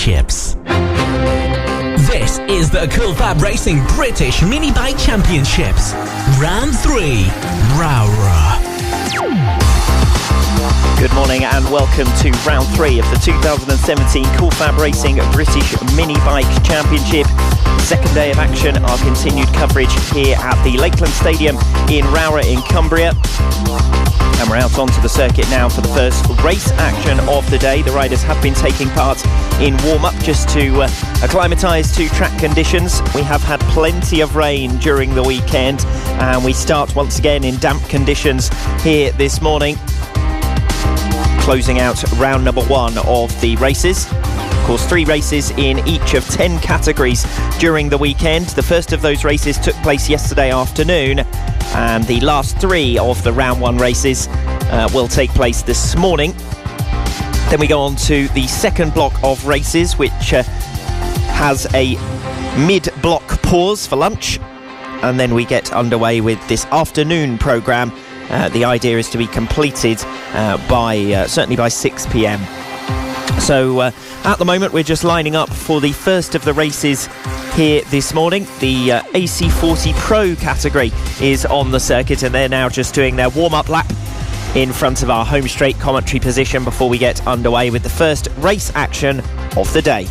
Championships. This is the FAB-Racing British Mini Bike Championships. Round 3, Rowrah. Good morning and welcome to round 3 of the 2017 FAB-Racing British Mini Bike Championship. Second day of action, our continued coverage here at the Lakeland Stadium in Rowrah in Cumbria. And we're out onto the circuit now for the first race action of the day. The riders have been taking part in warm-up just to acclimatise to track conditions. We have had plenty of rain during the weekend and we start once again in damp conditions here this morning. Closing out round number 1 of the races. Of course, 3 races in each of 10 categories during the weekend. The first of those races took place yesterday afternoon, and the last 3 of the round 1 races will take place this morning. Then we go on to the second block of races, which has a mid-block pause for lunch, and then we get underway with this afternoon programme. The idea is to be completed certainly by 6 p.m. So at the moment we're just lining up for the first of the races here this morning. The AC40 Pro category is on the circuit and they're now just doing their warm-up lap in front of our home straight commentary position before we get underway with the first race action of the day.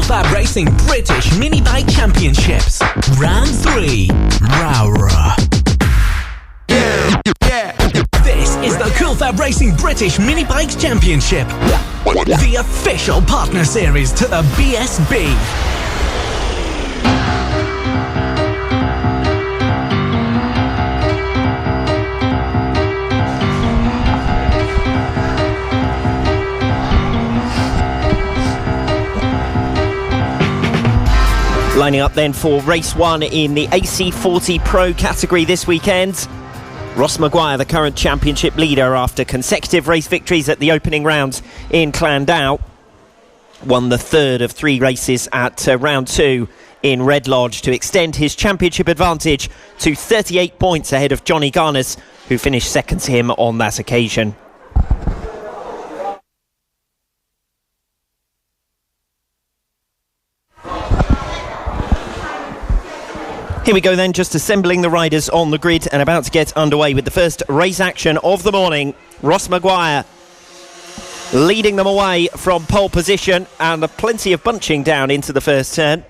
FAB-Racing British Mini Bike Championships. Round 3, Rowrah. This is the FAB-Racing British Mini Bikes Championship, the official partner series to the BSB. Lining up then for race 1 in the AC40 Pro category this weekend. Ross Maguire, the current championship leader after consecutive race victories at the opening round in Clandau, won the third of 3 races at round 2 in Red Lodge to extend his championship advantage to 38 points ahead of Johnny Garnes, who finished second to him on that occasion. Here we go then, just assembling the riders on the grid and about to get underway with the first race action of the morning. Ross Maguire leading them away from pole position and plenty of bunching down into the first turn.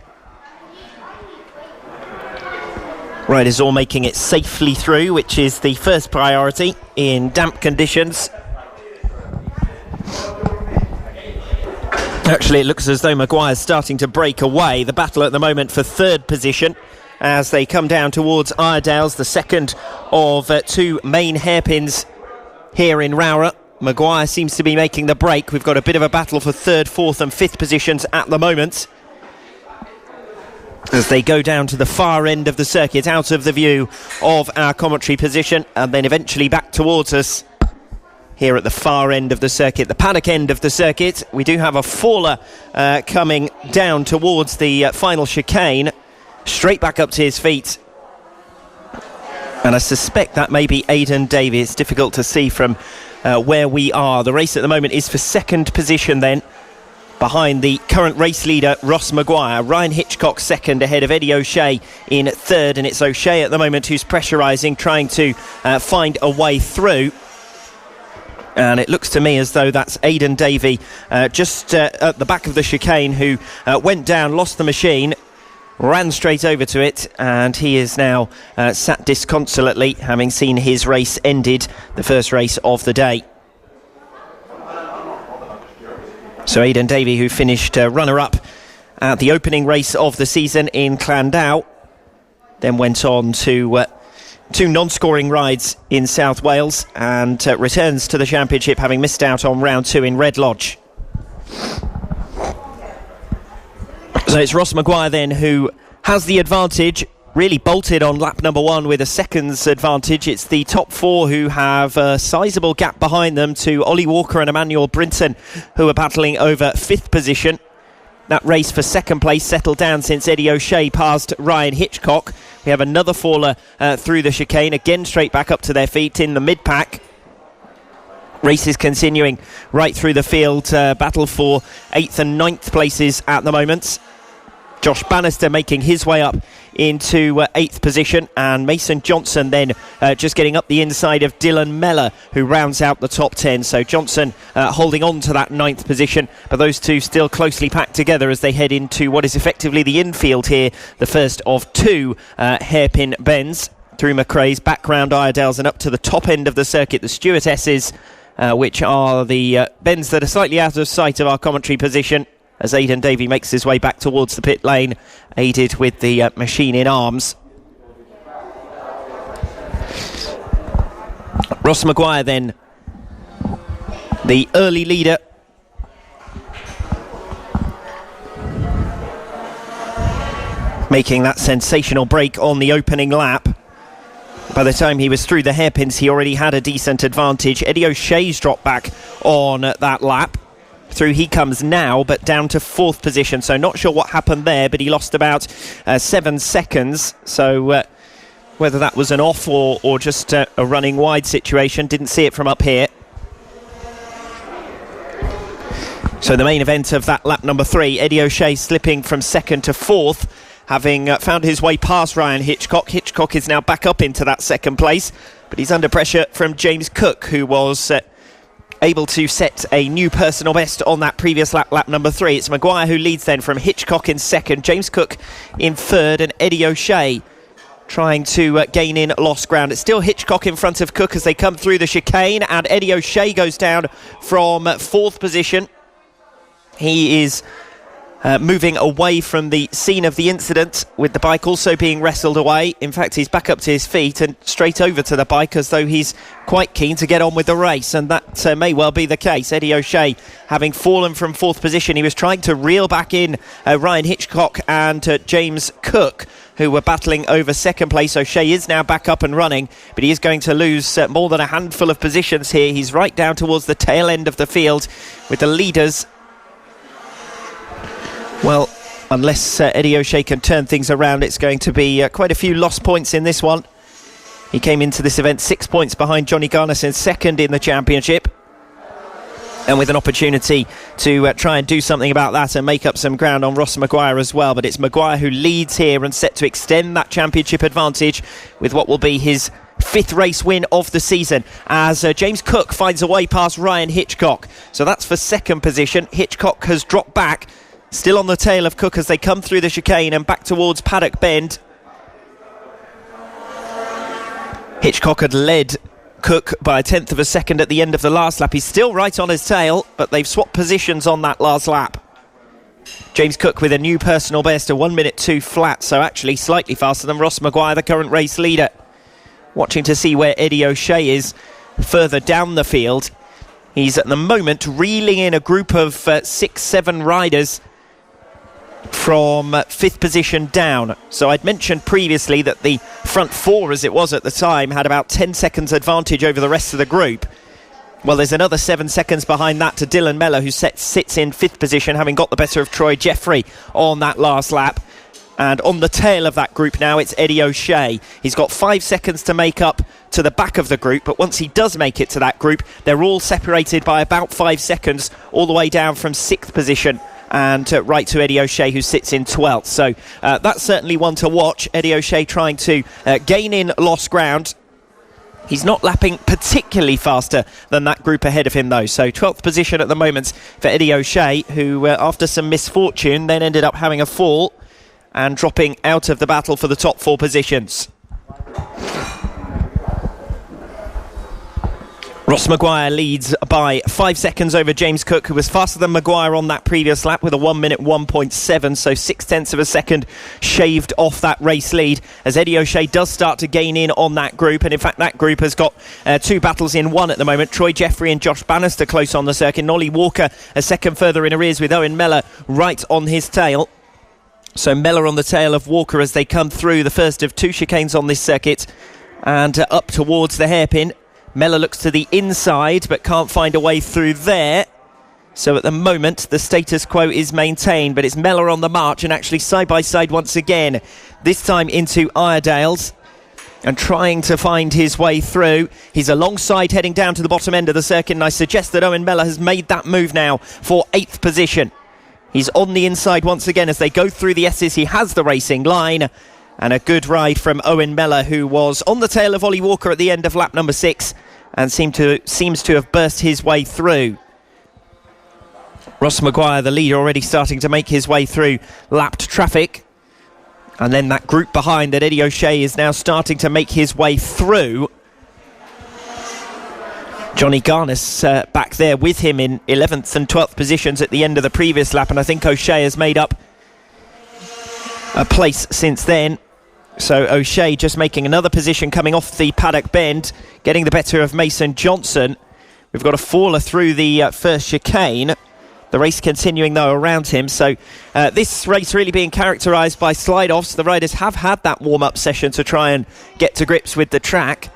Riders all making it safely through, which is the first priority in damp conditions. Actually, it looks as though Maguire's starting to break away. The battle at the moment for third position as they come down towards Iredales, the second of 2 main hairpins here in Rowrah. Maguire seems to be making the break. We've got a bit of a battle for third, fourth and fifth positions at the moment as they go down to the far end of the circuit, out of the view of our commentary position, and then eventually back towards us here at the far end of the circuit, the paddock end of the circuit. We do have a faller coming down towards the final chicane, straight back up to his feet, and I suspect that may be Aidan Davey. It's difficult to see from where we are. The race at the moment is for second position then, behind the current race leader Ross Maguire. Ryan Hitchcock second, ahead of Eddie O'Shea in third, and it's O'Shea at the moment who's pressurising, trying to find a way through. And it looks to me as though that's Aidan Davey just at the back of the chicane, who went down, lost the machine, ran straight over to it, and he is now sat disconsolately, having seen his race ended, the first race of the day. So Aidan Davey, who finished runner-up at the opening race of the season in Llandau. Then went on to 2 non-scoring rides in South Wales and returns to the championship, having missed out on round 2 in Red Lodge. So it's Ross Maguire then who has the advantage, really bolted on lap number 1 with a seconds advantage. It's the top 4 who have a sizable gap behind them to Ollie Walker and Emmanuel Brinton, who are battling over 5th position. That race for second place settled down since Eddie O'Shea passed Ryan Hitchcock. We have another faller through the chicane, again straight back up to their feet in the mid-pack. Race is continuing right through the field, battle for 8th and 9th places at the moment. Josh Bannister making his way up into 8th position, and Mason Johnson then just getting up the inside of Dylan Mellor, who rounds out the top 10. So Johnson holding on to that 9th position, but those two still closely packed together as they head into what is effectively the infield here, the first of 2 hairpin bends through McRae's, background Iredales, and up to the top end of the circuit, the Stewart-S's, which are the bends that are slightly out of sight of our commentary position, as Aidan Davey makes his way back towards the pit lane, aided with the machine in arms. Ross Maguire then, the early leader. Making that sensational break on the opening lap. By the time he was through the hairpins, he already had a decent advantage. Eddie O'Shea's dropped back on that lap. Through he comes now, but down to 4th position, so not sure what happened there, but he lost about 7 seconds, so whether that was an off or just a running wide situation, didn't see it from up here. So the main event of that lap number 3, Eddie O'Shea slipping from 2nd to 4th, having found his way past Ryan Hitchcock. Hitchcock is now back up into that 2nd place, but he's under pressure from James Cook, who was able to set a new personal best on that previous lap number 3. It's Maguire who leads then from Hitchcock in 2nd, James Cook in 3rd, and Eddie O'Shea trying to gain in lost ground. It's still Hitchcock in front of Cook as they come through the chicane, and Eddie O'Shea goes down from 4th position. He is moving away from the scene of the incident, with the bike also being wrestled away. In fact, he's back up to his feet and straight over to the bike as though he's quite keen to get on with the race, and that may well be the case. Eddie O'Shea having fallen from 4th position, he was trying to reel back in Ryan Hitchcock and James Cook, who were battling over 2nd place. O'Shea is now back up and running, but he is going to lose more than a handful of positions here. He's right down towards the tail end of the field with the leaders. Well, unless Eddie O'Shea can turn things around, it's going to be quite a few lost points in this one. He came into this event 6 points behind Johnny Garnison, 2nd in the championship, and with an opportunity to try and do something about that and make up some ground on Ross Maguire as well. But it's Maguire who leads here and set to extend that championship advantage with what will be his 5th race win of the season, as James Cook finds a way past Ryan Hitchcock. So that's for 2nd position. Hitchcock has dropped back, still on the tail of Cook as they come through the chicane and back towards Paddock Bend. Hitchcock had led Cook by 1/10 of a second at the end of the last lap. He's still right on his tail, but they've swapped positions on that last lap. James Cook with a new personal best, a 1:02 flat, so actually slightly faster than Ross Maguire, the current race leader. Watching to see where Eddie O'Shea is further down the field. He's at the moment reeling in a group of 6-7 riders from 5th position down. So I'd mentioned previously that the front 4, as it was at the time, had about 10 seconds advantage over the rest of the group. Well, there's another 7 seconds behind that to Dylan Mellor, who sits in 5th position, having got the better of Troy Jeffrey on that last lap. And on the tail of that group now, it's Eddie O'Shea. He's got 5 seconds to make up to the back of the group, but once he does make it to that group, they're all separated by about 5 seconds, all the way down from 6th position and right to Eddie O'Shea, who sits in 12th. So that's certainly one to watch. Eddie O'Shea trying to gain in lost ground. He's not lapping particularly faster than that group ahead of him, though. So 12th position at the moment for Eddie O'Shea, who after some misfortune then ended up having a fall and dropping out of the battle for the top 4 positions. Ross Maguire leads by 5 seconds over James Cook, who was faster than Maguire on that previous lap with a 1 minute 1.7, so 0.6 of a second shaved off that race lead, as Eddie O'Shea does start to gain in on that group. And in fact that group has got two battles in one at the moment. Troy Jeffrey and Josh Bannister close on the circuit, and Ollie Walker a second further in arrears with Owen Mellor right on his tail. So Mellor on the tail of Walker as they come through the first of two chicanes on this circuit and up towards the hairpin. Mellor looks to the inside but can't find a way through there. So at the moment the status quo is maintained, but it's Mellor on the march and actually side by side once again, this time into Iredale's and trying to find his way through. He's alongside heading down to the bottom end of the circuit, and I suggest that Owen Mellor has made that move now for 8th position. He's on the inside once again as they go through the S's. He has the racing line. And a good ride from Owen Mellor, who was on the tail of Ollie Walker at the end of lap number 6 and seems to have burst his way through. Ross Maguire, the leader, already starting to make his way through lapped traffic. And then that group behind that Eddie O'Shea is now starting to make his way through. Johnny Garnis back there with him in 11th and 12th positions at the end of the previous lap, and I think O'Shea has made up a place since then. So O'Shea just making another position coming off the paddock bend, getting the better of Mason Johnson. We've got a faller through the first chicane. The race continuing though around him. So this race really being characterised by slide-offs. The riders have had that warm-up session to try and get to grips with the track.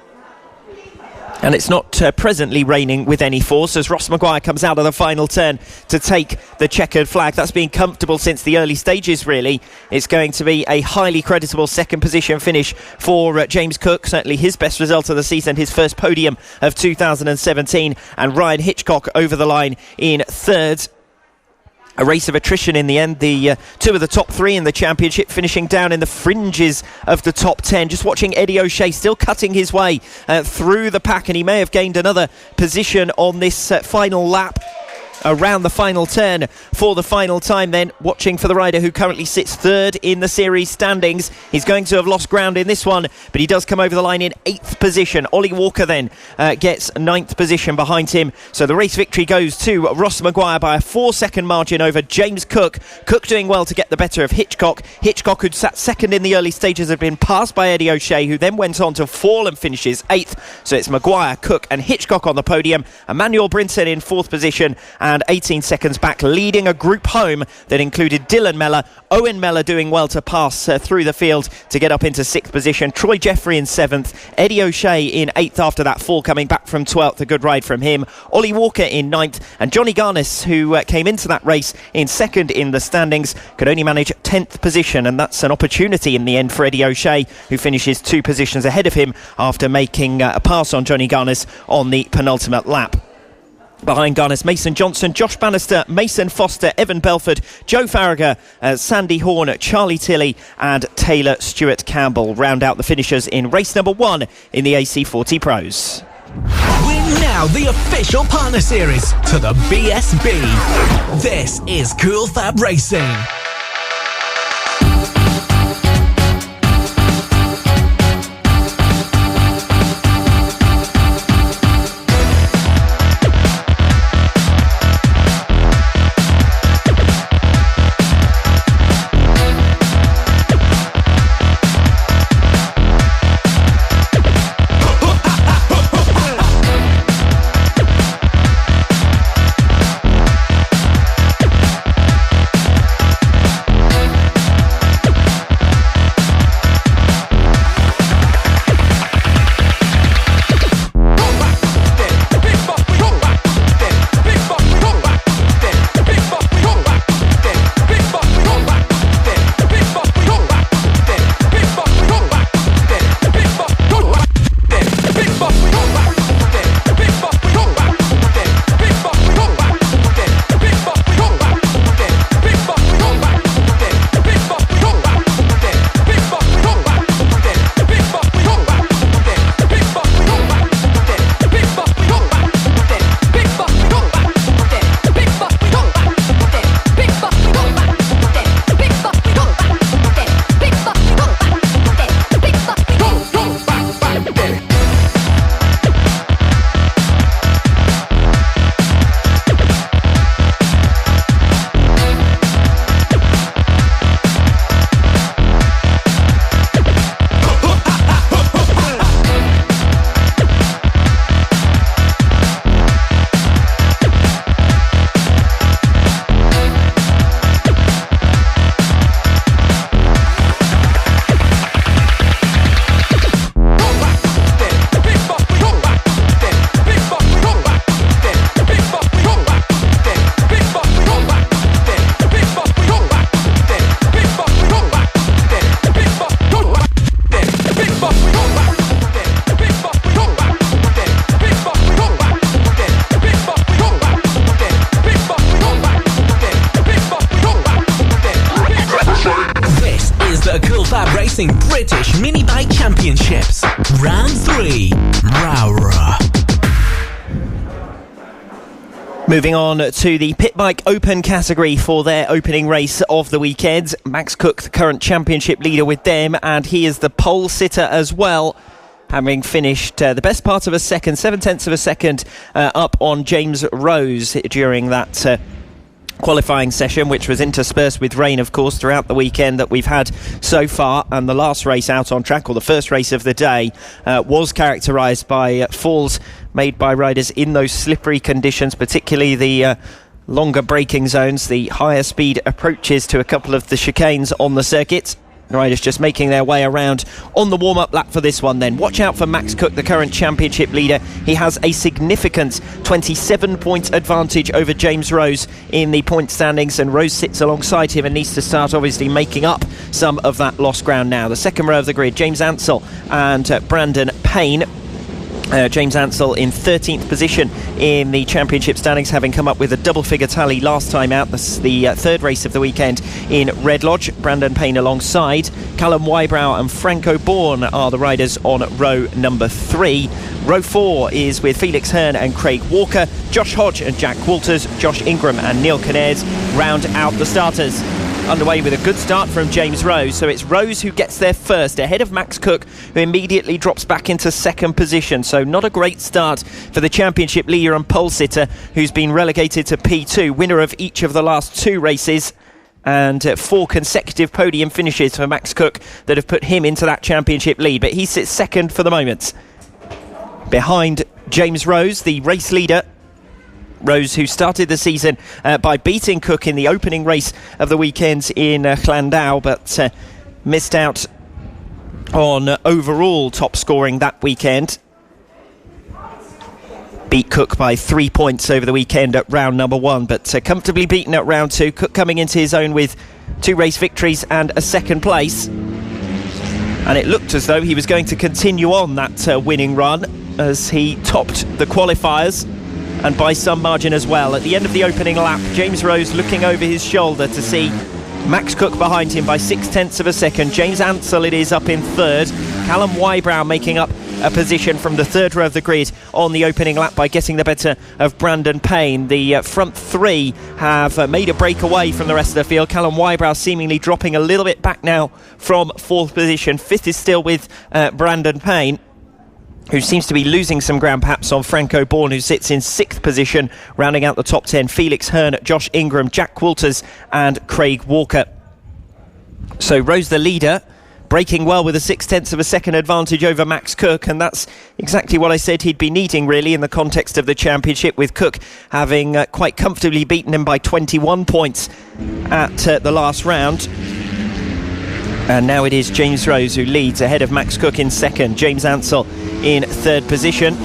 And it's not presently raining with any force as Ross Maguire comes out of the final turn to take the checkered flag. That's been comfortable since the early stages, really. It's going to be a highly creditable second position finish for James Cook. Certainly his best result of the season, his first podium of 2017. And Ryan Hitchcock over the line in third. A race of attrition in the end. The two of the top three in the championship finishing down in the fringes of the top 10. Just watching Eddie O'Shea still cutting his way through the pack, and he may have gained another position on this final lap around the final turn for the final time. Then watching for the rider who currently sits third in the series standings. He's going to have lost ground in this one, but he does come over the line in 8th position. Ollie Walker then gets 9th position behind him, so the race victory goes to Ross Maguire by a 4-second margin over James Cook. Cook doing well to get the better of Hitchcock. Hitchcock, who'd sat second in the early stages, had been passed by Eddie O'Shea, who then went on to fall and finishes 8th. So it's Maguire, Cook and Hitchcock on the podium. Emmanuel Brinton in 4th position and 18 seconds back, leading a group home that included Dylan Mellor. Owen Mellor doing well to pass through the field to get up into 6th position. Troy Jeffrey in 7th. Eddie O'Shea in 8th after that fall, coming back from 12th. A good ride from him. Ollie Walker in 9th. And Johnny Garnis, who came into that race in 2nd in the standings, could only manage 10th position. And that's an opportunity in the end for Eddie O'Shea, who finishes 2 positions ahead of him after making a pass on Johnny Garnis on the penultimate lap. Behind Garnis, Mason Johnson, Josh Bannister, Mason Foster, Evan Belford, Joe Farragher, Sandy Horn, Charlie Tilley and Taylor Stewart Campbell round out the finishers in race number 1 in the AC40 Pros. We're now the official partner series to the BSB. This is Cool Fab Racing. Racing British Mini Bike Championships. Round 3, Rowrah. Moving on to the Pit Bike Open category for their opening race of the weekend. Max Cook, the current championship leader with them, and he is the pole sitter as well, having finished the best part of a second, 0.7 of a second, up on James Rose during that qualifying session, which was interspersed with rain, of course, throughout the weekend that we've had so far. And the last race out on track, or the first race of the day, was characterised by falls made by riders in those slippery conditions, particularly the longer braking zones, the higher speed approaches to a couple of the chicanes on the circuit. Riders just making their way around on the warm-up lap for this one then. Watch out for Max Cook, the current championship leader. He has a significant 27-point advantage over James Rose in the point standings, and Rose sits alongside him and needs to start obviously making up some of that lost ground now. The second row of the grid, James Ansell and Brandon Payne. James Ansell in 13th position in the championship standings, having come up with a double-figure tally last time out. That's the third race of the weekend in Red Lodge. Brandon Payne alongside. Callum Wybrow and Franco Bourne are the riders on row number 3. Row 4 is with Felix Hearn and Craig Walker. Josh Hodge and Jack Walters, Josh Ingram and Neil Kinnaird round out the starters. Underway with a good start from James Rose, so it's Rose who gets there first, ahead of Max Cook, who immediately drops back into second position. So not a great start for the championship leader and pole sitter, who's been relegated to P2, winner of each of the last 2 races, and 4 consecutive podium finishes for Max Cook that have put him into that championship lead. But he sits second for the moment, behind James Rose, the race leader. Rose, who started the season by beating Cook in the opening race of the weekend in Llandau, but missed out on overall top scoring that weekend. Beat Cook by 3 points over the weekend at round number 1, but comfortably beaten at round 2. Cook coming into his own with 2 race victories and a second place. And it looked as though he was going to continue on that winning run as he topped the qualifiers, and by some margin as well. At the end of the opening lap, James Rose looking over his shoulder to see Max Cook behind him by 0.6 of a second. James Ansell it is up in third. Callum Wybrow making up a position from the third row of the grid on the opening lap by getting the better of Brandon Payne. The front 3 have made a break away from the rest of the field. Callum Wybrow seemingly dropping a little bit back now from 4th position. 5th is still with Brandon Payne, who seems to be losing some ground perhaps on Franco Bourne, who sits in 6th position, rounding out the top 10. Felix Hearn, Josh Ingram, Jack Walters and Craig Walker. So Rose the leader, breaking well with a 0.6 of a second advantage over Max Cook, and that's exactly what I said he'd be needing really in the context of the championship, with Cook having quite comfortably beaten him by 21 points at the last round. And now it is James Rose who leads ahead of Max Cook in second. James Ansell in third position.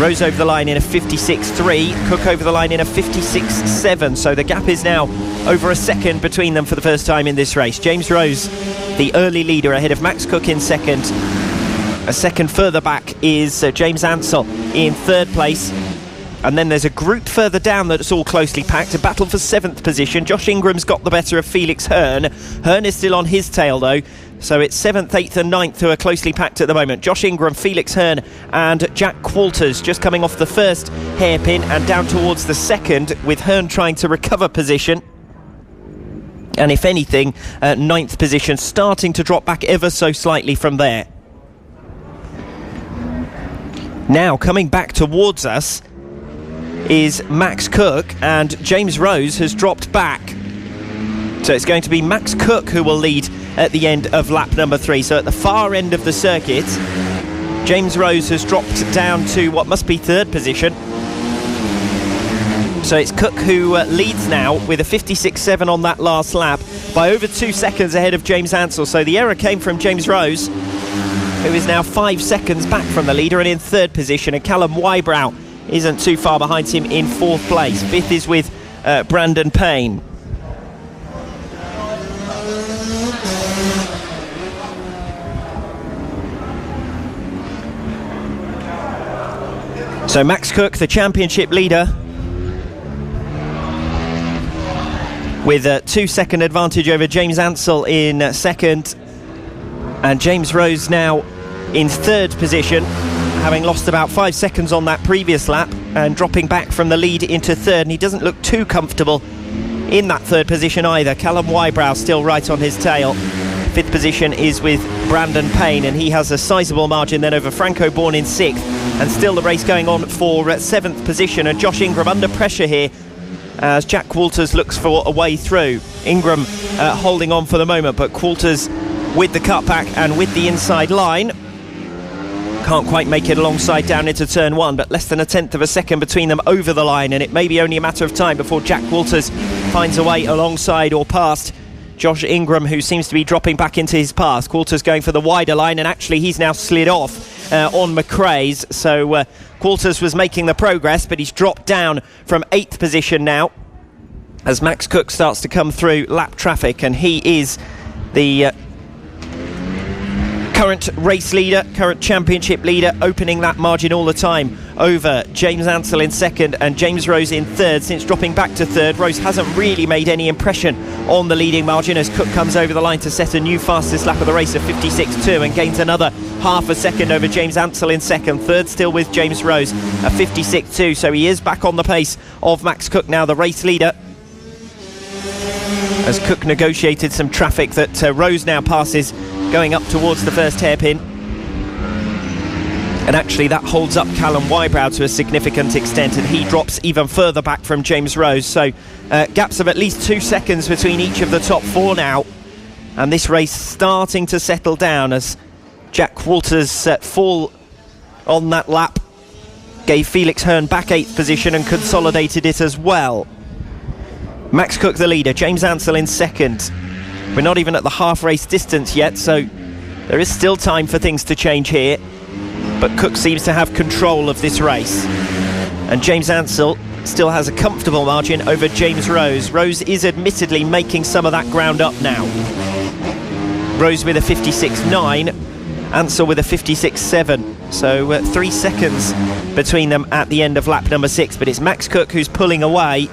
Rose over the line in a 56.3. Cook over the line in a 56.7. So the gap is now over a second between them for the first time in this race. James Rose, the early leader, ahead of Max Cook in second. A second further back is James Ansell in third place. And then there's a group further down that's all closely packed. A battle for 7th position. Josh Ingram's got the better of Felix Hearn. Hearn is still on his tail though. So it's 7th, 8th and 9th who are closely packed at the moment. Josh Ingram, Felix Hearn and Jack Walters just coming off the first hairpin and down towards the second, with Hearn trying to recover position. And if anything, 9th position starting to drop back ever so slightly from there. Now coming back towards us is Max Cook, and James Rose has dropped back. So it's going to be Max Cook who will lead at the end of lap number 3. So at the far end of the circuit, James Rose has dropped down to what must be 3rd position. So it's Cook who leads now with a 56.7 on that last lap, by over 2 seconds ahead of James Ansell. So the error came from James Rose, who is now 5 seconds back from the leader and in 3rd position, and Callum Wybrow isn't too far behind him in 4th place. 5th is with Brandon Payne. So Max Cook, the championship leader, with a 2 second advantage over James Ansell in second. And James Rose now in third position, having lost about 5 seconds on that previous lap and dropping back from the lead into third, and he doesn't look too comfortable in that third position either. Callum Wybrow still right on his tail. Fifth position is with Brandon Payne, and he has a sizable margin then over Franco Bourne in sixth, and still the race going on for seventh position, and Josh Ingram under pressure here as Jack Walters looks for a way through. Ingram holding on for the moment, but Walters with the cutback and with the inside line can't quite make it alongside down into turn one, but less than a tenth of a second between them over the line, and it may be only a matter of time before Jack Walters finds a way alongside or past Josh Ingram, who seems to be dropping back into his path. Walters going for the wider line, and actually he's now slid off on McRae's, so Walters was making the progress, but he's dropped down from 8th position now as Max Cook starts to come through lap traffic, and he is the current race leader, current championship leader, opening that margin all the time over James Ansell in second and James Rose in third. Since dropping back to third, Rose hasn't really made any impression on the leading margin as Cook comes over the line to set a new fastest lap of the race of 56.2 and gains another half a second over James Ansell in second. Third still with James Rose at 56.2, so he is back on the pace of Max Cook now, the race leader, as Cook negotiated some traffic that Rose now passes going up towards the first hairpin, and actually that holds up Callum Wybrow to a significant extent, and he drops even further back from James Rose, so gaps of at least 2 seconds between each of the top four now, and this race starting to settle down as Jack Walters' fall on that lap gave Felix Hearn back 8th position and consolidated it as well. Max Cook the leader, James Ansell in second. We're not even at the half race distance yet, so there is still time for things to change here, but Cook seems to have control of this race, and James Ansell still has a comfortable margin over James Rose. Rose is admittedly making some of that ground up now. Rose with a 56.9, Ansell with a 56.7, so 3 seconds between them at the end of lap number 6, but it's Max Cook who's pulling away.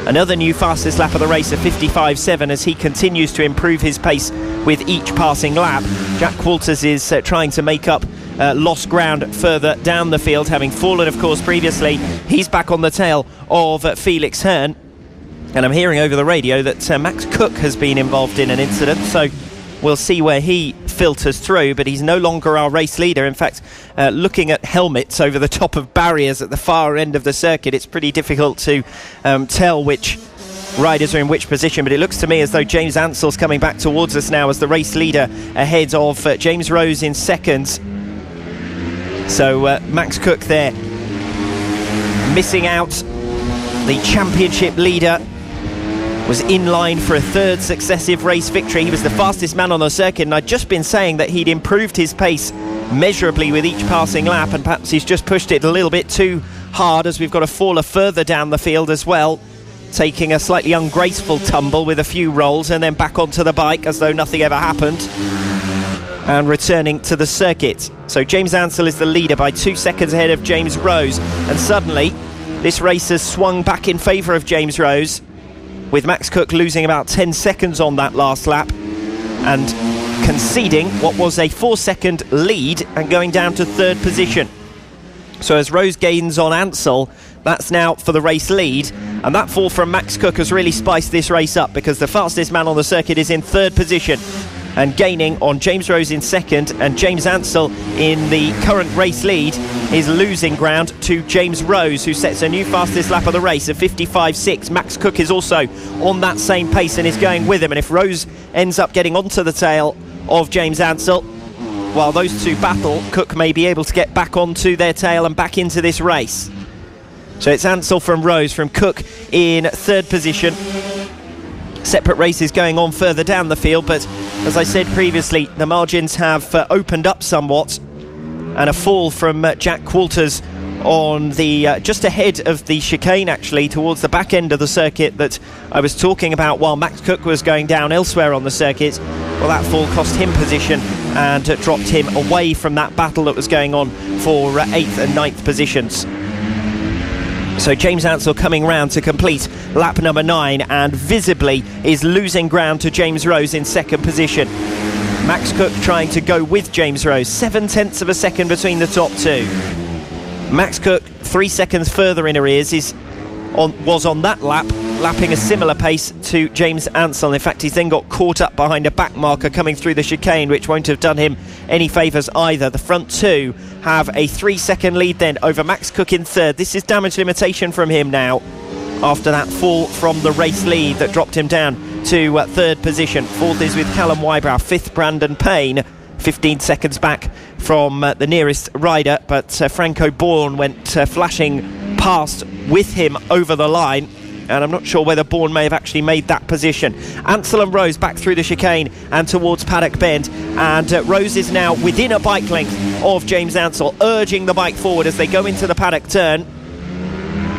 Another new fastest lap of the race of 55.7 as he continues to improve his pace with each passing lap. Jack Walters is trying to make up lost ground further down the field, having fallen of course previously. He's back on the tail of Felix Hearn, and I'm hearing over the radio that Max Cook has been involved in an incident, so we'll see where he filters through, but he's no longer our race leader. In fact, looking at helmets over the top of barriers at the far end of the circuit, it's pretty difficult to tell which riders are in which position, but it looks to me as though James Ansell's coming back towards us now as the race leader ahead of James Rose in second. So Max Cook there missing out. The championship leader was in line for a third successive race victory. He was the fastest man on the circuit, and I'd just been saying that he'd improved his pace measurably with each passing lap, and perhaps he's just pushed it a little bit too hard as we've got a faller further down the field as well, taking a slightly ungraceful tumble with a few rolls and then back onto the bike as though nothing ever happened and returning to the circuit. So James Ansell is the leader by 2 seconds ahead of James Rose, and suddenly this race has swung back in favour of James Rose, with Max Cook losing about 10 seconds on that last lap and conceding what was a 4-second lead and going down to third position. So as Rose gains on Ansell, that's now for the race lead, and that fall from Max Cook has really spiced this race up, because the fastest man on the circuit is in third position and gaining on James Rose in second, and James Ansell in the current race lead is losing ground to James Rose, who sets a new fastest lap of the race of 55.6. Max Cook is also on that same pace and is going with him, and if Rose ends up getting onto the tail of James Ansell, while those two battle, Cook may be able to get back onto their tail and back into this race. So it's Ansell from Rose, from Cook in third position. Separate races going on further down the field, but as I said previously, the margins have opened up somewhat, and a fall from Jack Walters on the just ahead of the chicane, actually towards the back end of the circuit that I was talking about while Max Cook was going down elsewhere on the circuit. Well, that fall cost him position and dropped him away from that battle that was going on for 8th and 9th positions. So James Ansell coming round to complete lap number 9 and visibly is losing ground to James Rose in second position. Max Cook trying to go with James Rose. 7/10 of a second between the top two. Max Cook 3 seconds further in arrears was on that lap, lapping a similar pace to James Ansell. In fact, he's then got caught up behind a back marker coming through the chicane, which won't have done him any favours either. The front two have a 3-second lead then over Max Cook in third. This is damage limitation from him now after that fall from the race lead that dropped him down to third position. Fourth is with Callum Wybrow, fifth Brandon Payne, 15 seconds back from the nearest rider, but Franco Bourne went flashing past with him over the line, and I'm not sure whether Bourne may have actually made that position. Ansell and Rose back through the chicane and towards Paddock Bend, and Rose is now within a bike length of James Ansell, urging the bike forward as they go into the paddock turn,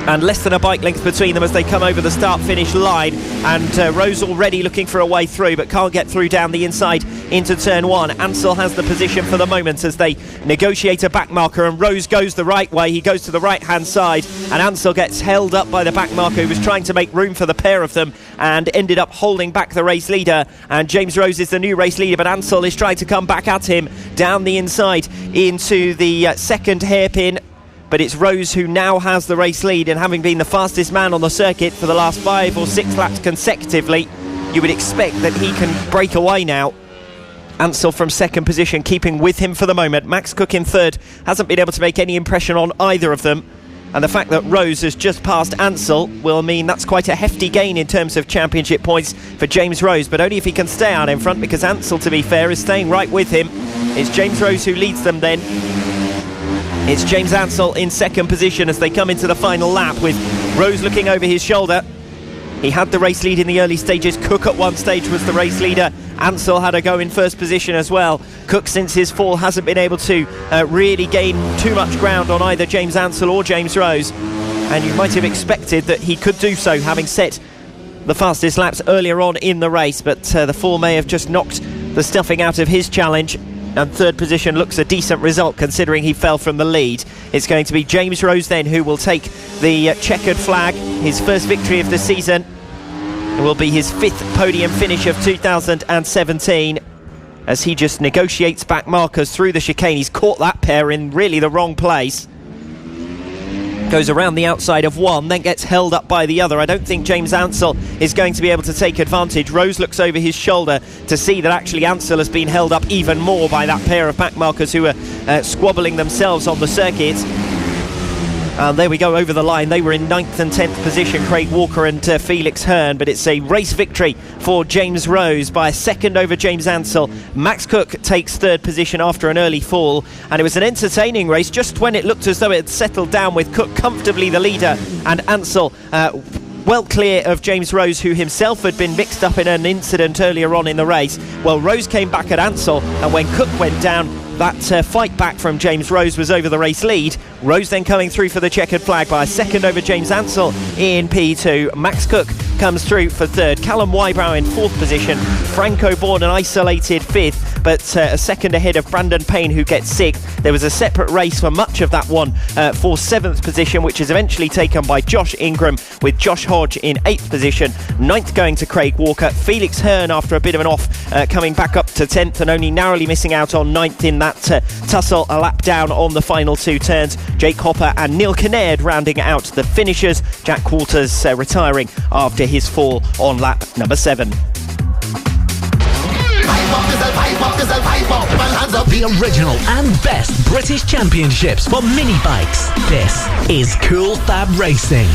and less than a bike length between them as they come over the start-finish line. And Rose already looking for a way through, but can't get through down the inside into turn one. Ansell has the position for the moment as they negotiate a back marker, and Rose goes the right way. He goes to the right-hand side, and Ansell gets held up by the back marker, who was trying to make room for the pair of them and ended up holding back the race leader. And James Rose is the new race leader, but Ansell is trying to come back at him down the inside into the second hairpin. But it's Rose who now has the race lead, and having been the fastest man on the circuit for the last 5 or 6 laps consecutively, you would expect that he can break away now. Ansell from second position, keeping with him for the moment. Max Cook in third hasn't been able to make any impression on either of them, and the fact that Rose has just passed Ansell will mean that's quite a hefty gain in terms of championship points for James Rose, but only if he can stay out in front, because Ansell, to be fair, is staying right with him. It's James Rose who leads them then. It's James Ansell in second position as they come into the final lap, with Rose looking over his shoulder. He had the race lead in the early stages. Cook at one stage was the race leader. Ansell had a go in first position as well. Cook, since his fall, hasn't been able to really gain too much ground on either James Ansell or James Rose, and you might have expected that he could do so, having set the fastest laps earlier on in the race, but the fall may have just knocked the stuffing out of his challenge. And third position looks a decent result considering he fell from the lead. It's going to be James Rose then who will take the checkered flag, his first victory of the season. It will be his 5th podium finish of 2017 as he just negotiates back markers through the chicane. He's caught that pair in really the wrong place. Goes around the outside of one, then gets held up by the other. I don't think James Ansell is going to be able to take advantage. Rose looks over his shoulder to see that actually Ansell has been held up even more by that pair of back markers who are squabbling themselves on the circuit. And there we go over the line. They were in 9th and 10th position, Craig Walker and Felix Hearn, but it's a race victory for James Rose by a second over James Ansell. Max Cook takes third position after an early fall, and it was an entertaining race just when it looked as though it had settled down, with Cook comfortably the leader and Ansell well clear of James Rose, who himself had been mixed up in an incident earlier on in the race. Well, Rose came back at Ansell, and when Cook went down, that fight back from James Rose was over the race lead. Rose then coming through for the checkered flag by a second over James Ansell in P2. Max Cook comes through for third. Callum Wybrow in fourth position. Franco Bourne an isolated fifth, but a second ahead of Brandon Payne, who gets sixth. There was a separate race for much of that one for seventh position, which is eventually taken by Josh Ingram, with Josh Hodge in eighth position. Ninth going to Craig Walker. Felix Hearn, after a bit of an off, coming back up to 10th and only narrowly missing out on ninth in that tussle a lap down on the final two turns. Jake Hopper and Neil Kinnaird rounding out the finishers. Jack Walters retiring after his fall on lap number 7. The original and best British championships for mini bikes. This is Cool Fab Racing.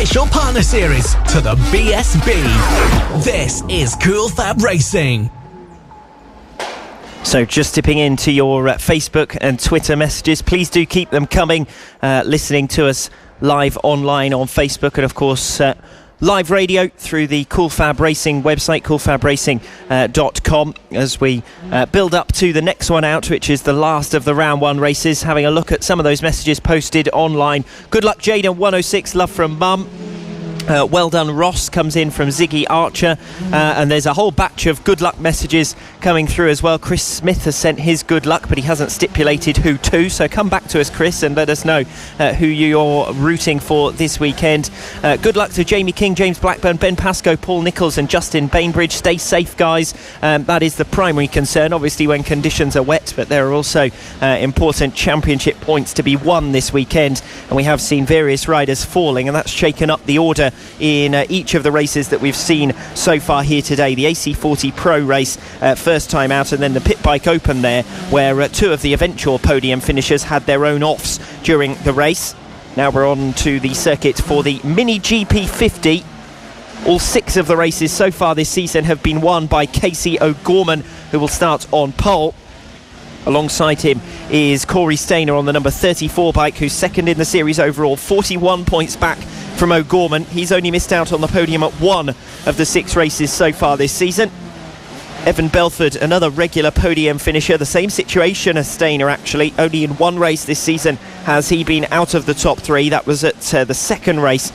official partner series to the BSB. This is Cool Fab Racing. So just tipping into your Facebook and Twitter messages, please do keep them coming, listening to us live online on Facebook, and of course live radio through the Cool Fab Racing website, coolfabracing.com, as we build up to the next one out, which is the last of the round one races. Having a look at some of those messages posted online. Good luck, Jaden 106, love from Mum. Well done, Ross, comes in from Ziggy Archer, and there's a whole batch of good luck messages coming through as well. Chris Smith has sent his good luck, but he hasn't stipulated who to, so come back to us, Chris, and let us know who you're rooting for this weekend. Good luck to Jamie King, James Blackburn, Ben Pascoe, Paul Nichols and Justin Bainbridge. Stay safe, guys. That is the primary concern, obviously, when conditions are wet, but there are also important championship points to be won this weekend, and we have seen various riders falling, and that's shaken up the order in each of the races that we've seen so far here today. The AC40 Pro race, first time out, and then the Pit Bike Open there, where two of the eventual podium finishers had their own offs during the race. Now we're on to the circuit for the Mini GP50. All 6 of the races so far this season have been won by Casey O'Gorman, who will start on pole. Alongside him is Corey Stainer on the number 34 bike, who's second in the series overall, 41 points back from O'Gorman. He's only missed out on the podium at 1 of the 6 races so far this season. Evan Belford, another regular podium finisher, the same situation as Stainer actually. Only in 1 race this season has he been out of the top 3. That was at the second race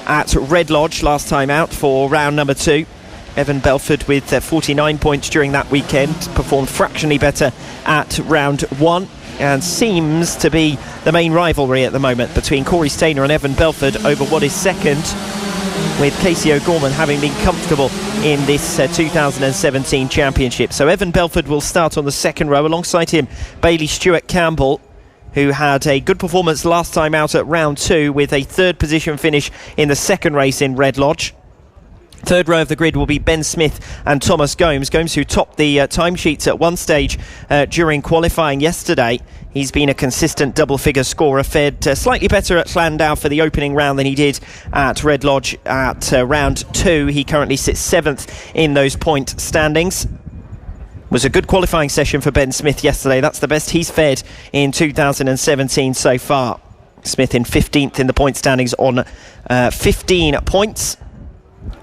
at Red Lodge last time out for round number 2. Evan Belford with 49 points during that weekend, performed fractionally better at round 1, and seems to be the main rivalry at the moment between Corey Stainer and Evan Belford over what is second, with Casey O'Gorman having been comfortable in this 2017 championship. So Evan Belford will start on the second row. Alongside him, Bailey Stewart Campbell, who had a good performance last time out at round 2 with a 3rd position finish in the second race in Red Lodge. Third row of the grid will be Ben Smith and Thomas Gomes. Gomes, who topped the timesheets at one stage during qualifying yesterday. He's been a consistent double-figure scorer, fared slightly better at Llandau for the opening round than he did at Red Lodge at round 2. He currently sits 7th in those point standings. Was a good qualifying session for Ben Smith yesterday. That's the best he's fared in 2017 so far. Smith in 15th in the point standings on 15 points.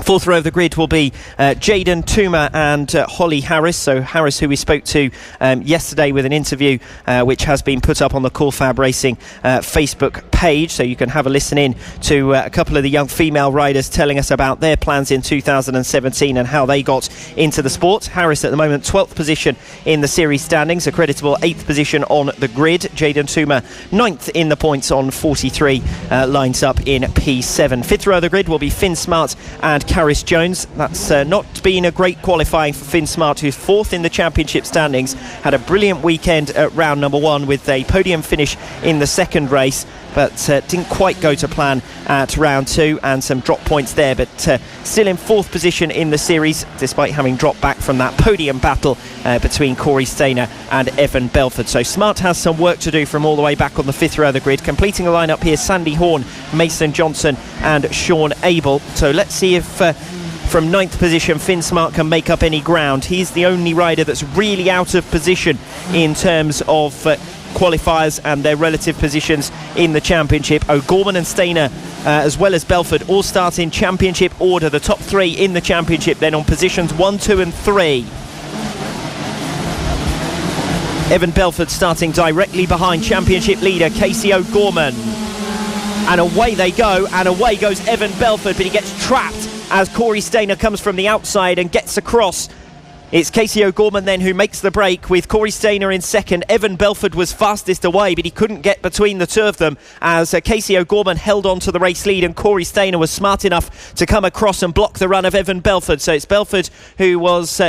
Fourth row of the grid will be Jaden Toomer and Holly Harris. So Harris, who we spoke to yesterday with an interview which has been put up on the Cool Fab Racing Facebook page, so you can have a listen in to a couple of the young female riders telling us about their plans in 2017 and how they got into the sport. Harris at the moment 12th position in the series standings, a creditable 8th position on the grid. Jaden Toomer 9th in the points on 43, lines up in P7. Fifth row of the grid will be Finn Smart and Caris Jones. That's not been a great qualifying for Finn Smart, who's 4th in the championship standings. Had a brilliant weekend at round number 1 with a podium finish in the second race, but didn't quite go to plan at round 2 and some drop points there, but still in 4th position in the series despite having dropped back from that podium battle between Corey Stainer and Evan Belford. So Smart has some work to do from all the way back on the 5th row of the grid. Completing the lineup here, Sandy Horn, Mason Johnson and Sean Abel. So let's see if from 9th position Finn Smart can make up any ground. He's the only rider that's really out of position in terms of qualifiers and their relative positions in the championship. O'Gorman and Stainer as well as Belford all start in championship order. The top 3 in the championship then on positions 1, 2 and 3. Evan Belford starting directly behind championship leader Casey O'Gorman. And away they go, and away goes Evan Belford, but he gets trapped as Corey Stainer comes from the outside and gets across. It's Casey O'Gorman then who makes the break with Corey Stainer in second. Evan Belford was fastest away, but he couldn't get between the two of them as Casey O'Gorman held on to the race lead, and Corey Stainer was smart enough to come across and block the run of Evan Belford. So it's Belford who was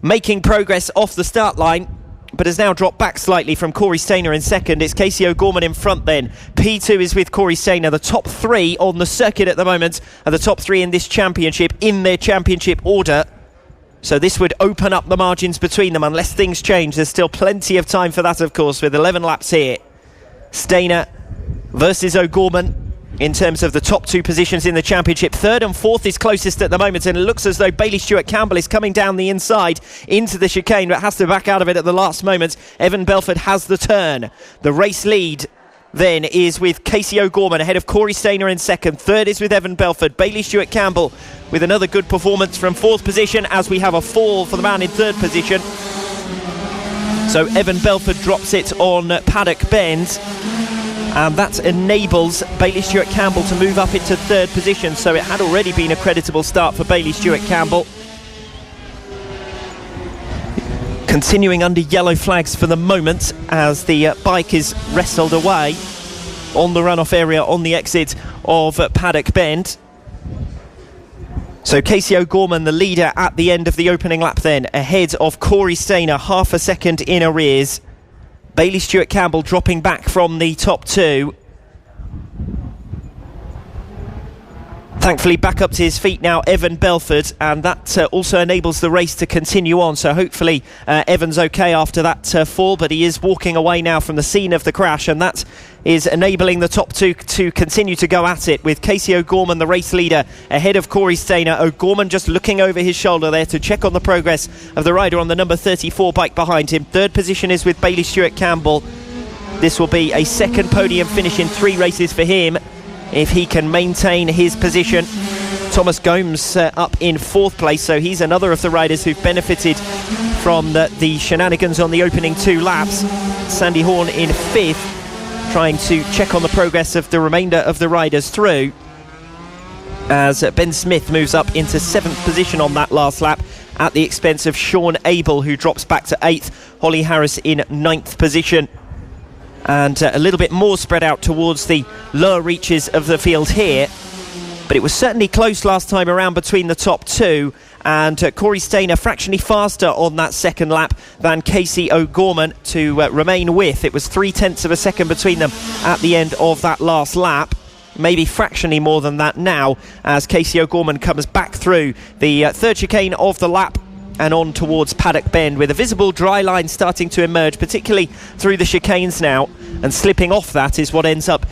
making progress off the start line, but has now dropped back slightly from Corey Stainer in second. It's Casey O'Gorman in front then. P2 is with Corey Stainer. The top 3 on the circuit at the moment are the top 3 in this championship in their championship order. So this would open up the margins between them unless things change. There's still plenty of time for that, of course, with 11 laps here. Stainer versus O'Gorman. in terms of the top two positions in the championship. Third and fourth is closest at the moment, and it looks as though Bailey Stewart-Campbell is coming down the inside into the chicane, but has to back out of it at the last moment. Evan Belford has the turn. The race lead then is with Casey O'Gorman ahead of Corey Stainer in second. Third is with Evan Belford. Bailey Stewart-Campbell with another good performance from fourth position, as we have a fall for the man in third position. So Evan Belford drops it on Paddock Bend, and that enables Bailey Stewart-Campbell to move up into third position. So it had already been a creditable start for Bailey Stewart-Campbell. Continuing under yellow flags for the moment as the bike is wrestled away on the runoff area on the exit of Paddock Bend. So Casey O'Gorman, the leader at the end of the opening lap then, ahead of Corey Stainer, half a second in arrears. Bailey Stewart-Campbell dropping back from the top two. Thankfully back up to his feet now, Evan Belford, and that also enables the race to continue on. So hopefully Evan's okay after that fall, but he is walking away now from the scene of the crash, and that is enabling the top two to continue to go at it, with Casey O'Gorman, the race leader, ahead of Corey Stainer. O'Gorman just looking over his shoulder there to check on the progress of the rider on the number 34 bike behind him. Third position is with Bailey Stewart-Campbell. This will be a second podium finish in 3 races for him if he can maintain his position. Thomas Gomes up in fourth place, so he's another of the riders who've benefited from the shenanigans on the opening 2 laps. Sandy Horn in fifth, trying to check on the progress of the remainder of the riders through, as Ben Smith moves up into 7th position on that last lap at the expense of Sean Abel, who drops back to 8th. Holly Harris in 9th position, and a little bit more spread out towards the lower reaches of the field here. But it was certainly close last time around between the top two, and Corey Stainer fractionally faster on that second lap than Casey O'Gorman to remain with. It was 0.3 of a second between them at the end of that last lap. Maybe fractionally more than that now, as Casey O'Gorman comes back through the third chicane of the lap and on towards Paddock Bend, with a visible dry line starting to emerge, particularly through the chicanes now, and slipping off that is what ends up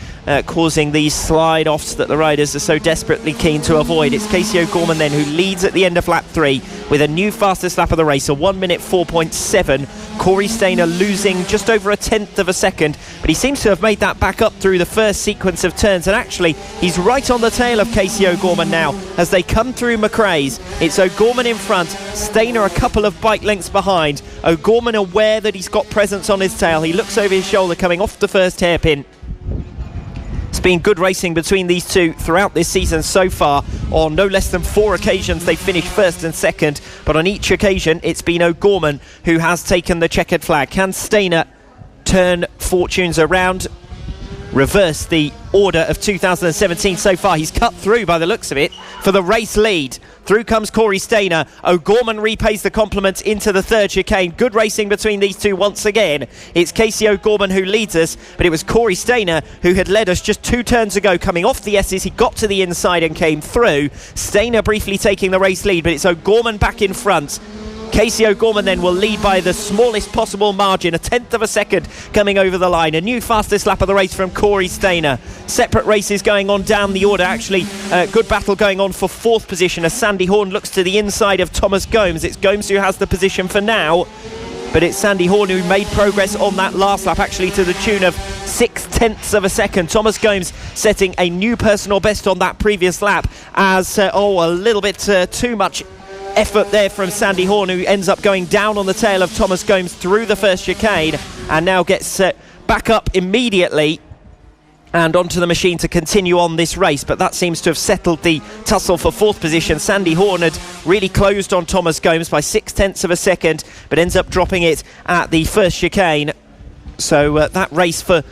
causing these slide-offs that the riders are so desperately keen to avoid. It's Casey O'Gorman then who leads at the end of lap 3 with a new fastest lap of the race, a 1 minute 4.7. Corey Stainer losing just over 1/10 of a second, but he seems to have made that back up through the first sequence of turns, and actually he's right on the tail of Casey O'Gorman now as they come through McRae's. It's O'Gorman in front, Stainer a couple of bike lengths behind. O'Gorman aware that he's got presence on his tail. He looks over his shoulder coming off the first hairpin. It's been good racing between these two throughout this season so far. On no less than 4 occasions they finished first and second, but on each occasion it's been O'Gorman who has taken the checkered flag. Can Stainer turn fortunes around, reverse the order of 2017 so far? He's cut through by the looks of it for the race lead. Through comes Corey Stainer. O'Gorman repays the compliment into the third chicane. Good racing between these two once again. It's Casey O'Gorman who leads us, but it was Corey Stainer who had led us just 2 turns ago. Coming off the S's, he got to the inside and came through. Stainer briefly taking the race lead, but it's O'Gorman back in front. Casey O'Gorman then will lead by the smallest possible margin, 1/10 of a second coming over the line. A new fastest lap of the race from Corey Stainer. Separate races going on down the order. Actually, good battle going on for 4th position as Sandy Horn looks to the inside of Thomas Gomes. It's Gomes who has the position for now, but it's Sandy Horn who made progress on that last lap, actually to the tune of 0.6 of a second. Thomas Gomes setting a new personal best on that previous lap as, a little bit too much effort there from Sandy Horn, who ends up going down on the tail of Thomas Gomes through the first chicane and now gets back up immediately and onto the machine to continue on this race. But that seems to have settled the tussle for 4th position. Sandy Horn had really closed on Thomas Gomes by 0.6 of a second, but ends up dropping it at the first chicane. So that race for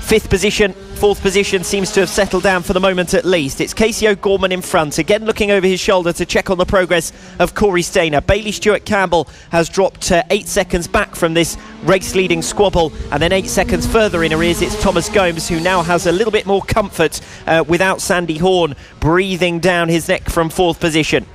5th position, 4th position seems to have settled down for the moment at least. It's Casey O'Gorman in front, again looking over his shoulder to check on the progress of Corey Stainer. Bailey Stewart-Campbell has dropped 8 seconds back from this race-leading squabble, and then 8 seconds further in arrears it's Thomas Gomes, who now has a little bit more comfort without Sandy Horn breathing down his neck from 4th position.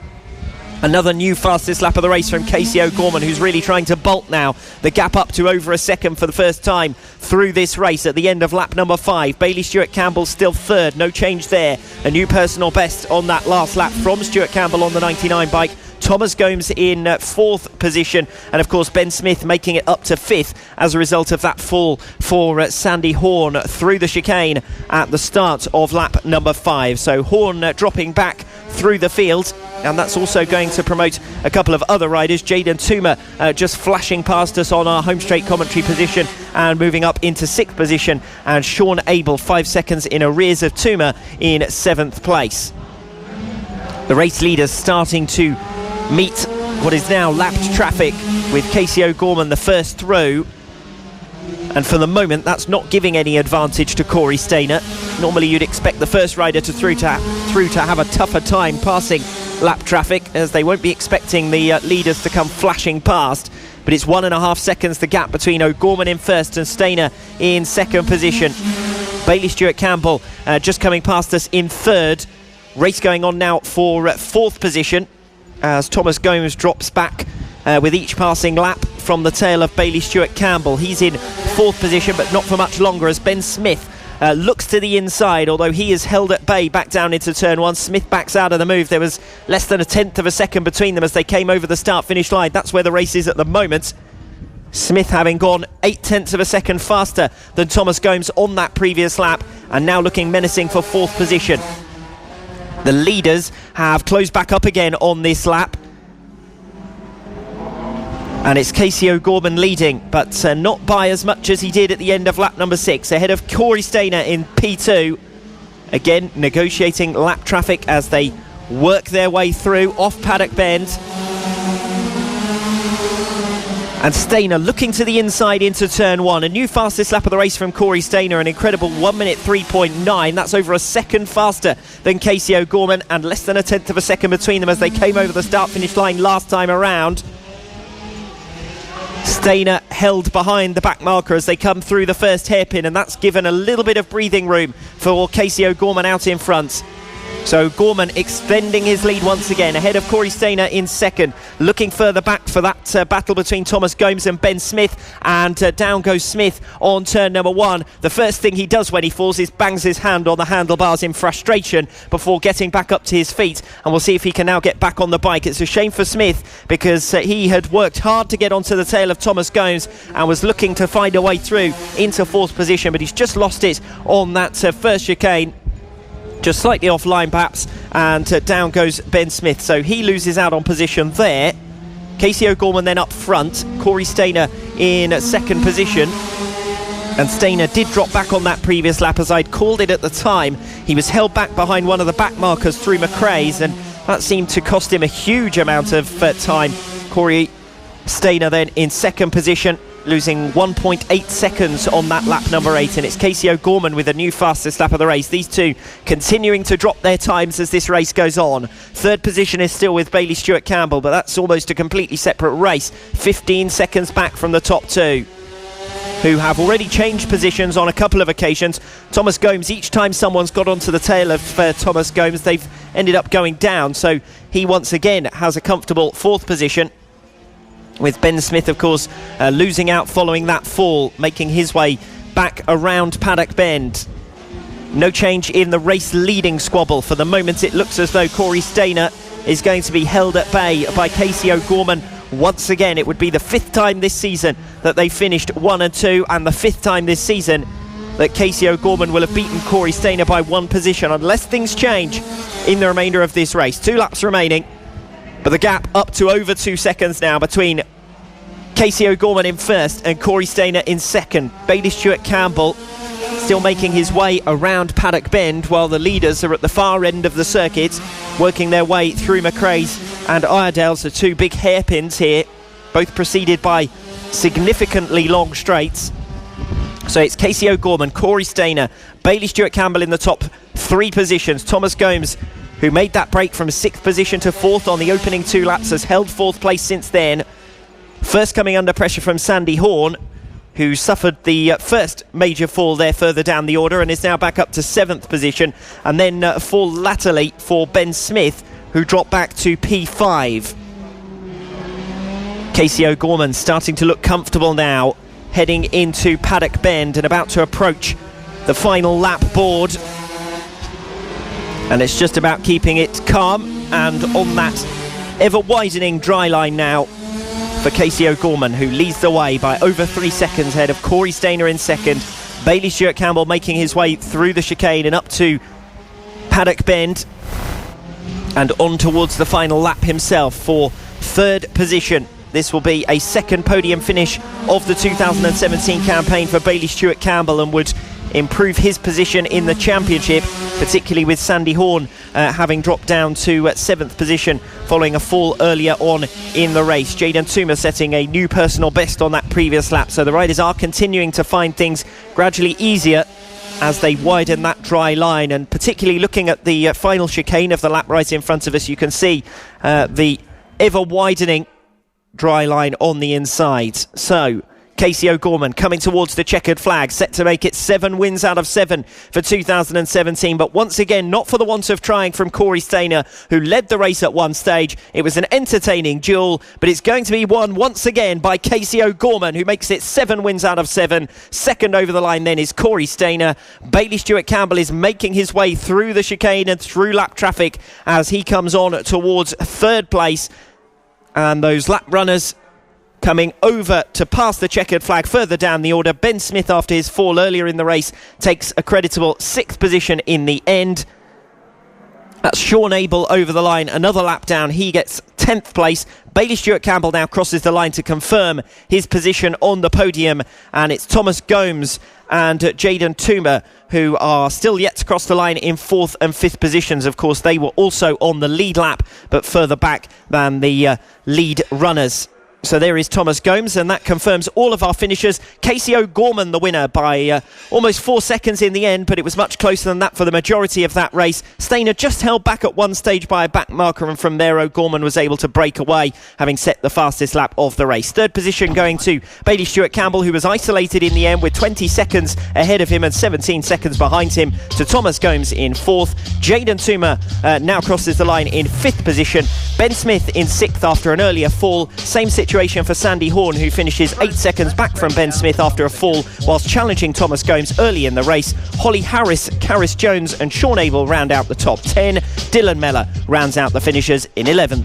Another new fastest lap of the race from Casey O'Gorman, who's really trying to bolt now. The gap up to over a second for the first time through this race at the end of lap number 5. Bailey Stewart-Campbell still third, no change there. A new personal best on that last lap from Stewart-Campbell on the 99 bike. Thomas Gomes in 4th position, and of course Ben Smith making it up to 5th as a result of that fall for Sandy Horn through the chicane at the start of lap number 5. So Horn dropping back through the field, and that's also going to promote a couple of other riders. Jaden Toomer just flashing past us on our home straight commentary position and moving up into 6th position, and Sean Abel 5 seconds in arrears of Toomer in 7th place. The race leaders starting to meet what is now lapped traffic, with Casey O'Gorman the first through, and for the moment that's not giving any advantage to Corey Stainer. Normally you'd expect the first rider through to have a tougher time passing lap traffic, as they won't be expecting the leaders to come flashing past, but it's 1.5 seconds the gap between O'Gorman in first and Stainer in 2nd position. Bailey Stewart-Campbell just coming past us in 3rd. Race going on now for 4th position, as Thomas Gomes drops back with each passing lap from the tail of Bailey Stewart-Campbell. He's in 4th position, but not for much longer, as Ben Smith looks to the inside, although he is held at bay back down into turn 1. Smith backs out of the move. There was less than 1/10 of a second between them as they came over the start-finish line. That's where the race is at the moment. Smith having gone 0.8 of a second faster than Thomas Gomes on that previous lap, and now looking menacing for 4th position. The leaders have closed back up again on this lap, and it's Casey O'Gorman leading, but not by as much as he did at the end of lap number 6, ahead of Corey Stainer in P2. Again, negotiating lap traffic as they work their way through off Paddock Bend. And Stainer looking to the inside into turn 1. A new fastest lap of the race from Corey Stainer, an incredible 1 minute 3.9. That's over a second faster than Casey O'Gorman, and less than 1/10 of a second between them as they came over the start-finish line last time around. Stainer held behind the back marker as they come through the first hairpin, and that's given a little bit of breathing room for Casey O'Gorman out in front. So Gorman extending his lead once again, ahead of Corey Stainer in 2nd, looking further back for that battle between Thomas Gomes and Ben Smith, and down goes Smith on turn number 1. The first thing he does when he falls is bangs his hand on the handlebars in frustration before getting back up to his feet, and we'll see if he can now get back on the bike. It's a shame for Smith, because he had worked hard to get onto the tail of Thomas Gomes and was looking to find a way through into 4th position, but he's just lost it on that first chicane. Just slightly off line perhaps, and down goes Ben Smith, so he loses out on position there. Casey O'Gorman then up front, Corey Stainer in 2nd position, and Stainer did drop back on that previous lap, as I'd called it at the time. He was held back behind one of the back markers through McRae's, and that seemed to cost him a huge amount of time. Corey Stainer then in 2nd position, losing 1.8 seconds on that lap number 8, and it's Casey O'Gorman with a new fastest lap of the race. These two continuing to drop their times as this race goes on. 3rd position is still with Bailey Stewart-Campbell, but that's almost a completely separate race, 15 seconds back from the top 2, who have already changed positions on a couple of occasions. Thomas Gomes, each time someone's got onto the tail of Thomas Gomes, they've ended up going down, so he once again has a comfortable 4th position, with Ben Smith, of course, losing out following that fall, making his way back around Paddock Bend. No change in the race leading squabble. For the moment, it looks as though Corey Stainer is going to be held at bay by Casey O'Gorman. Once again, it would be the 5th time this season that they finished 1 and 2, and the 5th time this season that Casey O'Gorman will have beaten Corey Stainer by 1 position, unless things change in the remainder of this race. 2 laps remaining, but the gap up to over 2 seconds now between Casey O'Gorman in 1st and Corey Stainer in 2nd. Bailey Stewart-Campbell still making his way around Paddock Bend, while the leaders are at the far end of the circuit, working their way through McRae's and Iredale's, the 2 big hairpins here, both preceded by significantly long straights. So it's Casey O'Gorman, Corey Stainer, Bailey Stewart-Campbell in the top 3 positions. Thomas Gomes, who made that break from 6th position to 4th on the opening 2 laps, has held 4th place since then. First coming under pressure from Sandy Horn, who suffered the first major fall there further down the order and is now back up to 7th position. And then fall latterly for Ben Smith, who drop back to P5. Casey O'Gorman starting to look comfortable now, heading into Paddock Bend and about to approach the final lap board. And it's just about keeping it calm and on that ever-widening dry line now for Casey O'Gorman, who leads the way by over 3 seconds ahead of Corey Stainer in second. Bailey Stewart-Campbell making his way through the chicane and up to Paddock Bend and on towards the final lap himself for third position. This will be a second podium finish of the 2017 campaign for Bailey Stewart-Campbell and would improve his position in the championship, particularly with Sandy Horn having dropped down to 7th position following a fall earlier on in the race. Jaden Toomer setting a new personal best on that previous lap, so the riders are continuing to find things gradually easier as they widen that dry line, and particularly looking at the final chicane of the lap right in front of us, you can see the ever widening dry line on the inside. So Casey O'Gorman coming towards the checkered flag, set to make it 7 wins out of 7 for 2017, but once again not for the want of trying from Corey Stainer, who led the race at one stage. It was an entertaining duel, but it's going to be won once again by Casey O'Gorman, who makes it 7 wins out of 7. Second over the line then is Corey Stainer. Bailey Stewart-Campbell is making his way through the chicane and through lap traffic as he comes on towards third place, and those lap runners coming over to pass the checkered flag further down the order. Ben Smith, after his fall earlier in the race, takes a creditable 6th position in the end. That's Sean Abel over the line, another lap down, he gets 10th place. Bailey Stewart-Campbell now crosses the line to confirm his position on the podium, and it's Thomas Gomes and Jaden Toomer who are still yet to cross the line in 4th and 5th positions. Of course, they were also on the lead lap, but further back than the lead runners. So there is Thomas Gomes, and that confirms all of our finishers. Casey O'Gorman the winner by almost 4 seconds in the end, but it was much closer than that for the majority of that race. Stainer just held back at one stage by a back marker, and from there O'Gorman was able to break away, having set the fastest lap of the race. Third position going to Bailey Stewart-Campbell, who was isolated in the end with 20 seconds ahead of him and 17 seconds behind him, to Thomas Gomes in 4th. Jaden Toomer now crosses the line in 5th position. Ben Smith in 6th after an earlier fall. Same situation for Sandy Horn, who finishes 8 seconds back from Ben Smith after a fall whilst challenging Thomas Gomes early in the race. Holly Harris, Karis Jones and Sean Abel round out the top 10. Dylan Mellor rounds out the finishers in 11th.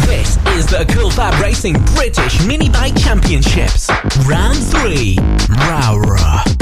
This is the Cool Fab Racing British Mini Bike Championships. Round 3, Rowrah.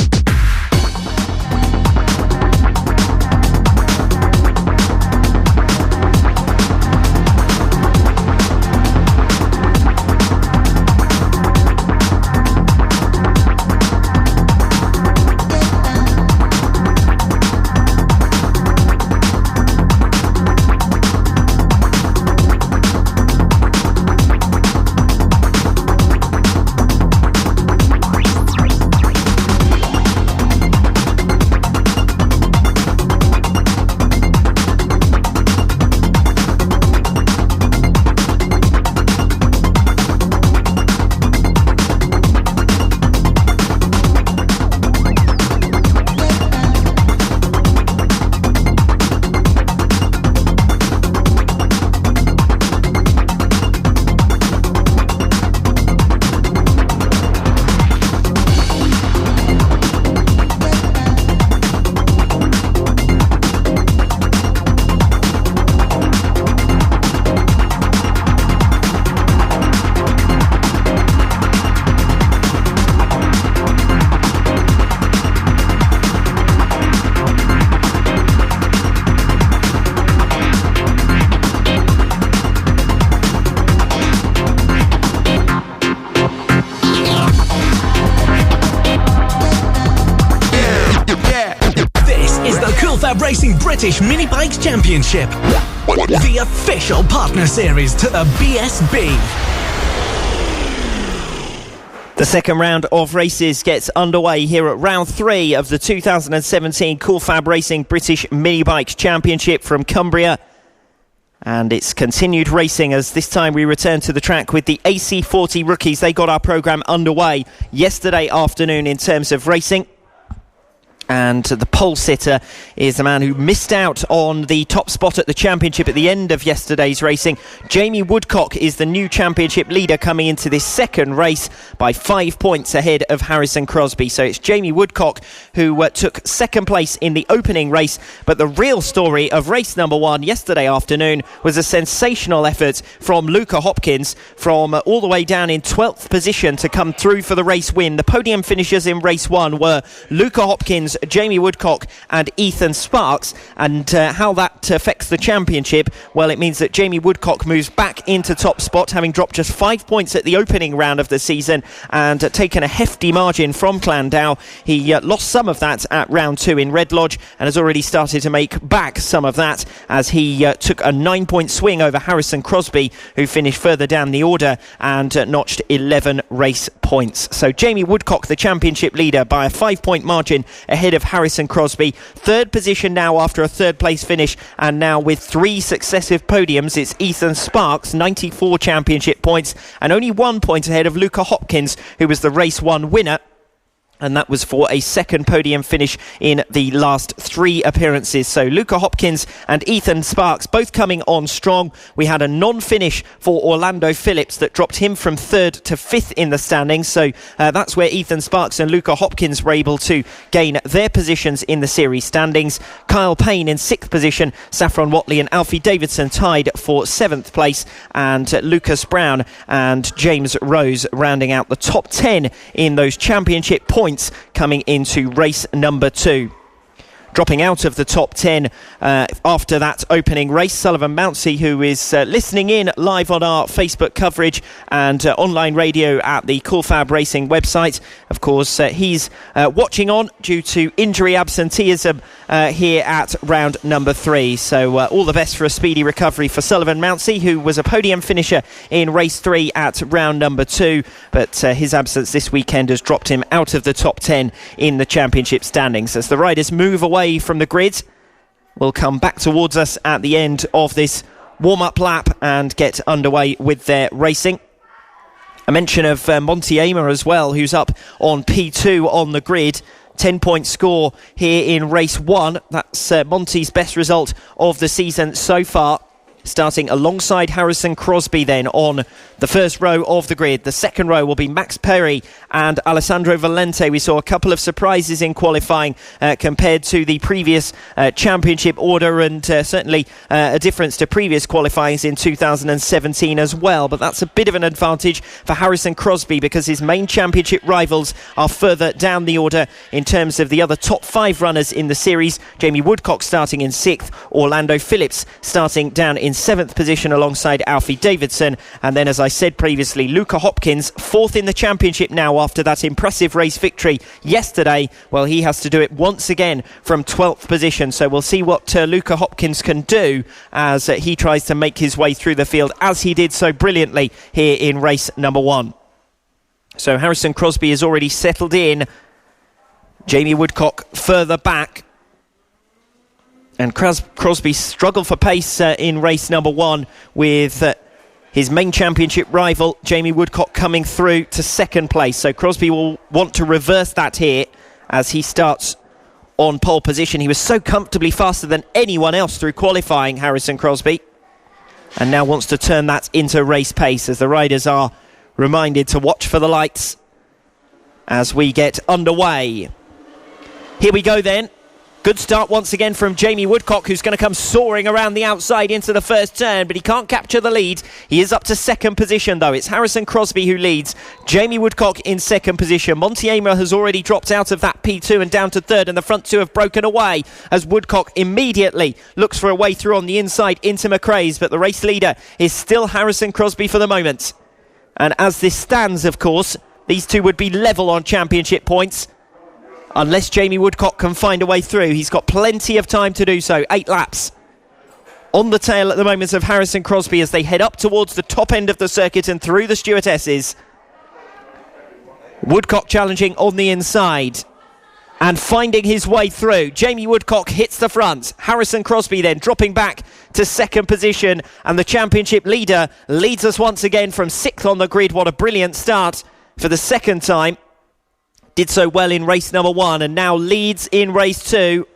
Racing British Mini Bikes Championship, the official partner series to the BSB. The second round of races gets underway here at round 3 of the 2017 Cool Fab Racing British Mini Bikes Championship from Cumbria. And it's continued racing as this time we return to the track with the AC40 rookies. They got our programme underway yesterday afternoon in terms of racing. And the pole sitter is the man who missed out on the top spot at the championship at the end of yesterday's racing. Jamie Woodcock is the new championship leader coming into this second race by 5 points ahead of Harrison Crosby. So it's Jamie Woodcock who took second place in the opening race. But the real story of race number 1 yesterday afternoon was a sensational effort from Luca Hopkins from all the way down in 12th position to come through for the race win. The podium finishers in race 1 were Luca Hopkins, Jamie Woodcock and Ethan Sparks. And how that affects the championship, well, it means that Jamie Woodcock moves back into top spot, having dropped just 5 points at the opening round of the season and taken a hefty margin from Clandau. He lost some of that at round 2 in Red Lodge and has already started to make back some of that as he took a 9-point swing over Harrison Crosby, who finished further down the order and notched 11 race points. So Jamie Woodcock, the championship leader, by a 5-point margin ahead of Harrison Crosby. Third position now after a third place finish, and now with 3 successive podiums, it's Ethan Sparks, 94 championship points, and only 1 point ahead of Luca Hopkins, who was the race 1 winner. And that was for a second podium finish in the last 3 appearances. So Luca Hopkins and Ethan Sparks both coming on strong. We had a non-finish for Orlando Phillips that dropped him from 3rd to 5th in the standings. So that's where Ethan Sparks and Luca Hopkins were able to gain their positions in the series standings. Kyle Payne in 6th position. Saffron Watley and Alfie Davidson tied for 7th place. And Lucas Brown and James Rose rounding out the top 10 in those championship points coming into race number 2. Dropping out of the top 10 after that opening race, Sullivan Mounsey, who is listening in live on our Facebook coverage and online radio at the FAB-Racing website. Of course, he's watching on due to injury absenteeism here at round number 3. So all the best for a speedy recovery for Sullivan Mounsey, who was a podium finisher in race 3 at round number 2. But his absence this weekend has dropped him out of the top 10 in the championship standings. As the riders move away from the grid, will come back towards us at the end of this warm-up lap and get underway with their racing. A mention of Monty Amer as well, who's up on P2 on the grid. 10-point score here in race 1. That's Monty's best result of the season so far. Starting alongside Harrison Crosby then on the first row of the grid. The second row will be Max Perry and Alessandro Valente. We saw a couple of surprises in qualifying compared to the previous championship order, and certainly a difference to previous qualifyings in 2017 as well. But that's a bit of an advantage for Harrison Crosby because his main championship rivals are further down the order in terms of the other top 5 runners in the series. Jamie Woodcock starting in 6th, Orlando Phillips starting down in 7th position alongside Alfie Davidson, and then, as I said previously, Luca Hopkins 4th in the championship now after that impressive race victory yesterday. Well, he has to do it once again from 12th position, so we'll see what Luca Hopkins can do as he tries to make his way through the field, as he did so brilliantly here in race number 1. So Harrison Crosby is already settled in, Jamie Woodcock further back. And Crosby struggled for pace in race number 1 with his main championship rival, Jamie Woodcock, coming through to 2nd place. So Crosby will want to reverse that here as he starts on pole position. He was so comfortably faster than anyone else through qualifying, Harrison Crosby, and now wants to turn that into race pace as the riders are reminded to watch for the lights as we get underway. Here we go then. Good start once again from Jamie Woodcock, who's going to come soaring around the outside into the first turn, but he can't capture the lead. He is up to 2nd position, though. It's Harrison Crosby who leads. Jamie Woodcock in 2nd position. Monty Amer has already dropped out of that P2 and down to 3rd, and the front 2 have broken away as Woodcock immediately looks for a way through on the inside into McRae's, but the race leader is still Harrison Crosby for the moment. And as this stands, of course, these two would be level on championship points, unless Jamie Woodcock can find a way through. He's got plenty of time to do so. 8 laps on the tail at the moment of Harrison Crosby as they head up towards the top end of the circuit and through the stewardesses. Woodcock challenging on the inside and finding his way through. Jamie Woodcock hits the front. Harrison Crosby then dropping back to 2nd position, and the championship leader leads us once again from 6th on the grid. What a brilliant start for the 2nd time. did so well in race number 1 and now leads in race 2.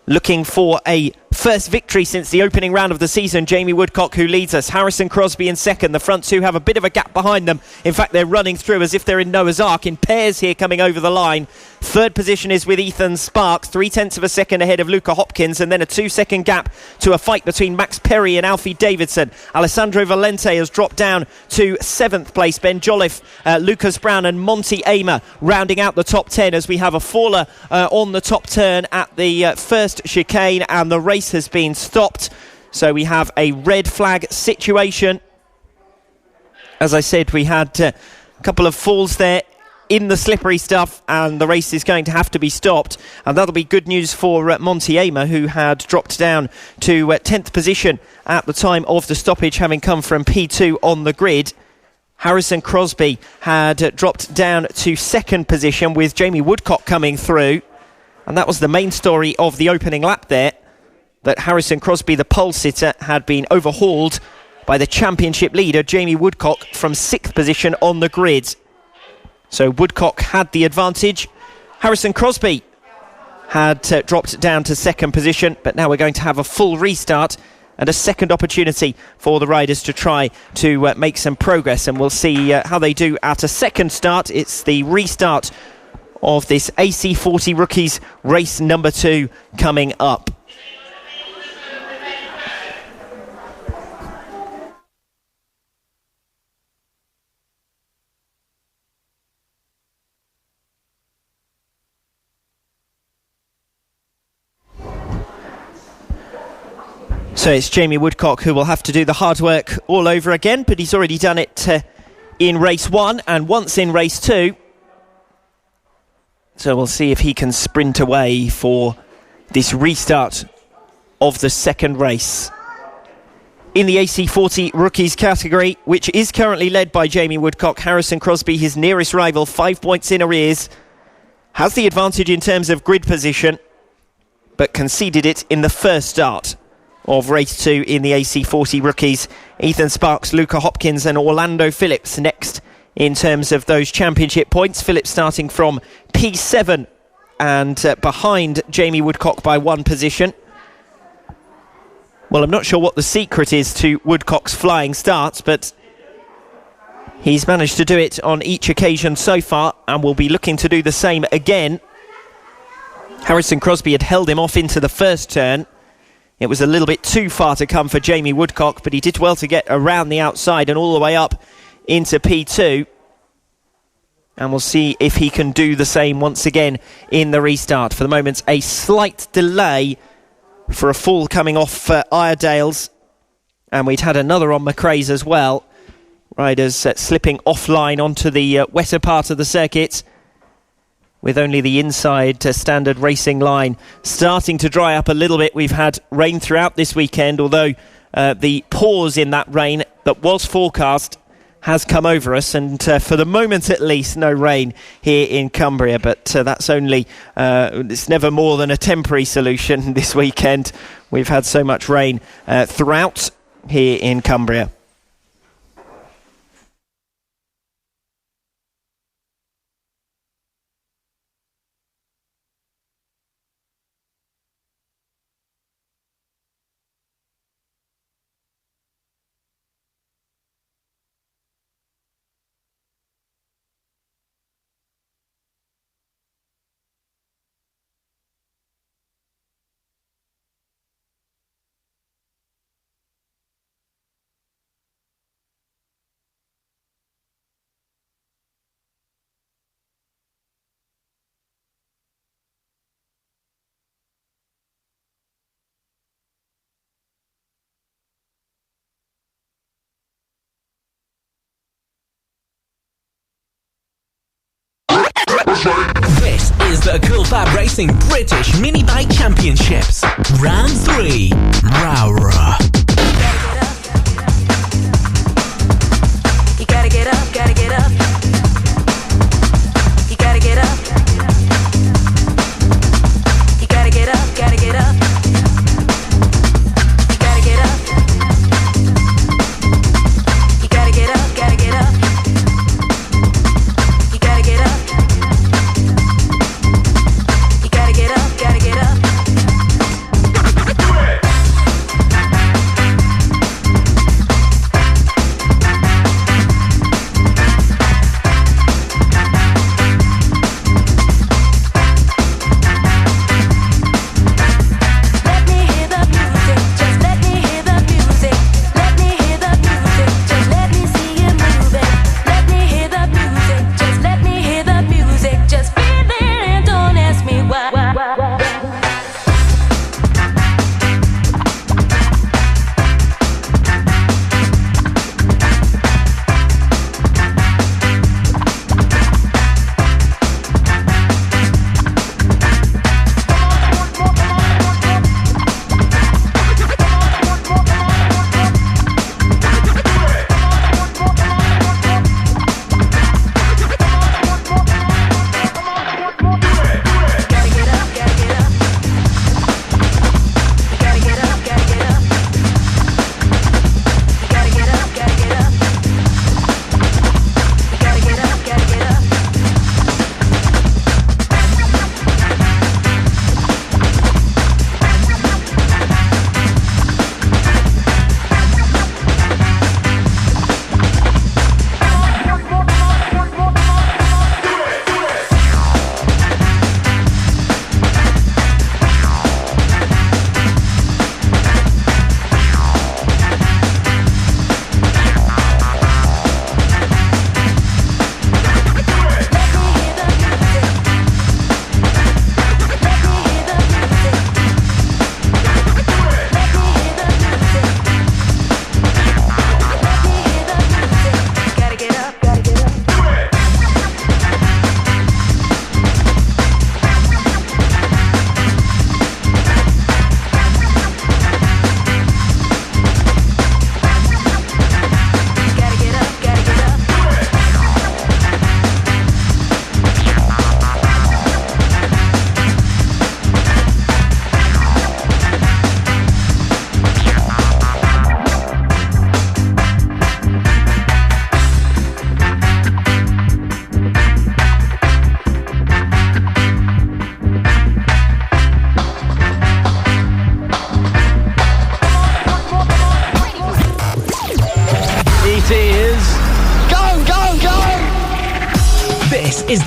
Looking for a first victory since the opening round of the season. Jamie Woodcock, who leads us. Harrison Crosby in second. The front two have a bit of a gap behind them. In fact, they're running through as if they're in Noah's Ark in pairs here coming over the line. Third position is with Ethan Sparks, 0.3 of a second ahead of Luca Hopkins, and then a 2-second gap to a fight between Max Perry and Alfie Davidson. Alessandro Valente has dropped down to 7th place. Ben Jolliffe, Lucas Brown and Monty Amer rounding out the top 10 as we have a faller on the top turn at the first chicane, and the race has been stopped. So we have a red flag situation. As I said, we had a couple of falls there in the slippery stuff, and the race is going to have to be stopped, and that'll be good news for Monty Amer, who had dropped down to 10th position at the time of the stoppage, having come from P2 on the grid. Harrison Crosby had dropped down to 2nd position with Jamie Woodcock coming through, and that was the main story of the opening lap there, that Harrison Crosby, the pole sitter, had been overhauled by the championship leader Jamie Woodcock from 6th position on the grid. So Woodcock had the advantage. Harrison Crosby had dropped down to 2nd position, but now we're going to have a full restart and a second opportunity for the riders to try to make some progress, and we'll see how they do at a second start. It's the restart of this AC40 Rookies race number 2 coming up. So it's Jamie Woodcock who will have to do the hard work all over again, but he's already done it in race 1 and once in race 2. So we'll see if he can sprint away for this restart of the second race. In the AC40 Rookies category, which is currently led by Jamie Woodcock, Harrison Crosby, his nearest rival, 5 points in arrears, has the advantage in terms of grid position, but conceded it in the first start of race 2 in the AC40 Rookies. Ethan Sparks, Luca Hopkins and Orlando Phillips next in terms of those championship points. Phillips starting from P7 and behind Jamie Woodcock by 1 position. Well, I'm not sure what the secret is to Woodcock's flying starts, but he's managed to do it on each occasion so far and will be looking to do the same again. Harrison Crosby had held him off into the first turn. It was a little bit too far to come for Jamie Woodcock, but he did well to get around the outside and all the way up into P2. And we'll see if he can do the same once again in the restart. For the moment, a slight delay for a fall coming off Iredale's. And we'd had another on McRae's as well. Riders slipping offline onto the wetter part of the circuit, with only the inside standard racing line starting to dry up a little bit. We've had rain throughout this weekend, although the pause in that rain that was forecast has come over us, and for the moment at least, no rain here in Cumbria, but that's only, it's never more than a temporary solution this weekend. We've had so much rain throughout here in Cumbria. This is the Cool FAB-Racing British Mini Bike Championships. Round 3, Rowrah. You gotta get up, gotta get up. You gotta get up. You gotta get up, gotta get up. You gotta get up. You gotta get up, gotta get up. You gotta get up.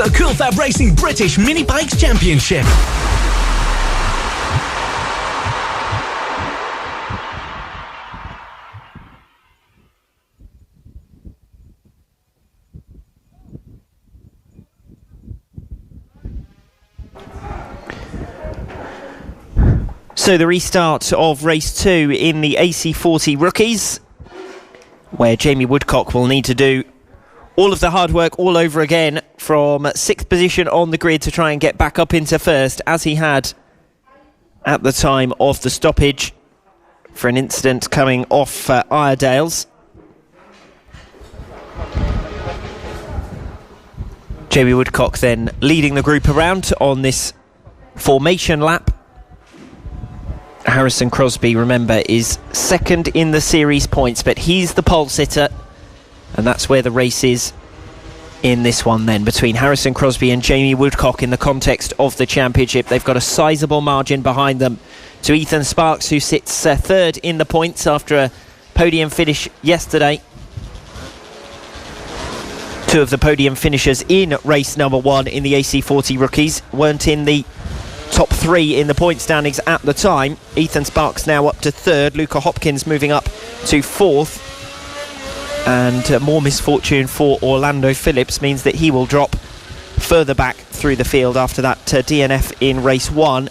the Cool Fab Racing British Mini Bikes Championship. So the restart of race 2 in the AC40 Rookies, where Jamie Woodcock will need to do all of the hard work all over again from 6th position on the grid to try and get back up into 1st, as he had at the time of the stoppage for an incident coming off Iredales. Jamie Woodcock then leading the group around on this formation lap. Harrison Crosby, remember, is 2nd in the series points, but he's the pole sitter, and that's where the race is in this one then, between Harrison Crosby and Jamie Woodcock in the context of the championship. They've got a sizable margin behind them to Ethan Sparks, who sits 3rd in the points after a podium finish yesterday. 2 of the podium finishers in race number 1 in the AC40 Rookies weren't in the top 3 in the point standings at the time. Ethan Sparks now up to 3rd, Luca Hopkins moving up to 4th, and more misfortune for Orlando Phillips means that he will drop further back through the field after that DNF in race 1.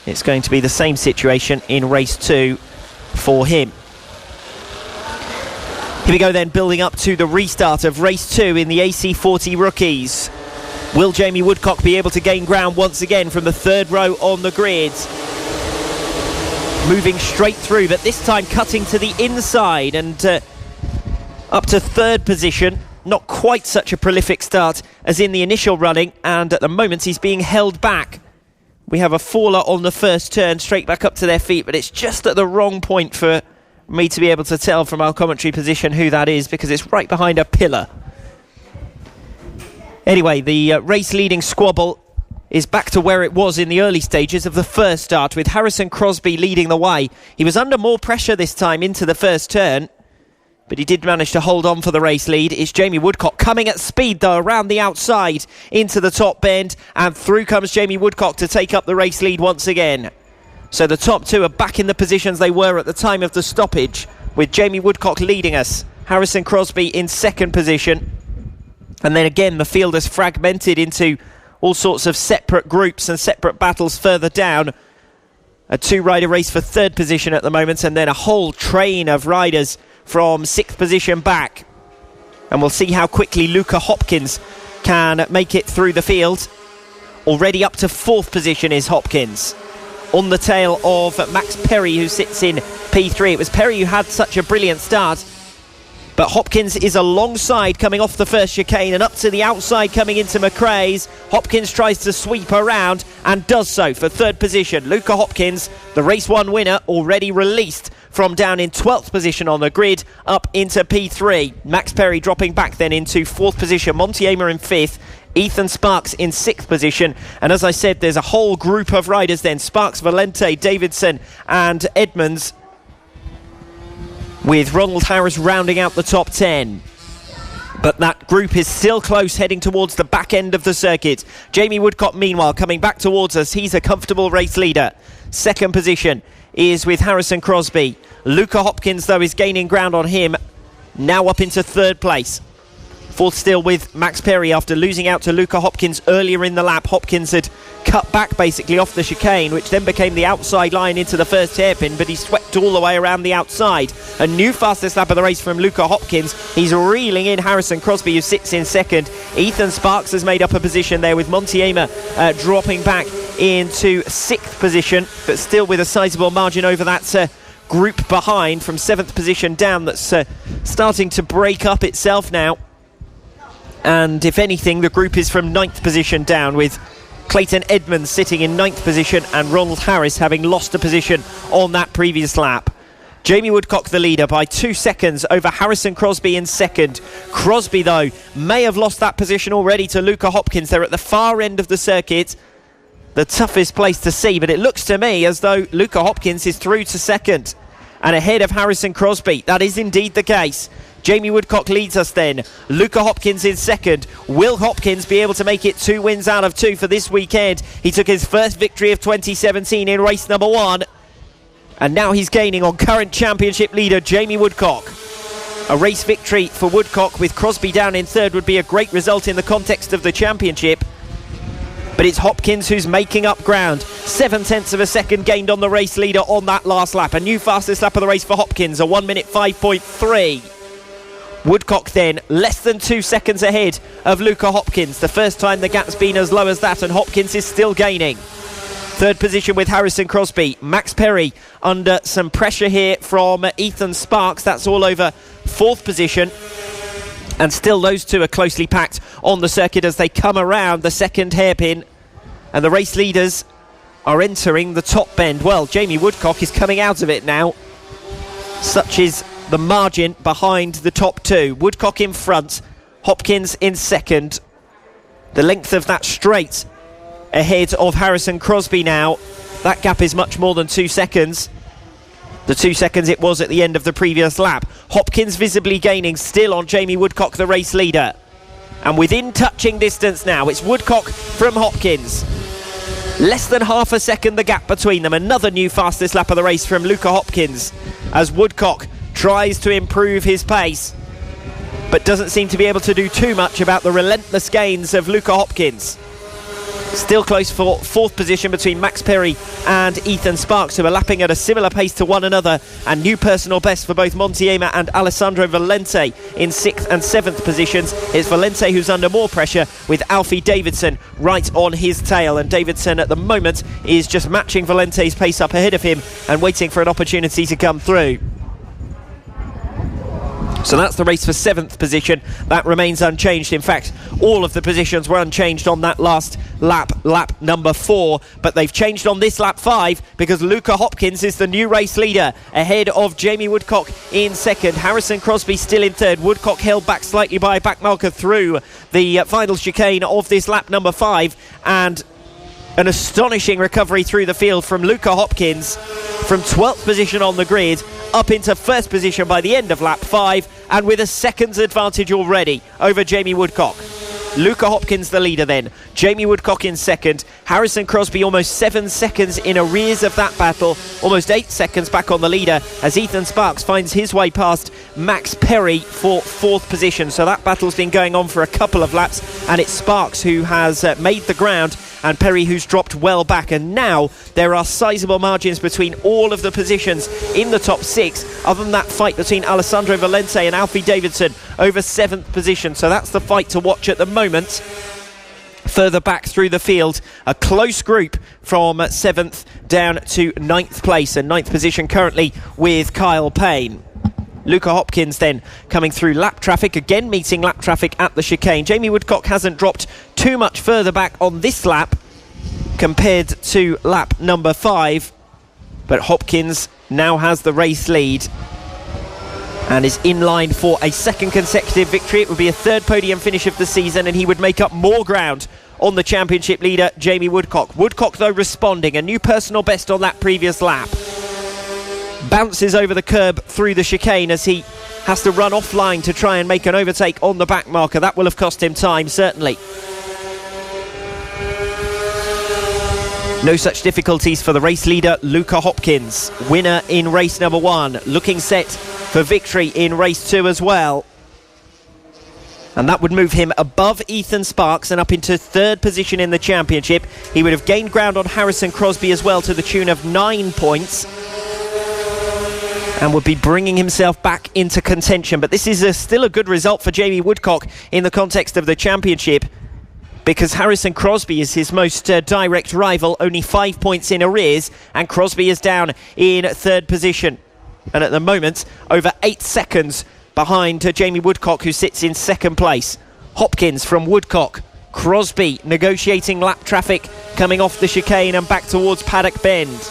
It's going to be the same situation in race 2 for him. Here we go then, building up to the restart of race 2 in the AC40 Rookies. Will Jamie Woodcock be able to gain ground once again from the 3rd row on the grid? Moving straight through, but this time cutting to the inside and up to 3rd position. Not quite such a prolific start as in the initial running, and at the moment he's being held back. We have a faller on the first turn, straight back up to their feet, but it's just at the wrong point for me to be able to tell from our commentary position who that is, because it's right behind a pillar. Anyway, the race-leading squabble is back to where it was in the early stages of the first start, with Harrison Crosby leading the way. He was under more pressure this time into the first turn, but he did manage to hold on for the race lead. It's Jamie Woodcock coming at speed, though, around the outside into the top bend, and through comes Jamie Woodcock to take up the race lead once again. So the top 2 are back in the positions they were at the time of the stoppage, with Jamie Woodcock leading us. Harrison Crosby in 2nd position. And then again, the field is fragmented into all sorts of separate groups and separate battles further down. A 2-rider race for 3rd position at the moment, and then a whole train of riders from 6th position back. And we'll see how quickly Luca Hopkins can make it through the field. Already up to 4th position is Hopkins, on the tail of Max Perry, who sits in P3. It was Perry who had such a brilliant start, but Hopkins is alongside coming off the first chicane and up to the outside coming into McRae's. Hopkins tries to sweep around and does so for 3rd position. Luca Hopkins, the race 1 winner, already released from down in 12th position on the grid up into P3. Max Perry dropping back then into 4th position. Monty Amer in 5th. Ethan Sparks in 6th position. And as I said, there's a whole group of riders then. Sparks, Valente, Davidson and Edmonds, with Ronald Harris rounding out the top 10. But that group is still close, heading towards the back end of the circuit. Jamie Woodcock, meanwhile, coming back towards us. He's a comfortable race leader. 2nd position is with Harrison Crosby. Luca Hopkins, though, is gaining ground on him, now up into 3rd place. 4th still with Max Perry after losing out to Luca Hopkins earlier in the lap. Hopkins had cut back basically off the chicane, which then became the outside line into the first hairpin, but he swept all the way around the outside. A new fastest lap of the race from Luca Hopkins. He's reeling in Harrison Crosby, who sits in 2nd. Ethan Sparks has made up a position there, with Monty Amer dropping back into 6th position, but still with a sizable margin over that group behind from 7th position down, that's starting to break up itself now. And if anything, the group is from 9th position down, with Clayton Edmonds sitting in 9th position and Ronald Harris having lost a position on that previous lap. Jamie Woodcock the leader by 2 seconds over Harrison Crosby in 2nd. Crosby, though, may have lost that position already to Luca Hopkins. They're at the far end of the circuit, the toughest place to see, but it looks to me as though Luca Hopkins is through to 2nd and ahead of Harrison Crosby. That is indeed the case. Jamie Woodcock leads us then. Luca Hopkins in second. Will Hopkins be able to make it 2 wins out of 2 for this weekend? He took his first victory of 2017 in race number 1. And now he's gaining on current championship leader Jamie Woodcock. A race victory for Woodcock with Crosby down in third would be a great result in the context of the championship. But it's Hopkins who's making up ground. 7/10 of a second gained on the race leader on that last lap. A new fastest lap of the race for Hopkins, a 1 minute 5.3. Woodcock then less than 2 seconds ahead of Luca Hopkins. The first time the gap's been as low as that, and Hopkins is still gaining. Third position with Harrison Crosby. Max Perry under some pressure here from Ethan Sparks. That's all over fourth position. And still those two are closely packed on the circuit as they come around the second hairpin. And the race leaders are entering the top bend. Well, Jamie Woodcock is coming out of it now. Such is the margin behind the top two. Woodcock in front, Hopkins in second. The length of that straight ahead of Harrison Crosby now. That gap is much more than 2 seconds. The 2 seconds it was at the end of the previous lap. Hopkins visibly gaining still on Jamie Woodcock, the race leader. And within touching distance now, it's Woodcock from Hopkins. Less than half a second the gap between them. Another new fastest lap of the race from Luca Hopkins as Woodcock tries to improve his pace, but doesn't seem to be able to do too much about the relentless gains of Luca Hopkins. Still close for fourth position between Max Perry and Ethan Sparks, who are lapping at a similar pace to one another, and new personal best for both Montiema and Alessandro Valente in 6th and 7th positions. It's Valente who's under more pressure, with Alfie Davidson right on his tail, and Davidson at the moment is just matching Valente's pace up ahead of him and waiting for an opportunity to come through. So that's the race for 7th position. That remains unchanged. In fact, all of the positions were unchanged on that last lap number 4, but they've changed on this lap 5 because Luca Hopkins is the new race leader ahead of Jamie Woodcock in second. Harrison Crosby still in third. Woodcock held back slightly by a backmarker through the final chicane of this lap number 5, and an astonishing recovery through the field from Luca Hopkins from 12th position on the grid up into first position by the end of lap 5, and with a second's advantage already over Jamie Woodcock. Luca Hopkins the leader then, Jamie Woodcock in second, Harrison Crosby almost 7 seconds in arrears of that battle, almost 8 seconds back on the leader as Ethan Sparks finds his way past Max Perry for 4th position. So that battle's been going on for a couple of laps, and it's Sparks who has made the ground and Perry who's dropped well back, and now there are sizable margins between all of the positions in the top 6, other than that fight between Alessandro Valente and Alfie Davidson over 7th position. So that's the fight to watch at the moment. Further back through the field, a close group from 7th down to 9th place, and 9th position currently with Kyle Payne. Luca Hopkins then coming through lap traffic, again meeting lap traffic at the chicane. Jamie Woodcock hasn't dropped too much further back on this lap compared to lap number 5, but Hopkins now has the race lead and is in line for a second consecutive victory. It would be a third podium finish of the season, and he would make up more ground on the championship leader Jamie Woodcock. Woodcock though responding, a new personal best on that previous lap. Bounces over the curb through the chicane as he has to run offline to try and make an overtake on the back marker. That will have cost him time, certainly. No such difficulties for the race leader Luca Hopkins, winner in race number 1, looking set for victory in race 2 as well. And that would move him above Ethan Sparks and up into third position in the championship. He would have gained ground on Harrison Crosby as well to the tune of 9 points, and would be bringing himself back into contention. But this is still a good result for Jamie Woodcock in the context of the championship, because Harrison Crosby is his most direct rival, only 5 points in arrears, and Crosby is down in third position, and at the moment over 8 seconds behind Jamie Woodcock, who sits in second place. Hopkins from Woodcock, Crosby negotiating lap traffic coming off the chicane and back towards Paddock Bend.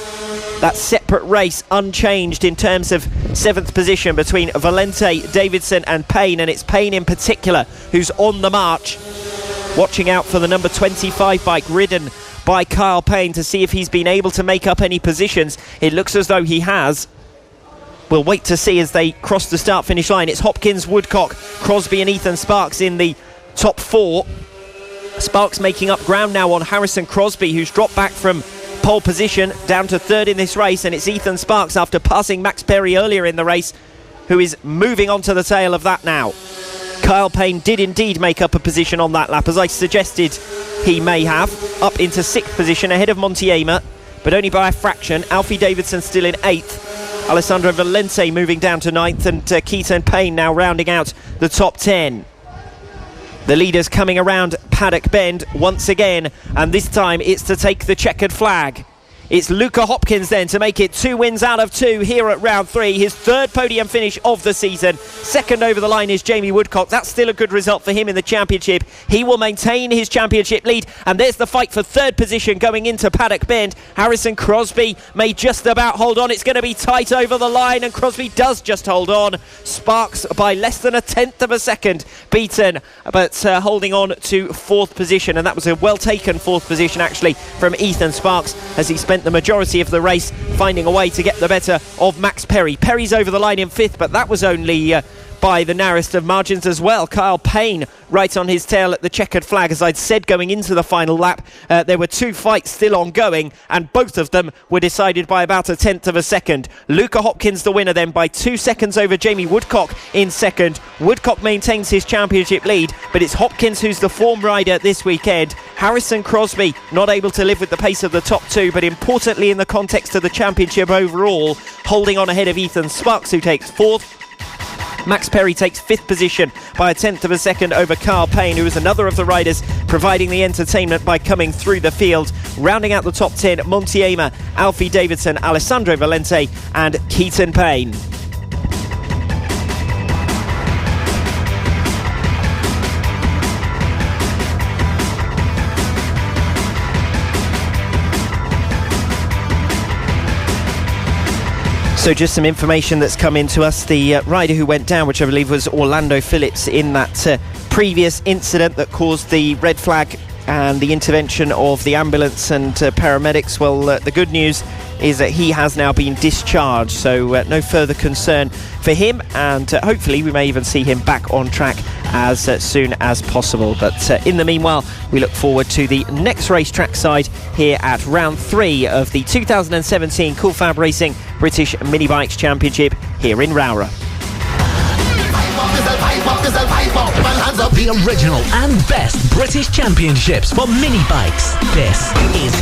That separate race unchanged in terms of 7th position between Valente, Davidson and Payne, and it's Payne in particular who's on the march, watching out for the number 25 bike ridden by Kyle Payne to see if he's been able to make up any positions. It looks as though he has. we'll wait to see as they cross the start-finish line. It's Hopkins, Woodcock, Crosby and Ethan Sparks in the top 4. Sparks making up ground now on Harrison Crosby, who's dropped back from pole position down to 3rd in this race, and it's Ethan Sparks, after passing Max Perry earlier in the race, who is moving on to the tail of that now. Kyle Payne did indeed make up a position on that lap, as I suggested he may have, up into 6th position ahead of Montiema, but only by a fraction. Alfie Davidson still in 8th. Alessandro Valente moving down to 9th, and Keaton Payne now rounding out the top 10. The leaders coming around Paddock Bend once again, and this time it's to take the checkered flag. It's Luca Hopkins then to make it 2 wins out of 2 here at round 3. His 3rd podium finish of the season. 2nd over the line is Jamie Woodcock. That's still a good result for him in the championship. He will maintain his championship lead, and there's the fight for 3rd position going into Paddock Bend. Harrison Crosby may just about hold on. It's going to be tight over the line, and Crosby does just hold on. Sparks by less than a 1/10 of a second beaten, but holding on to 4th position, and that was a well taken 4th position actually from Ethan Sparks, as he spent the majority of the race finding a way to get the better of Max Perry. Perry's over the line in 5th, but that was only by the narrowest of margins as well. Kyle Payne right on his tail at the checkered flag. As I'd said going into the final lap, there were 2 fights still ongoing, and both of them were decided by about a 1/10 of a second. Luca Hopkins the winner then by 2 seconds over Jamie Woodcock in 2nd. Woodcock maintains his championship lead, but it's Hopkins who's the form rider this weekend. Harrison Crosby not able to live with the pace of the top 2, but importantly in the context of the championship overall, holding on ahead of Ethan Sparks, who takes 4th. Max Perry takes 5th position by a 1/10 of a second over Carl Payne, who is another of the riders providing the entertainment by coming through the field. Rounding out the top 10, Montiema, Alfie Davidson, Alessandro Valente and Keaton Payne. So just some information that's come into us. The rider who went down, which I believe was Orlando Phillips, in that previous incident that caused the red flag and the intervention of the ambulance and paramedics, well, the good news is that he has now been discharged, so no further concern for him, and hopefully we may even see him back on track as soon as possible. But in the meanwhile, we look forward to the next racetrack side here at round 3 of the 2017 Cool Fab Racing British Mini Bikes Championship here in Rowrah. The original and best British championships for mini bikes. This is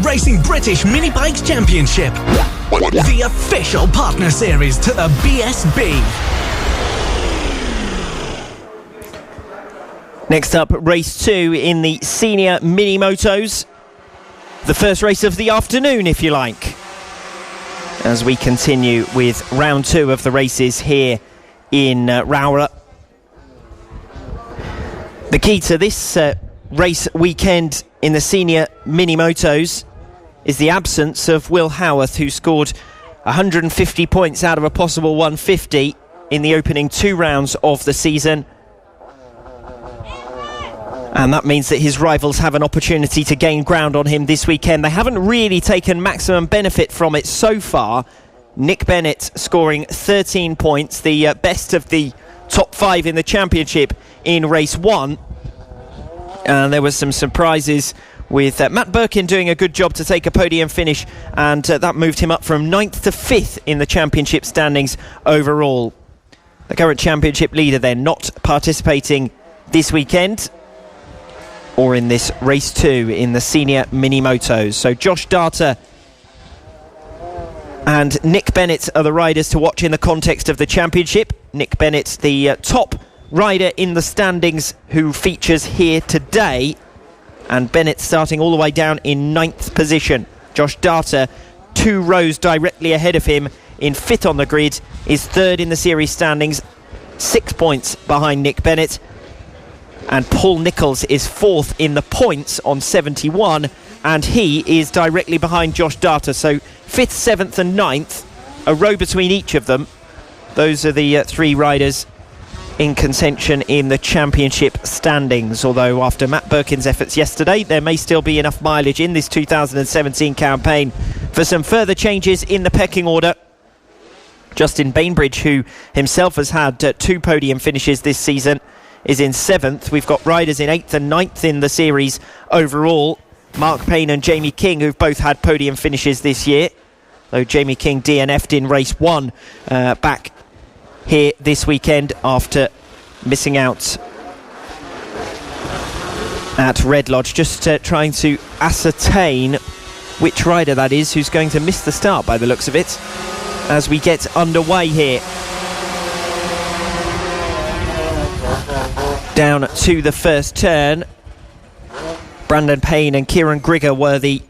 Racing British Mini Bikes Championship, the official partner series to the BSB. Next up, race 2 in the senior mini motos. The first race of the afternoon, if you like, as we continue with round 2 of the races here in Rowrah. The key to this race weekend in the senior mini-motos is the absence of Will Howarth, who scored 150 points out of a possible 150 in the opening 2 rounds of the season. And that means that his rivals have an opportunity to gain ground on him this weekend. They haven't really taken maximum benefit from it so far. Nick Bennett scoring 13 points, the best of the top 5 in the championship in race 1. And there were some surprises with Matt Birkin doing a good job to take a podium finish, and that moved him up from 9th to 5th in the championship standings overall. The current championship leader then not participating this weekend or in this race 2 in the senior mini-motos. So Josh Darter and Nick Bennett are the riders to watch in the context of the championship. Nick Bennett, the top rider in the standings who features here today, and Bennett starting all the way down in 9th position. Josh Darter 2 rows directly ahead of him in 5th on the grid, is 3rd in the series standings, 6 points behind Nick Bennett, and Paul Nichols is 4th in the points on 71, and he is directly behind Josh Darter. So 5th, 7th and 9th, a row between each of them. Those are the 3 riders in contention in the championship standings, although after Matt Birkin's efforts yesterday, there may still be enough mileage in this 2017 campaign for some further changes in the pecking order. Justin Bainbridge, who himself has had 2 podium finishes this season, is in 7th. We've got riders in 8th and 9th in the series overall. Mark Payne and Jamie King, who've both had podium finishes this year, though Jamie King DNF'd in race 1 back here this weekend after missing out at Red Lodge. Just trying to ascertain which rider that is who's going to miss the start by the looks of it as we get underway here. Down to the first turn, Brandon Payne and Kieran Grigger were the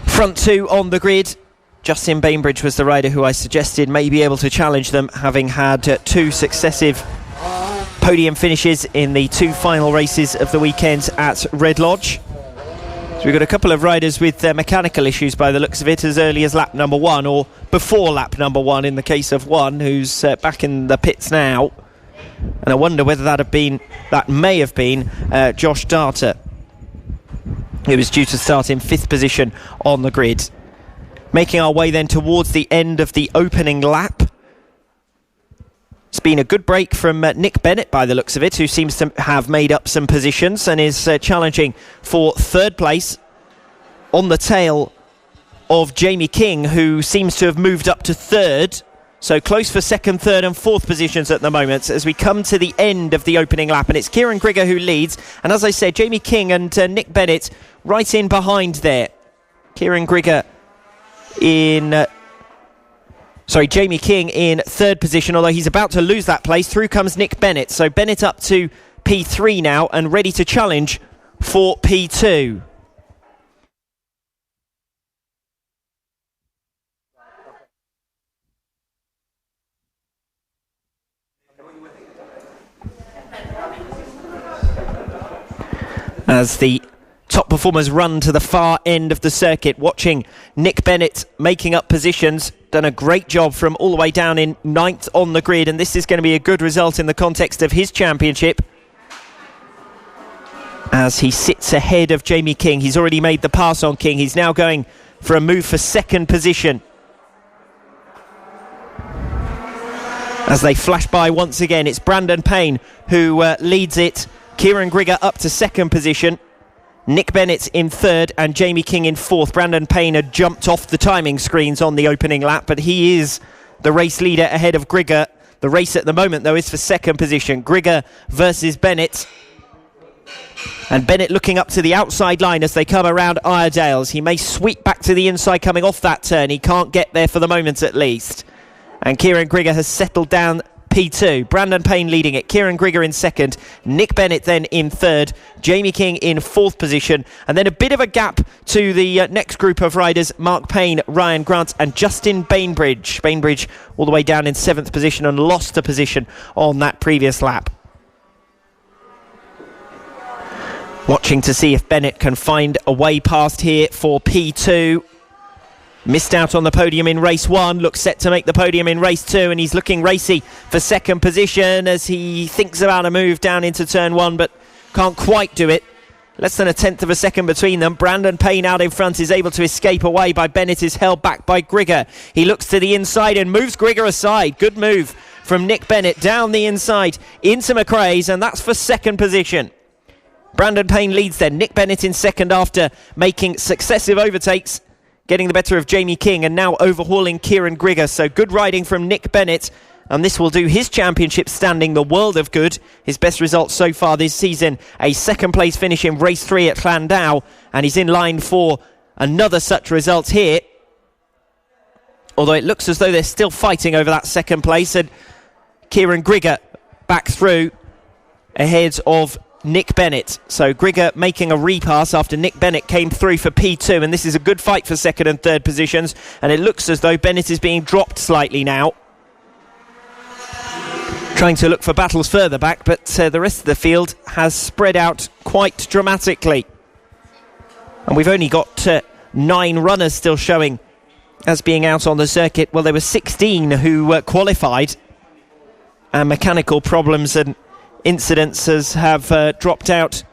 front 2 on the grid. Justin Bainbridge was the rider who I suggested may be able to challenge them, having had 2 successive podium finishes in the 2 final races of the weekend at Red Lodge. So we've got a couple of riders with mechanical issues by the looks of it as early as lap number 1, or before lap number 1 in the case of one who's back in the pits now. And I wonder whether that may have been Josh Darter, who was due to start in 5th position on the grid. Making our way then towards the end of the opening lap. It's been a good break from Nick Bennett by the looks of it, who seems to have made up some positions and is challenging for 3rd place on the tail of Jamie King, who seems to have moved up to 3rd. So close for 2nd, 3rd and 4th positions at the moment as we come to the end of the opening lap. And it's Kieran Grigger who leads. And as I said, Jamie King and Nick Bennett right in behind there. Kieran Grigger Jamie King in 3rd position, although he's about to lose that place. Through comes Nick Bennett. So Bennett up to P3 now and ready to challenge for P2. As the top performers run to the far end of the circuit, watching Nick Bennett making up positions. Done a great job from all the way down in 9th on the grid, and this is going to be a good result in the context of his championship as he sits ahead of Jamie King. He's already made the pass on King. He's now going for a move for 2nd position as they flash by once again. It's Brandon Payne who leads it. Kieran Grigger up to 2nd position. Nick Bennett in 3rd and Jamie King in 4th. Brandon Payne had jumped off the timing screens on the opening lap, but he is the race leader ahead of Grigger. The race at the moment, though, is for 2nd position. Grigger versus Bennett. And Bennett looking up to the outside line as they come around Iredales. He may sweep back to the inside coming off that turn. He can't get there for the moment at least. And Kieran Grigger has settled down P2. Brandon Payne leading it. Kieran Grigger in 2nd. Nick Bennett then in 3rd. Jamie King in 4th position. And then a bit of a gap to the next group of riders. Mark Payne, Ryan Grant and Justin Bainbridge. Bainbridge all the way down in 7th position and lost a position on that previous lap. Watching to see if Bennett can find a way past here for P2. Missed out on the podium in race 1, looks set to make the podium in race 2, and he's looking racy for second position as he thinks about a move down into turn 1, but can't quite do it. Less than a tenth of a second between them. Brandon Payne out in front is able to escape away by Bennett, is held back by Grigor. He looks to the inside and moves Grigor aside. Good move from Nick Bennett down the inside into McRae's, and that's for second position. Brandon Payne leads then. Nick Bennett in second after making successive overtakes, getting the better of Jamie King and now overhauling Kieran Grigor. So good riding from Nick Bennett, and this will do his championship standing the world of good. His best results so far this season, a second place finish in race 3 at Llandau, and he's in line for another such result here. Although it looks as though they're still fighting over that second place, and Kieran Grigor back through ahead of Nick Bennett. So Grigor making a repass after Nick Bennett came through for P2, and this is a good fight for second and third positions, and it looks as though Bennett is being dropped slightly now. Trying to look for battles further back, but the rest of the field has spread out quite dramatically. And we've only got 9 runners still showing as being out on the circuit. Well, there were 16 who qualified, and mechanical problems and incidences have dropped out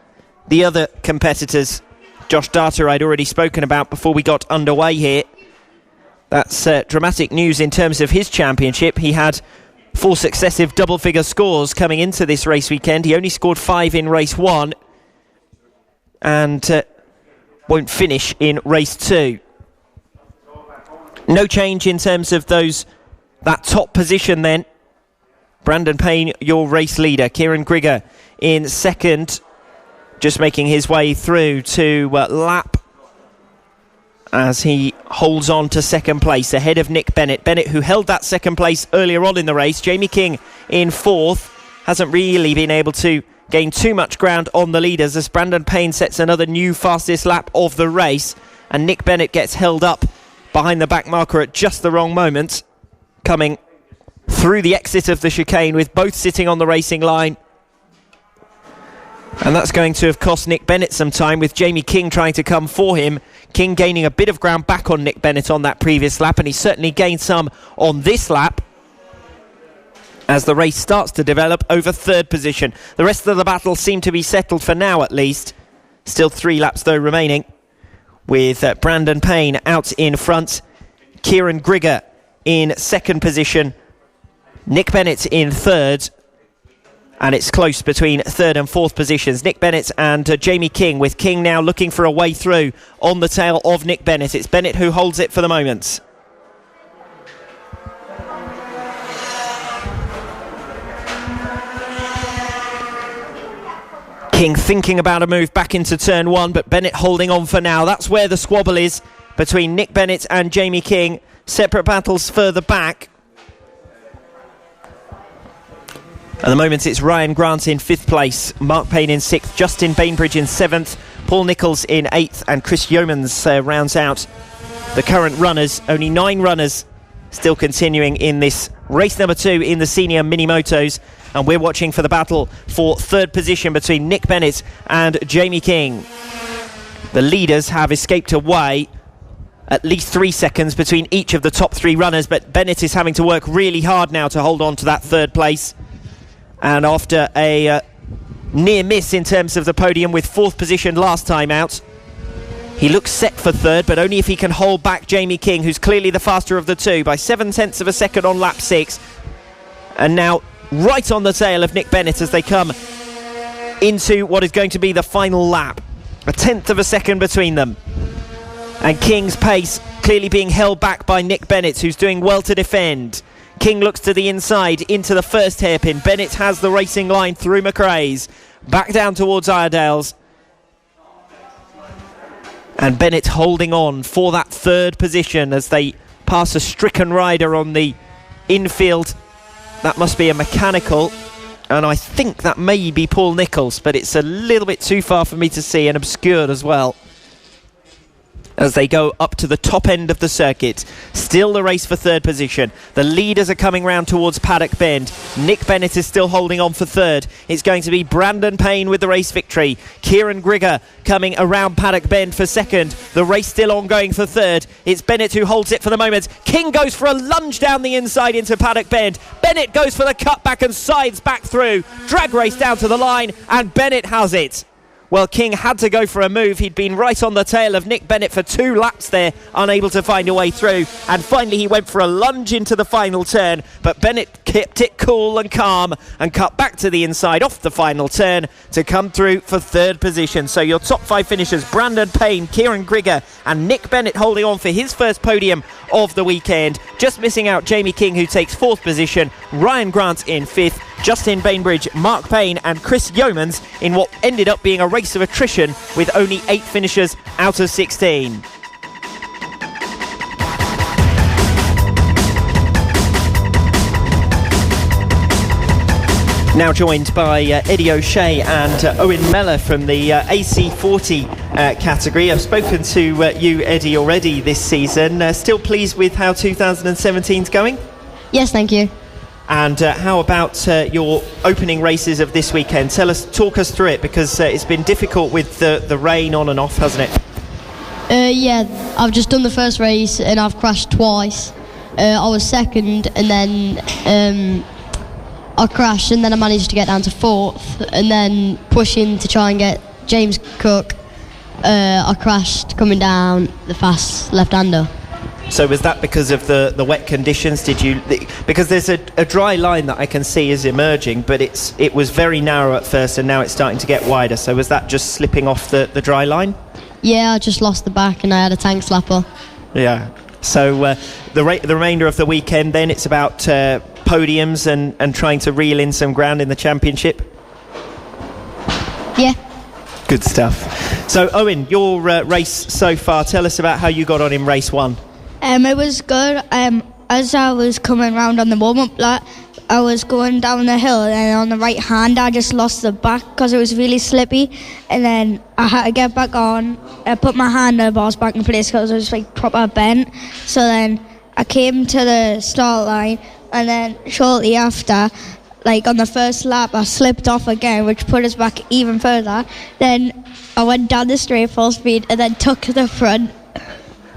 the other competitors. Josh Data I'd already spoken about before we got underway here. That's dramatic news in terms of his championship. He had 4 successive double-figure scores coming into this race weekend. He only scored 5 in race 1 and won't finish in race 2. No change in terms of that top position then. Brandon Payne, your race leader. Kieran Grigor in second, just making his way through to lap as he holds on to second place ahead of Nick Bennett. Bennett, who held that second place earlier on in the race. Jamie King in fourth. Hasn't really been able to gain too much ground on the leaders as Brandon Payne sets another new fastest lap of the race. And Nick Bennett gets held up behind the back marker at just the wrong moment, coming through the exit of the chicane with both sitting on the racing line. And that's going to have cost Nick Bennett some time, with Jamie King trying to come for him. King gaining a bit of ground back on Nick Bennett on that previous lap, and he certainly gained some on this lap as the race starts to develop over third position. The rest of the battle seem to be settled for now, at least. Still 3 laps though remaining, with Brandon Payne out in front, Kieran Grigor in second position, Nick Bennett in third, and it's close between third and fourth positions. Nick Bennett and Jamie King, with King now looking for a way through on the tail of Nick Bennett. It's Bennett who holds it for the moment. King thinking about a move back into turn 1, but Bennett holding on for now. That's where the squabble is between Nick Bennett and Jamie King. Separate battles further back. At the moment it's Ryan Grant in 5th place, Mark Payne in 6th, Justin Bainbridge in 7th, Paul Nichols in 8th, and Chris Yeomans rounds out the current runners. Only 9 runners still continuing in this race number 2 in the senior mini motos, and we're watching for the battle for third position between Nick Bennett and Jamie King. The leaders have escaped away, at least 3 seconds between each of the top 3 runners, but Bennett is having to work really hard now to hold on to that third place. And after a near miss in terms of the podium with 4th position last time out, he looks set for third, but only if he can hold back Jamie King, who's clearly the faster of the two, by 0.7 of a second on lap 6. And now right on the tail of Nick Bennett as they come into what is going to be the final lap. 0.1 of a second between them. And King's pace clearly being held back by Nick Bennett, who's doing well to defend. King looks to the inside into the first hairpin. Bennett has the racing line through McRae's, back down towards Iredale's, and Bennett holding on for that third position as they pass a stricken rider on the infield. That must be a mechanical, and I think that may be Paul Nichols, but it's a little bit too far for me to see and obscured as well. as they go up to the top end of the circuit. Still the race for third position. The leaders are coming round towards Paddock Bend. Nick Bennett is still holding on for third. It's going to be Brandon Payne with the race victory. Kieran Grigger coming around Paddock Bend for second. The race still ongoing for third. It's Bennett who holds it for the moment. King goes for a lunge down the inside into Paddock Bend. Bennett goes for the cutback and sides back through. Drag race down to the line, and Bennett has it. Well, King had to go for a move. He'd been right on the tail of Nick Bennett for 2 laps there, unable to find a way through. And finally he went for a lunge into the final turn, but Bennett kept it cool and calm and cut back to the inside off the final turn to come through for third position. So your top 5 finishers, Brandon Payne, Kieran Grigger and Nick Bennett holding on for his first podium of the weekend. Just missing out Jamie King, who takes 4th position, Ryan Grant in 5th, Justin Bainbridge, Mark Payne and Chris Yeomans in what ended up being a race of attrition with only 8 finishers out of 16. Now joined by Eddie O'Shea and Owen Mellor from the AC40 category. I've spoken to you, Eddie, already this season. Still pleased with how 2017's going? Yes, thank you. And how about your opening races of this weekend? Talk us through it, because it's been difficult with the rain on and off, hasn't it? Yeah, I've just done the first race and I've crashed twice. I was second and then I crashed and then I managed to get down to 4th, and then pushing to try and get James Cook, I crashed coming down the fast left-hander. So was that because of the wet conditions? Because there's a dry line that I can see is emerging, but it was very narrow at first and now it's starting to get wider. So was that just slipping off the dry line? Yeah, I just lost the back and I had a tank slapper. Yeah. So the remainder of the weekend then, it's about podiums and trying to reel in some ground in the championship? Yeah. Good stuff. So Owen, your race so far, tell us about how you got on in race 1. It was good. As I was coming round on the warm-up lap, I was going down the hill, and on the right hand I just lost the back because it was really slippy, and then I had to get back on. I put my handlebars back in place because it was like proper bent. So then I came to the start line, and then shortly after, like on the first lap, I slipped off again, which put us back even further. Then I went down the straight full speed and then took the front.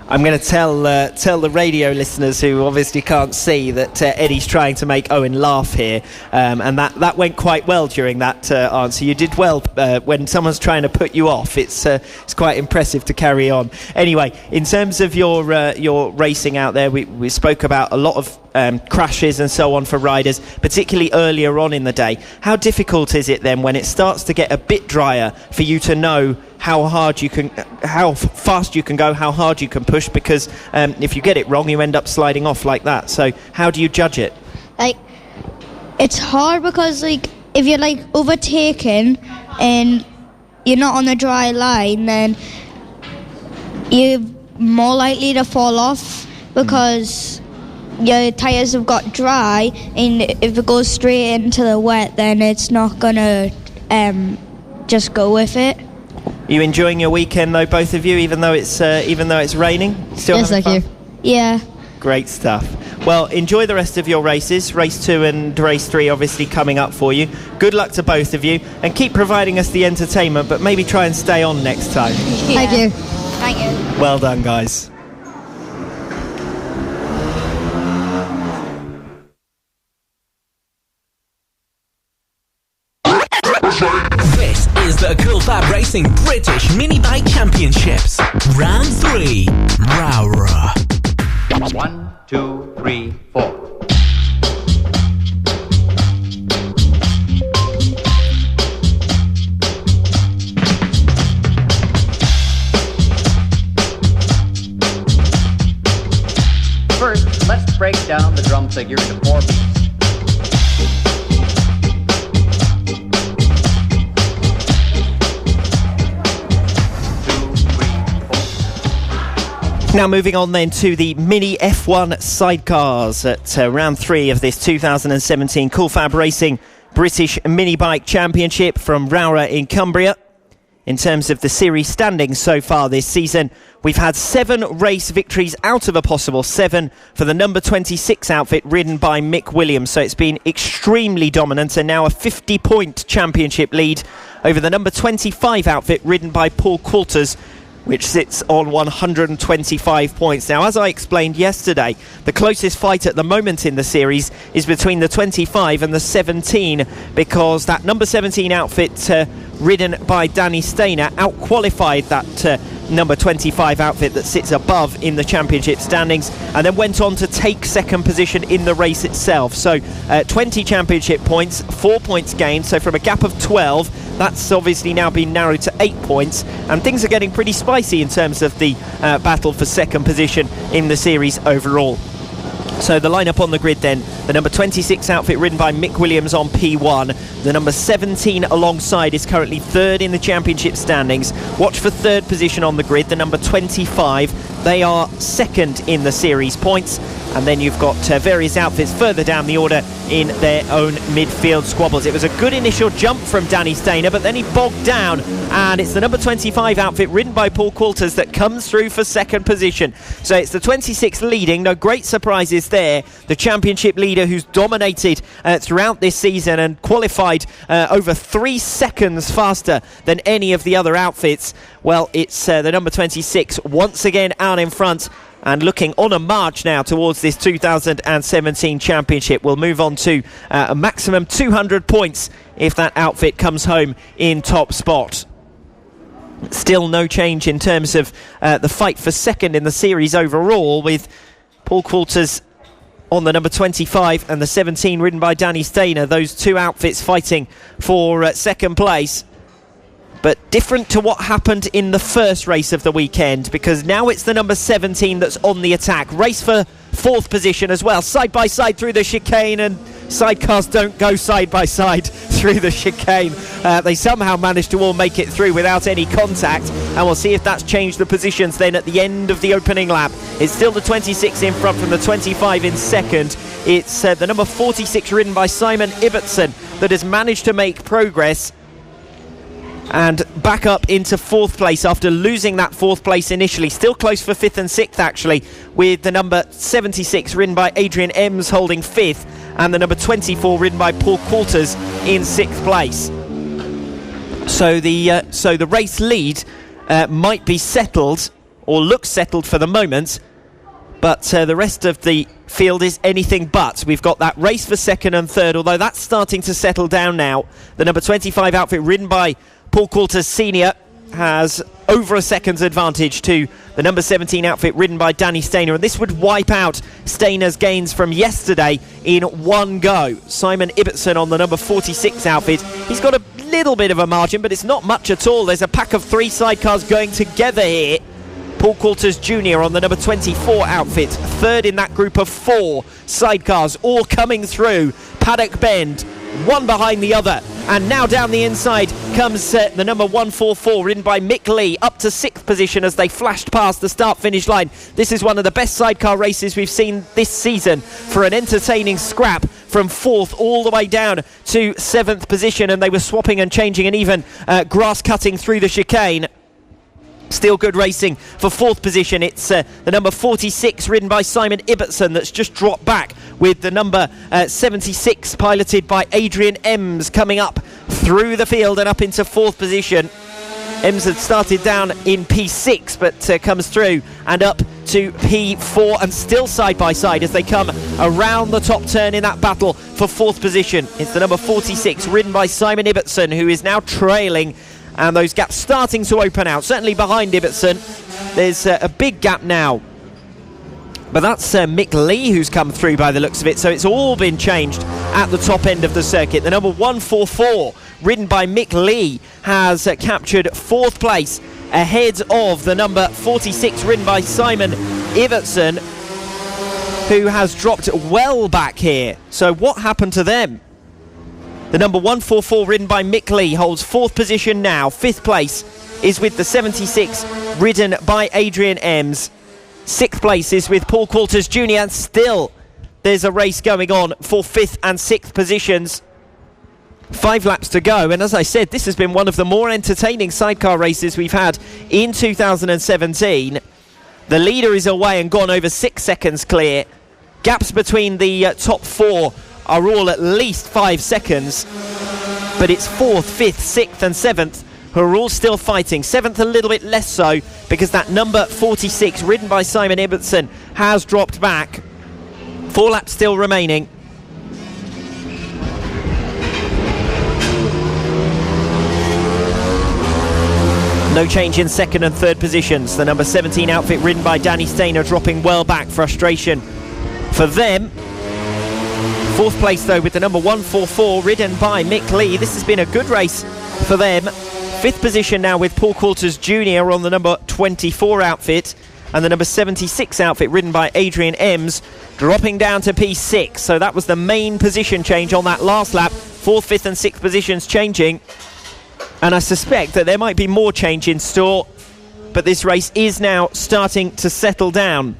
I'm going to tell the radio listeners who obviously can't see that Eddie's trying to make Owen laugh here, and that went quite well during that answer. You did well when someone's trying to put you off. It's quite impressive to carry on. Anyway, in terms of your racing out there, we spoke about a lot of crashes and so on for riders, particularly earlier on in the day. How difficult is it then when it starts to get a bit drier for you to know how fast you can go, how hard you can push? Because if you get it wrong, you end up sliding off like that. So how do you judge it? Like, it's hard because like if you're like overtaken and you're not on the dry line, then you're more likely to fall off because your tyres have got dry, and if it goes straight into the wet, then it's not gonna just go with it. Are you enjoying your weekend though, both of you, even though it's raining? Still yes, having thank fun? you. Yeah. Great stuff. Well, enjoy the rest of your races. Race 2 and race 3 obviously coming up for you. Good luck to both of you, and keep providing us the entertainment, but maybe try and stay on next time. Thank you. Thank you. Well done, guys. This is the Cool Fab Racing British Mini Bike Championships. Round 3, Rowrah. 1, 2, 3, 4. First, let's break down the drum figure into 4 beats. Now moving on then to the Mini F1 sidecars at round 3 of this 2017 Cool Fab Racing British Mini Bike Championship from Rowrah in Cumbria. in terms of the series standings so far this season. We've had 7 race victories out of a possible 7 for the number 26 outfit ridden by Mick Williams. So it's been extremely dominant, and now a 50-point championship lead over the number 25 outfit ridden by Paul Coulters, which sits on 125 points. Now, as I explained yesterday, the closest fight at the moment in the series is between the 25 and the 17, because that number 17 outfit ridden by Danny Stainer outqualified that number 25 outfit that sits above in the championship standings, and then went on to take second position in the race itself. So 20 championship points, 4 points gained, so from a gap of 12 that's obviously now been narrowed to 8 points, and things are getting pretty spicy in terms of the battle for second position in the series overall. So the lineup on the grid then: the number 26 outfit ridden by Mick Williams on P1. The number 17 alongside is currently third in the championship standings. Watch for third position on the grid, the number 25. They are second in the series points. And then you've got various outfits further down the order in their own midfield squabbles. It was a good initial jump from Danny Stainer, but then he bogged down, and it's the number 25 outfit ridden by Paul Coulters that comes through for second position. So it's the 26 leading, no great surprises there. The championship leader who's dominated throughout this season and qualified over 3 seconds faster than any of the other outfits. Well, it's the number 26 once again out in front, and looking on a march now towards this 2017 championship. We'll move on to a maximum 200 points if that outfit comes home in top spot. Still no change in terms of the fight for second in the series overall, with Paul Coulters on the number 25 and the 17 ridden by Danny Stainer. Those two outfits fighting for second place. But different to what happened in the first race of the weekend, because now it's the number 17 that's on the attack. Race for fourth position as well, side by side through the chicane, and sidecars don't go side by side through the chicane. They somehow managed to all make it through without any contact, and we'll see if that's changed the positions then at the end of the opening lap. It's still the 26 in front from the 25 in second. It's the number 46 ridden by Simon Ibbotson that has managed to make progress and back up into fourth place after losing that fourth place initially. Still close for fifth and sixth actually, with the number 76 ridden by Adrian Ems holding fifth, and the number 24 ridden by Paul Coulters in sixth place. So the race lead might be settled, or looks settled for the moment, but the rest of the field is anything but. We've got that race for second and third, although that's starting to settle down now. The number 25 outfit ridden by Paul Coulters Sr. has over a second's advantage to the number 17 outfit ridden by Danny Stainer, and this would wipe out Stainer's gains from yesterday in one go. Simon Ibbotson on the number 46 outfit, he's got a little bit of a margin, but it's not much at all. There's a pack of 3 sidecars going together here. Paul Coulters Jr. on the number 24 outfit, third in that group of 4 sidecars, all coming through Paddock Bend, one behind the other. And now down the inside comes the number 144 ridden by Mick Lee, up to 6th position as they flashed past the start-finish line. This is one of the best sidecar races we've seen this season, for an entertaining scrap from 4th all the way down to 7th position, and they were swapping and changing and even grass cutting through the chicane. Still good racing for 4th position. It's the number 46 ridden by Simon Ibbotson that's just dropped back, with the number 76 piloted by Adrian Ems coming up through the field and up into 4th position. Ems had started down in P6 but comes through and up to P4, and still side by side as they come around the top turn in that battle for 4th position. It's the number 46 ridden by Simon Ibbotson, who is now trailing, and those gaps starting to open out. Certainly behind Ibbotson, there's a big gap now. But that's Mick Lee who's come through by the looks of it, so it's all been changed at the top end of the circuit. The number 144, ridden by Mick Lee, has captured 4th place ahead of the number 46, ridden by Simon Ibbotson, who has dropped well back here. So what happened to them? The number 144 ridden by Mick Lee holds 4th position now. 5th place is with the 76 ridden by Adrian Ems. 6th place is with Paul Coulters Jr. and still there's a race going on for 5th and 6th positions. 5 laps to go, and as I said, this has been one of the more entertaining sidecar races we've had in 2017. The leader is away and gone over 6 seconds clear. Gaps between the top 4 are all at least 5 seconds, but it's 4th, 5th, 6th and 7th who are all still fighting. 7th a little bit less so, because that number 46, ridden by Simon Ibbotson, has dropped back. 4 laps still remaining. No change in 2nd and 3rd positions. The number 17 outfit ridden by Danny Stainer dropping well back. Frustration for them. 4th place though with the number 144 ridden by Mick Lee. This has been a good race for them. 5th position now with Paul Coulters Jr. on the number 24 outfit, and the number 76 outfit ridden by Adrian Ems dropping down to P6. So that was the main position change on that last lap. 4th, 5th and 6th positions changing. And I suspect that there might be more change in store, but this race is now starting to settle down.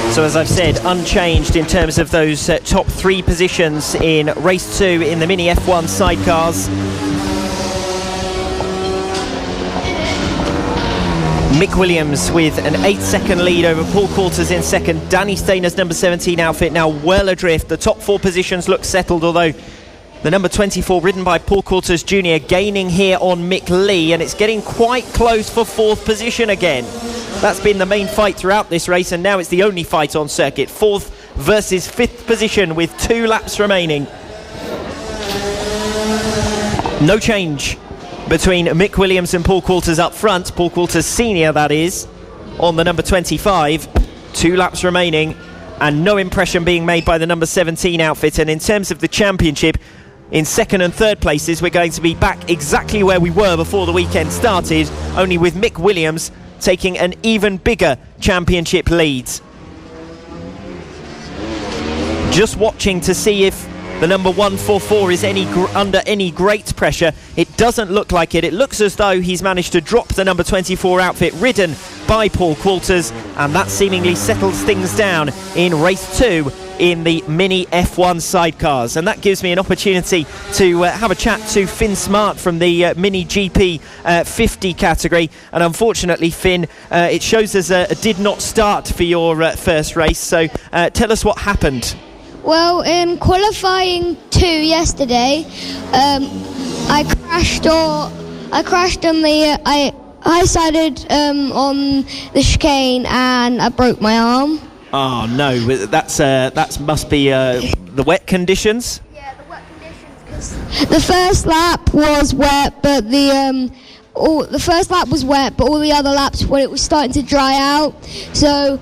So as I've said, unchanged in terms of those top 3 positions in race 2 in the Mini F1 sidecars. Mick Williams with an 8-second lead over Paul Coulters in 2nd. Danny Stainer's number 17 outfit now well adrift. The top 4 positions look settled, although the number 24 ridden by Paul Coulters Jr. gaining here on Mick Lee, and it's getting quite close for 4th position again. That's been the main fight throughout this race, and now it's the only fight on circuit. 4th versus 5th position with 2 laps remaining. No change between Mick Williams and Paul Coulters up front. Paul Coulters Senior, that is, on the number 25. 2 laps remaining, and no impression being made by the number 17 outfit. And in terms of the championship, in 2nd and 3rd places, we're going to be back exactly where we were before the weekend started, only with Mick Williams taking an even bigger championship lead. Just watching to see if the number 144 is under any great pressure. It doesn't look like it. It looks as though he's managed to drop the number 24 outfit ridden by Paul Coulters, and that seemingly settles things down in race 2 in the Mini F1 sidecars. And that gives me an opportunity to have a chat to Finn Smart from the Mini GP 50 category. And unfortunately, Finn, it shows us a did not start for your first race. So tell us what happened. Well, in qualifying 2 yesterday, I crashed on the I sided on the chicane and I broke my arm. Oh no, that must be the wet conditions. Yeah, the wet conditions. 'Cause the first lap was wet, but the first lap was wet, but all the other laps when it was starting to dry out. So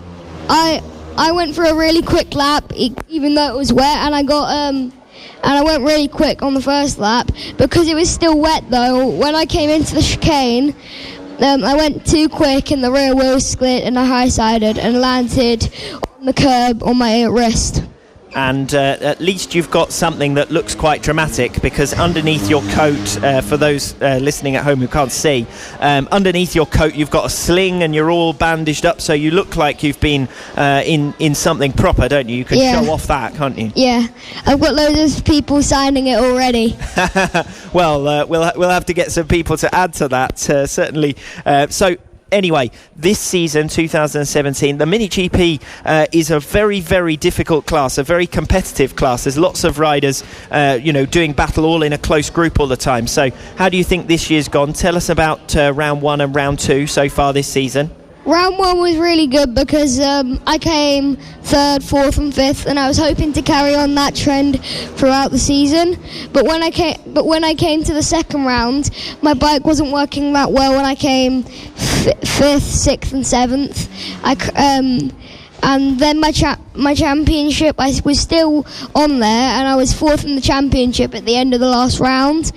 I went for a really quick lap, even though it was wet, and I went really quick on the first lap because it was still wet. Though when I came into the chicane, I went too quick and the rear wheel split and I high-sided and landed on the curb on my wrist. And at least you've got something that looks quite dramatic, because underneath your coat, for those listening at home who can't see, underneath your coat you've got a sling and you're all bandaged up, so you look like you've been in something proper, don't you? You can show off that, can't you? Yeah, I've got loads of people signing it already. Well, we'll have to get some people to add to that, certainly. So anyway, this season, 2017, the Mini GP is a very, very difficult class, a very competitive class. There's lots of riders, doing battle all in a close group all the time. So how do you think this year's gone? Tell us about round 1 and round 2 so far this season. Round 1 was really good because I came 3rd, 4th and 5th, and I was hoping to carry on that trend throughout the season. But when I came to the second round, my bike wasn't working that well when I came 5th, 6th, and 7th. And then my championship, I was still on there, and I was 4th in the championship at the end of the last round.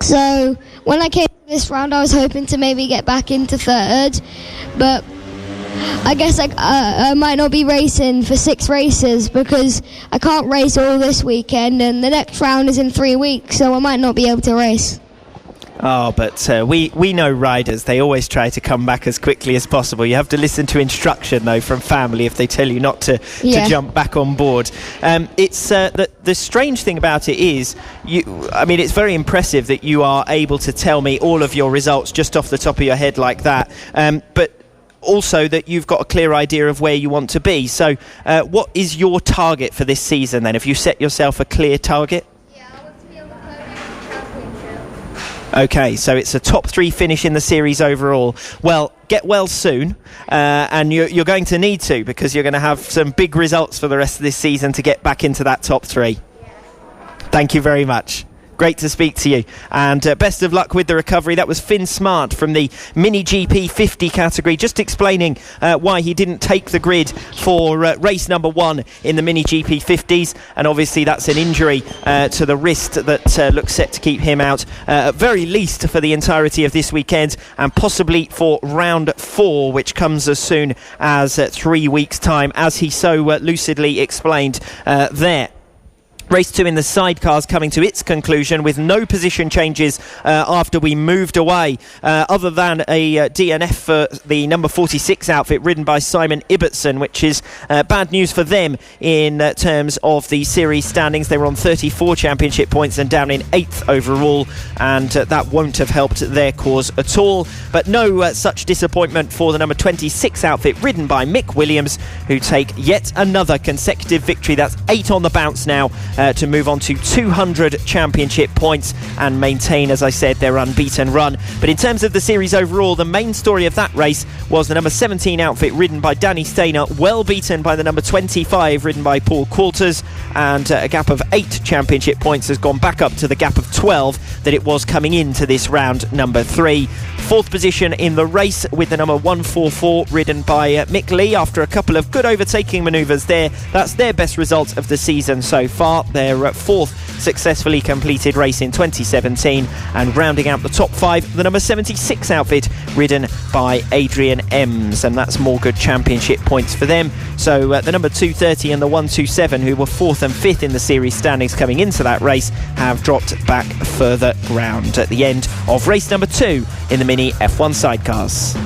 So when I came to this round, I was hoping to maybe get back into 3rd, but I guess I might not be racing for 6 races because I can't race all this weekend, and the next round is in 3 weeks, so I might not be able to race. Oh, but we know riders, they always try to come back as quickly as possible. You have to listen to instruction, though, from family if they tell you not to jump back on board. It's the strange thing about it is, it's very impressive that you are able to tell me all of your results just off the top of your head like that. But also that you've got a clear idea of where you want to be. So what is your target for this season, then? Have you set yourself a clear target? Okay, so it's a top 3 finish in the series overall. Well, get well soon, and you're going to need to, because you're going to have some big results for the rest of this season to get back into that top 3. Thank you very much. Great to speak to you, and best of luck with the recovery. That was Finn Smart from the Mini GP 50 category, just explaining why he didn't take the grid for race number 1 in the Mini GP 50s, and obviously that's an injury to the wrist that looks set to keep him out, at very least for the entirety of this weekend, and possibly for round 4, which comes as soon as 3 weeks' time, as he so lucidly explained there. Race 2 in the sidecars coming to its conclusion with no position changes after we moved away, other than a DNF for the number 46 outfit ridden by Simon Ibbotson, which is bad news for them in terms of the series standings. They were on 34 championship points and down in 8th overall, and that won't have helped their cause at all. But no such disappointment for the number 26 outfit ridden by Mick Williams, who take yet another consecutive victory. That's 8 on the bounce now, to move on to 200 championship points and maintain, as I said, their unbeaten run. But in terms of the series overall, the main story of that race was the number 17 outfit ridden by Danny Stainer, well beaten by the number 25 ridden by Paul Quarters, and a gap of 8 championship points has gone back up to the gap of 12 that it was coming into this round number 3. 4th position in the race with the number 144 ridden by Mick Lee after a couple of good overtaking manoeuvres there. That's their best result of the season so far. Their 4th successfully completed race in 2017, and rounding out the top 5, the number 76 outfit ridden by Adrian Ems, and that's more good championship points for them. So the number 230 and the 127, who were 4th and 5th in the series standings coming into that race, have dropped back further ground at the end of race number 2 in the Mini F1 sidecars.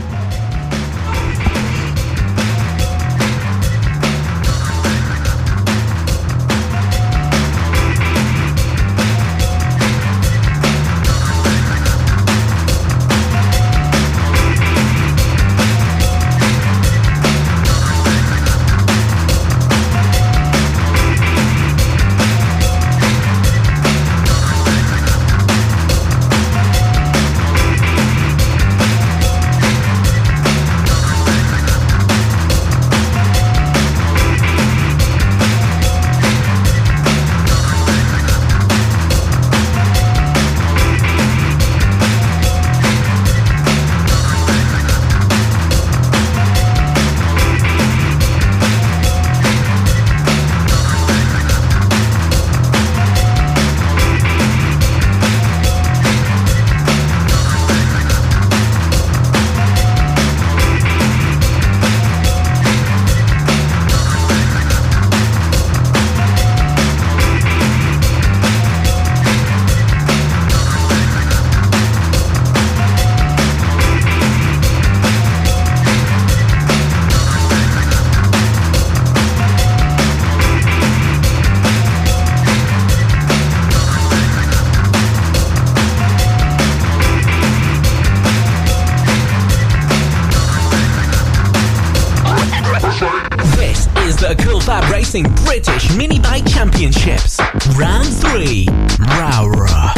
FAB-Racing British Mini Bike Championships. Round 3, Rowrah.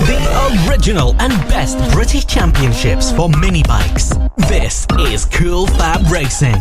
The original and best British Championships for mini bikes. This is Cool Fab Racing.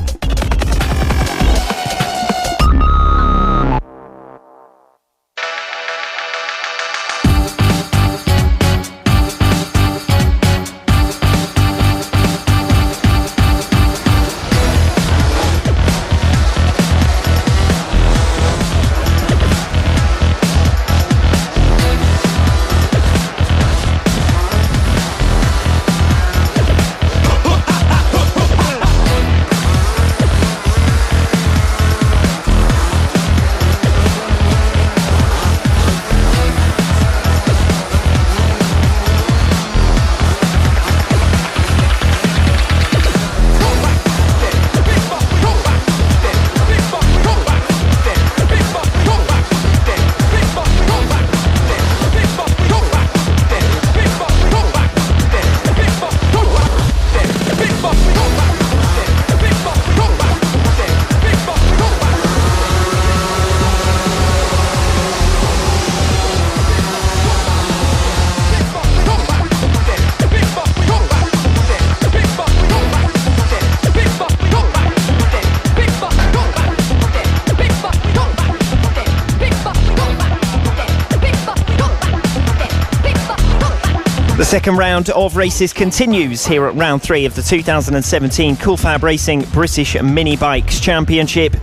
The second round of races continues here at round 3 of the 2017 FAB-Racing British Mini Bikes Championship.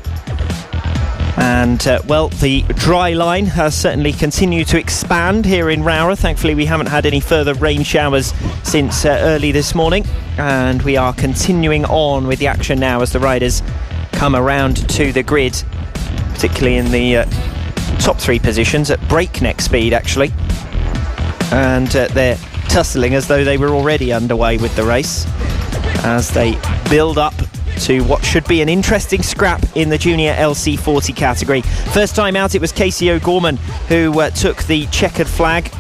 And, the dry line has certainly continued to expand here in Rowrah. Thankfully, we haven't had any further rain showers since early this morning. And we are continuing on with the action now as the riders come around to the grid, particularly in the top 3 positions at breakneck speed, actually. And they're tussling as though they were already underway with the race as they build up to what should be an interesting scrap in the junior LC40 category. First time out, it was Casey O'Gorman who took the checkered flag.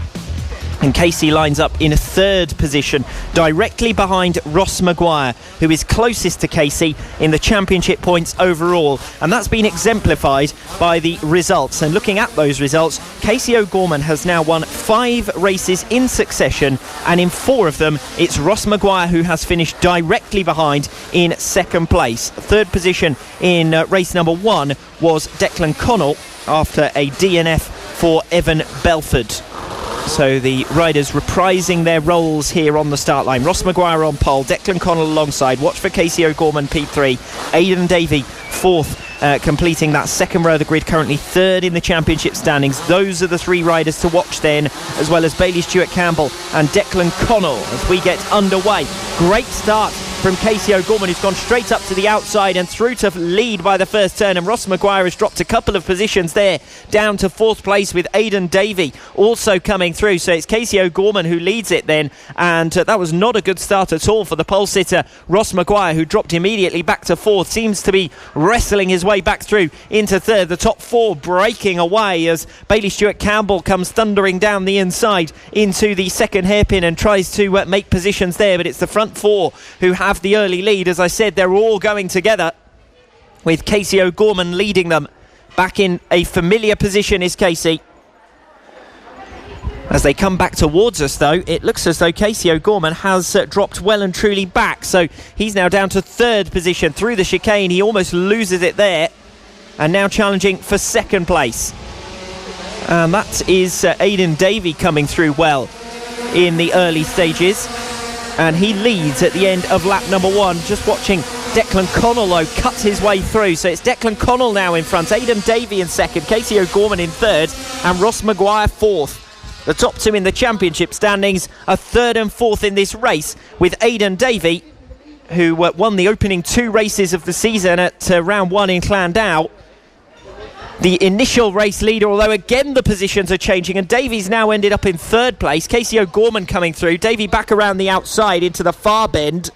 And Casey lines up in 3rd position, directly behind Ross Maguire, who is closest to Casey in the championship points overall. And that's been exemplified by the results. And looking at those results, Casey O'Gorman has now won 5 races in succession. And in 4 of them, it's Ross Maguire who has finished directly behind in 2nd place. 3rd position in race number 1 was Declan Connell after a DNF for Evan Belford. So the riders reprising their roles here on the start line. Ross Maguire on pole, Declan Connell alongside. Watch for Casey O'Gorman P3, Aidan Davey 4th, completing that 2nd row of the grid, currently 3rd in the championship standings. Those are the 3 riders to watch then, as well as Bailey Stewart Campbell and Declan Connell as we get underway. Great start from Casey O'Gorman, who's gone straight up to the outside and through to lead by the first turn, and Ross Maguire has dropped a couple of positions there down to 4th place with Aidan Davey also coming through. So it's Casey O'Gorman who leads it then, and that was not a good start at all for the pole sitter Ross Maguire, who dropped immediately back to 4th. Seems to be wrestling his way back through into 3rd. The top 4 breaking away as Bailey Stewart Campbell comes thundering down the inside into the 2nd hairpin and tries to make positions there, but it's the front 4 who have the early lead. As I said, they're all going together with Casey O'Gorman leading them. Back in a familiar position is Casey. As they come back towards us, though, it looks as though Casey O'Gorman has dropped well and truly back. So he's now down to 3rd position through the chicane. He almost loses it there. And now challenging for 2nd place. And that is Aidan Davey coming through well in the early stages. And he leads at the end of lap number 1. Just watching Declan Connell, though, cut his way through. So it's Declan Connell now in front. Aidan Davey in 2nd. Casey O'Gorman in 3rd. And Ross Maguire 4th. The top 2 in the championship standings are 3rd and 4th in this race, with Aidan Davey, who won the opening 2 races of the season at round 1 in Llandau, the initial race leader, although again the positions are changing, and Davey's now ended up in 3rd place. Casey O'Gorman coming through, Davey back around the outside into the far bend.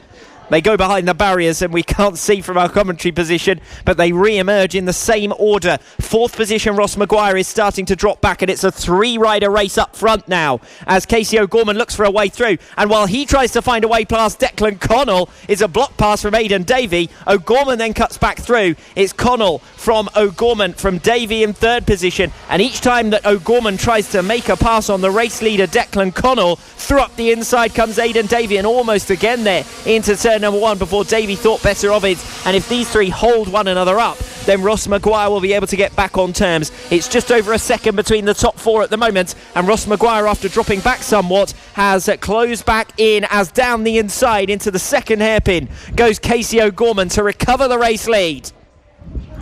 They go behind the barriers and we can't see from our commentary position, but they re-emerge in the same order. 4th position, Ross Maguire is starting to drop back, and it's a 3-rider race up front now as Casey O'Gorman looks for a way through. And while he tries to find a way past Declan Connell, it's a block pass from Aidan Davey. O'Gorman then cuts back through. It's Connell from O'Gorman from Davey in 3rd position. And each time that O'Gorman tries to make a pass on the race leader Declan Connell, through up the inside comes Aidan Davey, and almost again there into turn number 1 before Davey thought better of it. And if these 3 hold one another up, then Ross Maguire will be able to get back on terms. It's just over a second between the top 4 at the moment, and Ross Maguire, after dropping back somewhat, has closed back in as down the inside into the 2nd hairpin goes Casey O'Gorman to recover the race lead.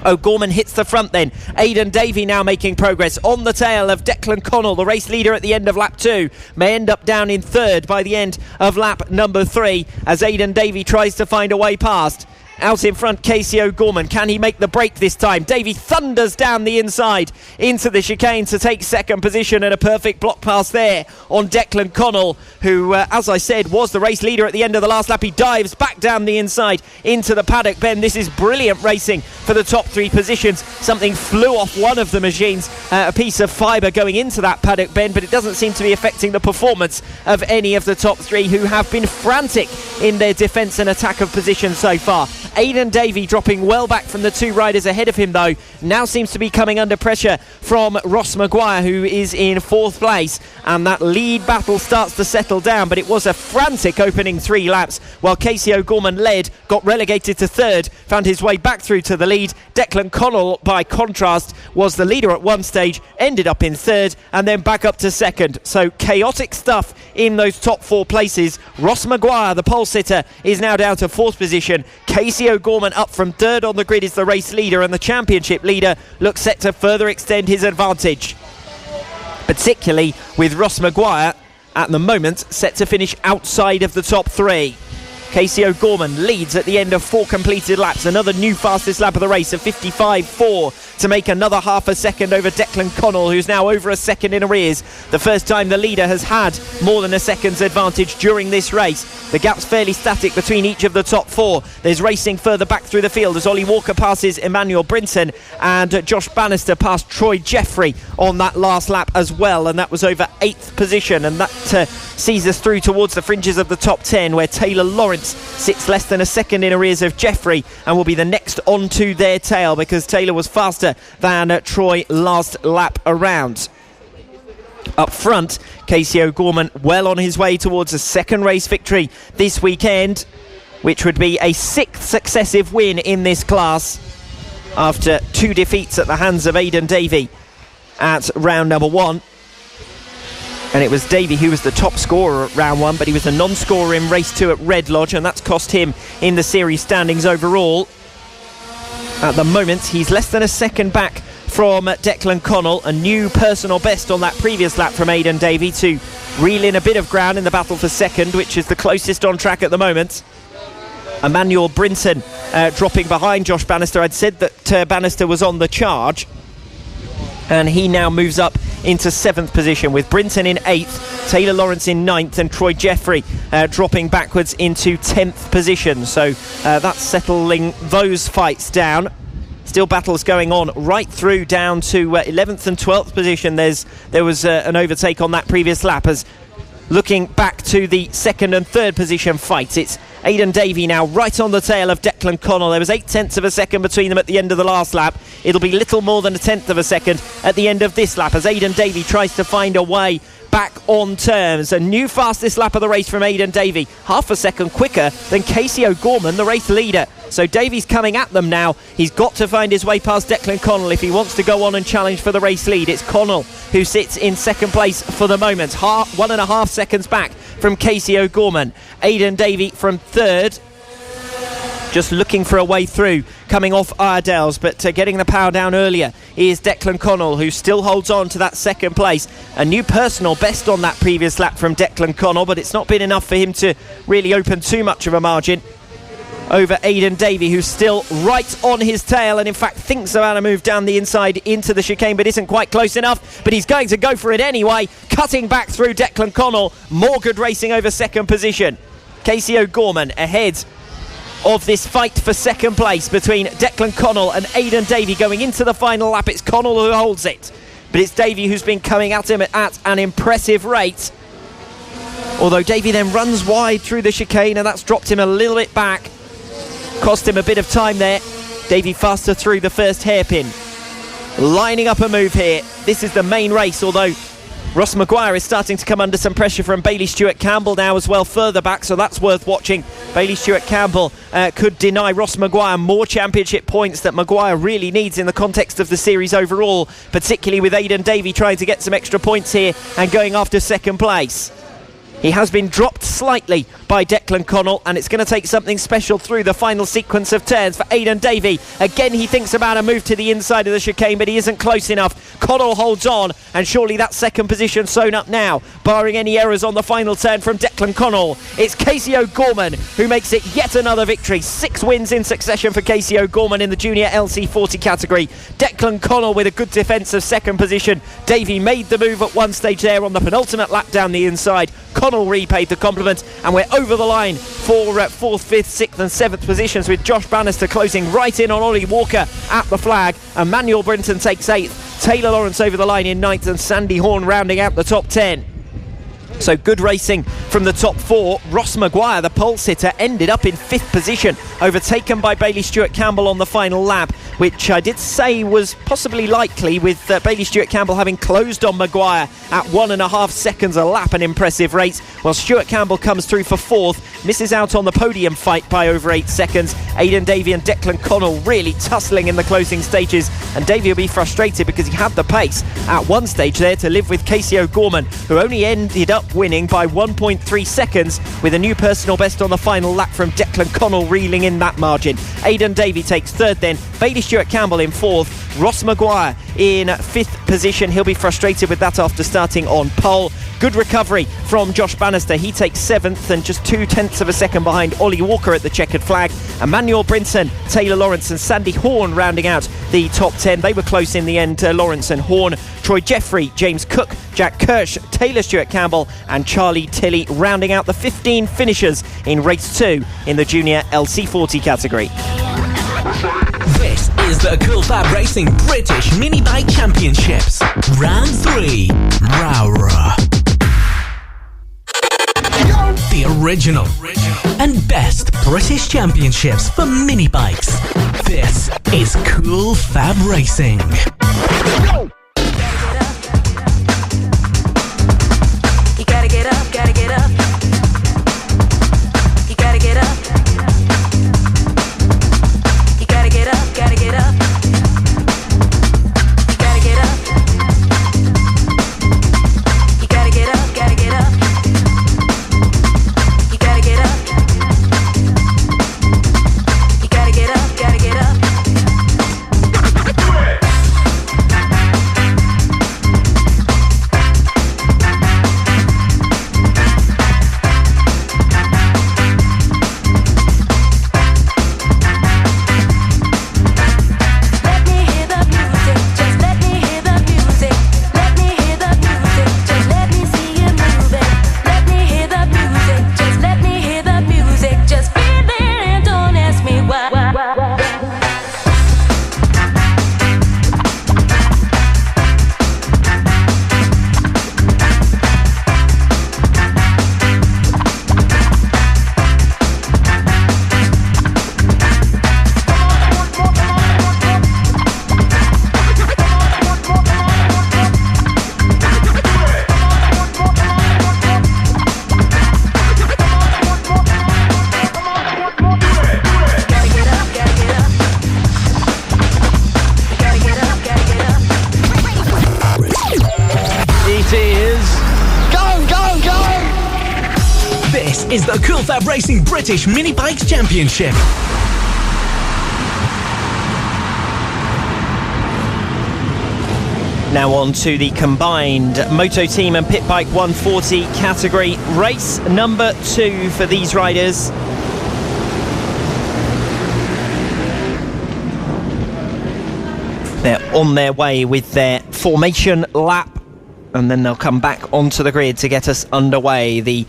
O'Gorman hits the front then. Aidan Davey now making progress on the tail of Declan Connell, the race leader at the end of lap 2. May end up down in 3rd by the end of lap number 3 as Aidan Davey tries to find a way past. Out in front, Casey O'Gorman. Can he make the break this time? Davey thunders down the inside into the chicane to take 2nd position, and a perfect block pass there on Declan Connell, who, as I said, was the race leader at the end of the last lap. He dives back down the inside into the paddock bend. This is brilliant racing for the top 3 positions. Something flew off one of the machines, a piece of fibre going into that paddock bend, but it doesn't seem to be affecting the performance of any of the top 3, who have been frantic in their defence and attack of position so far. Aidan Davey dropping well back from the two riders ahead of him, though. Now seems to be coming under pressure from Ross Maguire, who is in 4th place. And that lead battle starts to settle down, but it was a frantic opening 3 laps, while Casey O'Gorman led, got relegated to 3rd, found his way back through to the lead. Declan Connell, by contrast, was the leader at one stage, ended up in 3rd, and then back up to 2nd. So chaotic stuff in those top 4 places. Ross Maguire, the pole sitter, is now down to 4th position. Casey O'Gorman up from 3rd on the grid is the race leader, and the championship leader looks set to further extend his advantage, particularly with Ross Maguire at the moment set to finish outside of the top 3. Casey O'Gorman leads at the end of 4 completed laps. Another new fastest lap of the race of 55.4 to make another half a second over Declan Connell, who's now over a second in arrears. The first time the leader has had more than a second's advantage during this race. The gap's fairly static between each of the top 4. There's racing further back through the field as Ollie Walker passes Emmanuel Brinton, and Josh Bannister passed Troy Jeffrey on that last lap as well, and that was over 8th position, and that sees us through towards the fringes of the top 10, where Taylor Lawrence sits less than a second in arrears of Jeffrey and will be the next onto their tail, because Taylor was faster than Troy last lap around. Up front, Casey O'Gorman well on his way towards a second race victory this weekend, which would be a 6th successive win in this class after 2 defeats at the hands of Aidan Davey at round number 1. And it was Davey who was the top scorer at round 1, but he was a non-scorer in race 2 at Red Lodge, and that's cost him in the series standings overall. At the moment, he's less than a second back from Declan Connell. A new personal best on that previous lap from Aidan Davey to reel in a bit of ground in the battle for second, which is the closest on track at the moment. Emmanuel Brinton dropping behind Josh Bannister. I'd said that Bannister was on the charge, and he now moves up into 7th position, with Brinton in 8th, Taylor Lawrence in 9th, and Troy Jeffrey dropping backwards into 10th position. So that's settling those fights down. Still battles going on right through down to 11th and 12th position. There was an overtake on that previous lap, as looking back to the 2nd and 3rd position fight, it's Aidan Davey now right on the tail of Declan Connell. There was 0.8 of a second between them at the end of the last lap. It'll be little more than 1/10 of a second at the end of this lap, as Aidan Davey tries to find a way back on terms. A new fastest lap of the race from Aidan Davey, half a second quicker than Casey O'Gorman, the race leader. So Davey's coming at them now. He's got to find his way past Declan Connell if he wants to go on and challenge for the race lead. It's Connell who sits in 2nd place for the moment, 1.5 seconds back from Casey O'Gorman. Aidan Davey from 3rd, just looking for a way through, coming off Iredale's, but getting the power down earlier is Declan Connell, who still holds on to that 2nd place. A new personal best on that previous lap from Declan Connell, but it's not been enough for him to really open too much of a margin over Aidan Davey, who's still right on his tail, and in fact thinks about a move down the inside into the chicane, but isn't quite close enough. But he's going to go for it anyway, cutting back through Declan Connell. More good racing over 2nd position. Casey O'Gorman ahead of this fight for 2nd place between Declan Connell and Aidan Davey going into the final lap. It's Connell who holds it, but it's Davey who's been coming at him at an impressive rate, although Davey then runs wide through the chicane, and that's dropped him a little bit back, cost him a bit of time there. Davey faster through the first hairpin, lining up a move here. This is the main race, although Ross Maguire is starting to come under some pressure from Bailey Stewart-Campbell now as well, further back, so that's worth watching. Bailey Stewart-Campbell could deny Ross Maguire more championship points that Maguire really needs in the context of the series overall, particularly with Aidan Davey trying to get some extra points here and going after 2nd place. He has been dropped slightly by Declan Connell, and it's going to take something special through the final sequence of turns for Aidan Davey. Again, he thinks about a move to the inside of the chicane, but he isn't close enough. Connell holds on, and surely that 2nd position sewn up now, barring any errors on the final turn from Declan Connell. It's Casey O'Gorman who makes it yet another victory. 6 wins in succession for Casey O'Gorman in the junior LC40 category. Declan Connell with a good defence of 2nd position. Davey made the move at one stage there on the penultimate lap down the inside. Connell repaid the compliment, and we're over the line for 4th, 5th, 6th and 7th positions, with Josh Bannister closing right in on Ollie Walker at the flag. Emmanuel Brinton takes 8th, Taylor Lawrence over the line in 9th, and Sandy Horn rounding out the top 10. So good racing from the top four. Ross Maguire, the pole sitter, ended up in 5th position, overtaken by Bailey Stewart-Campbell on the final lap, which I did say was possibly likely, with Bailey Stewart-Campbell having closed on Maguire at 1.5 seconds a lap, an impressive race. Well, Stewart-Campbell comes through for 4th, misses out on the podium fight by over 8 seconds. Aidan Davey and Declan Connell really tussling in the closing stages, and Davey will be frustrated because he had the pace at one stage there to live with Casey O'Gorman, who only ended up winning by 1.3 seconds, with a new personal best on the final lap from Declan Connell reeling in that margin. Aidan Davey takes 3rd then, Bailey Stewart-Campbell in 4th, Ross Maguire in 5th position. He'll be frustrated with that after starting on pole. Good recovery from Josh Bannister. He takes 7th and just 0.2 of a second behind Ollie Walker at the checkered flag. Emmanuel Brinson, Taylor Lawrence and Sandy Horn rounding out the top 10. They were close in the end, Lawrence and Horn. Troy Jeffrey, James Cook, Jack Kirsch, Taylor Stewart-Campbell and Charlie Tilley rounding out the 15 finishers in race 2 in the junior LC40 category. This is the Cool Fab Racing British Mini Bike Championships. Round 3, Rowrah. The original and best British Championships for mini bikes. This is Cool Fab Racing. You gotta get up, gotta get up. You gotta get up. You gotta get up, gotta get up. You gotta get up. You gotta get up, gotta get up. You gotta get up. You gotta get up, gotta get up. Is the Cool Fab Racing British Mini Bikes Championship. Now on to the combined Moto Team and Pit Bike 140 category. Race number 2 for these riders. They're on their way with their formation lap, and then they'll come back onto the grid to get us underway. The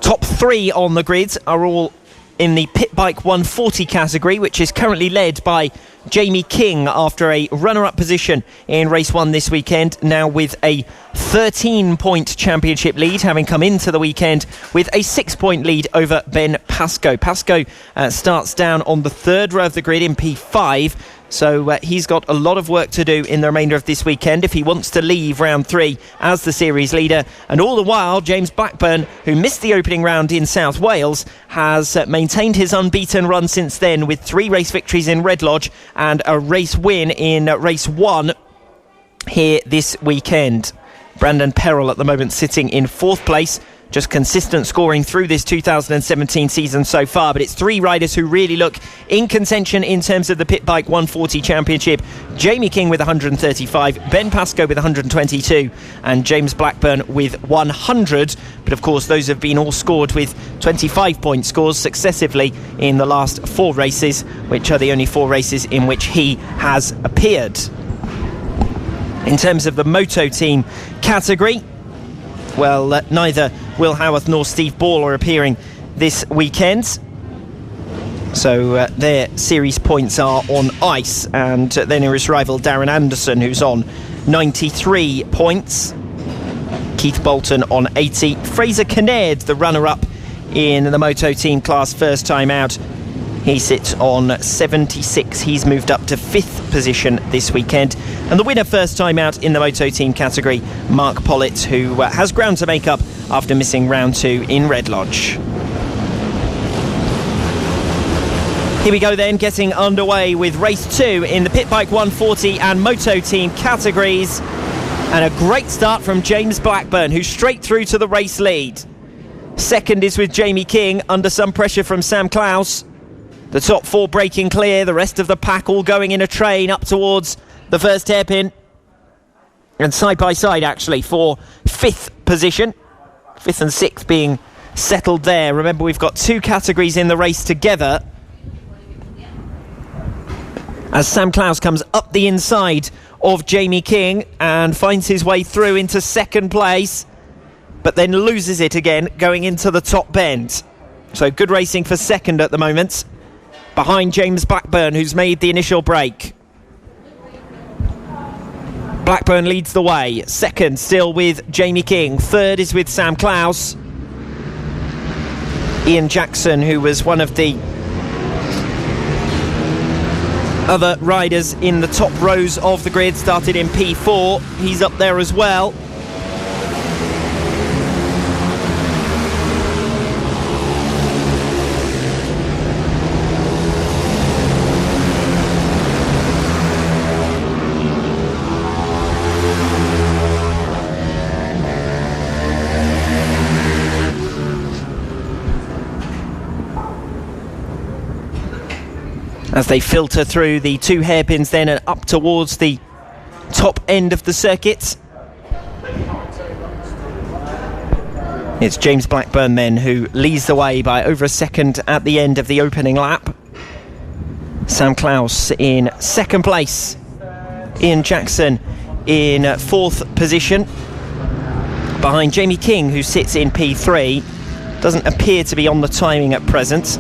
top 3 on the grid are all in the Pit Bike 140 category, which is currently led by Jamie King after a runner-up position in race 1 this weekend, now with a 13-point championship lead, having come into the weekend with a 6-point lead over Ben Pascoe. Pascoe starts down on the 3rd row of the grid in P5, so he's got a lot of work to do in the remainder of this weekend if he wants to leave round 3 as the series leader. And all the while, James Blackburn, who missed the opening round in South Wales, has maintained his unbeaten run since then with 3 race victories in Red Lodge and a race win in race 1 here this weekend. Brandon Perrell at the moment sitting in 4th place. Just consistent scoring through this 2017 season so far, but it's 3 riders who really look in contention in terms of the Pit Bike 140 Championship. Jamie King with 135, Ben Pascoe with 122 and James Blackburn with 100, but of course those have been all scored with 25-point scores successively in the last 4 races, which are the only 4 races in which he has appeared. In terms of the Moto Team category, well, neither Will Howarth nor Steve Ball are appearing this weekend. So their series points are on ice, and their nearest rival Darren Anderson, who's on 93 points. Keith Bolton on 80. Fraser Kinnaird, the runner-up in the Moto Team class, first time out. He sits on 76. He's moved up to 5th position this weekend. And the winner first time out in the Moto Team category, Mark Pollitt, who has ground to make up after missing round 2 in Red Lodge. Here we go then, getting underway with race 2 in the Pit Bike 140 and Moto Team categories. And a great start from James Blackburn, who's straight through to the race lead. Second is with Jamie King, under some pressure from Sam Klaus. The top 4 breaking clear, the rest of the pack all going in a train up towards the first hairpin. And side by side, actually, for 5th position. 5th and 6th being settled there. Remember, we've got 2 categories in the race together. As Sam Klaus comes up the inside of Jamie King and finds his way through into 2nd place, but then loses it again going into the top bend. So good racing for 2nd at the moment, behind James Blackburn, who's made the initial break. Blackburn leads the way. 2nd still with Jamie King. 3rd is with Sam Klaus. Ian Jackson, who was one of the other riders in the top rows of the grid, started in P4. He's up there as well. As they filter through the 2 hairpins then and up towards the top end of the circuit. It's James Blackburn then who leads the way by over a second at the end of the opening lap. Sam Klaus in 2nd place. Ian Jackson in 4th position, behind Jamie King, who sits in P3. Doesn't appear to be on the timing at present.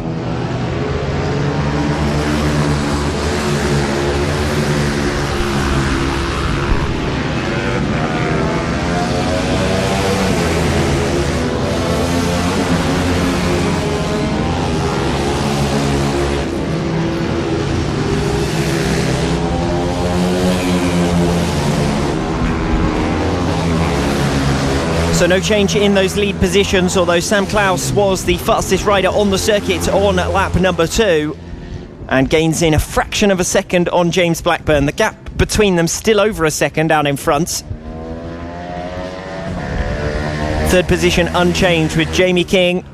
So no change in those lead positions, although Sam Klaus was the fastest rider on the circuit on lap number 2 and gains in a fraction of a second on James Blackburn. The gap between them still over a second out in front. 3rd position unchanged with Jamie King,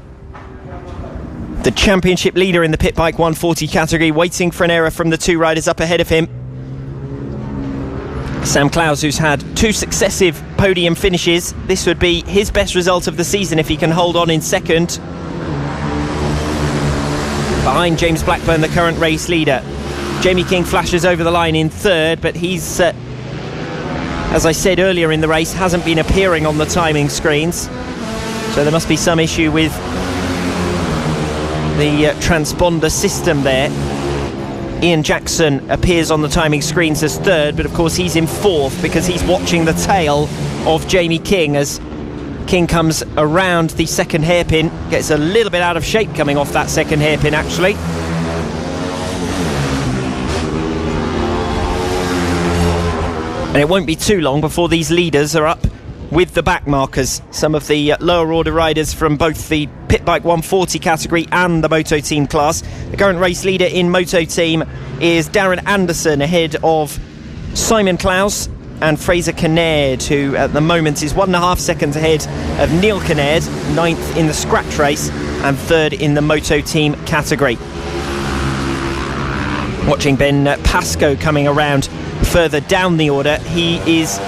the championship leader in the Pit Bike 140 category, waiting for an error from the 2 riders up ahead of him. Sam Klaus, who's had 2 successive podium finishes. This would be his best result of the season if he can hold on in 2nd. Behind James Blackburn, the current race leader. Jamie King flashes over the line in 3rd, but he's, as I said earlier in the race, hasn't been appearing on the timing screens. So there must be some issue with the transponder system there. Ian Jackson appears on the timing screens as 3rd, but of course he's in 4th because he's watching the tail of Jamie King as King comes around the 2nd hairpin. Gets a little bit out of shape coming off that 2nd hairpin, actually. And it won't be too long before these leaders are up with the back markers. Some of the lower order riders from both the Pit Bike 140 category and the Moto Team class. The current race leader in Moto Team is Darren Anderson, ahead of Simon Klaus and Fraser Kinnaird, who at the moment is 1.5 seconds ahead of Neil Kinnaird, 9th in the scratch race and 3rd in the Moto Team category. Watching Ben Pascoe coming around further down the order. He is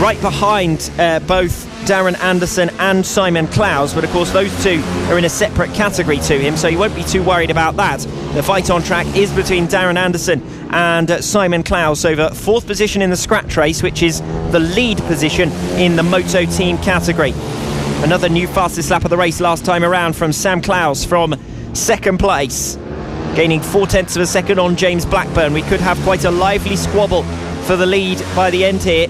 right behind both Darren Anderson and Simon Klaus, but of course those 2 are in a separate category to him, so he won't be too worried about that. The fight on track is between Darren Anderson and Simon Klaus over 4th position in the scratch race, which is the lead position in the Moto Team category. Another new fastest lap of the race last time around from Sam Klaus from 2nd place, gaining 0.4 of a second on James Blackburn. We could have quite a lively squabble for the lead by the end here.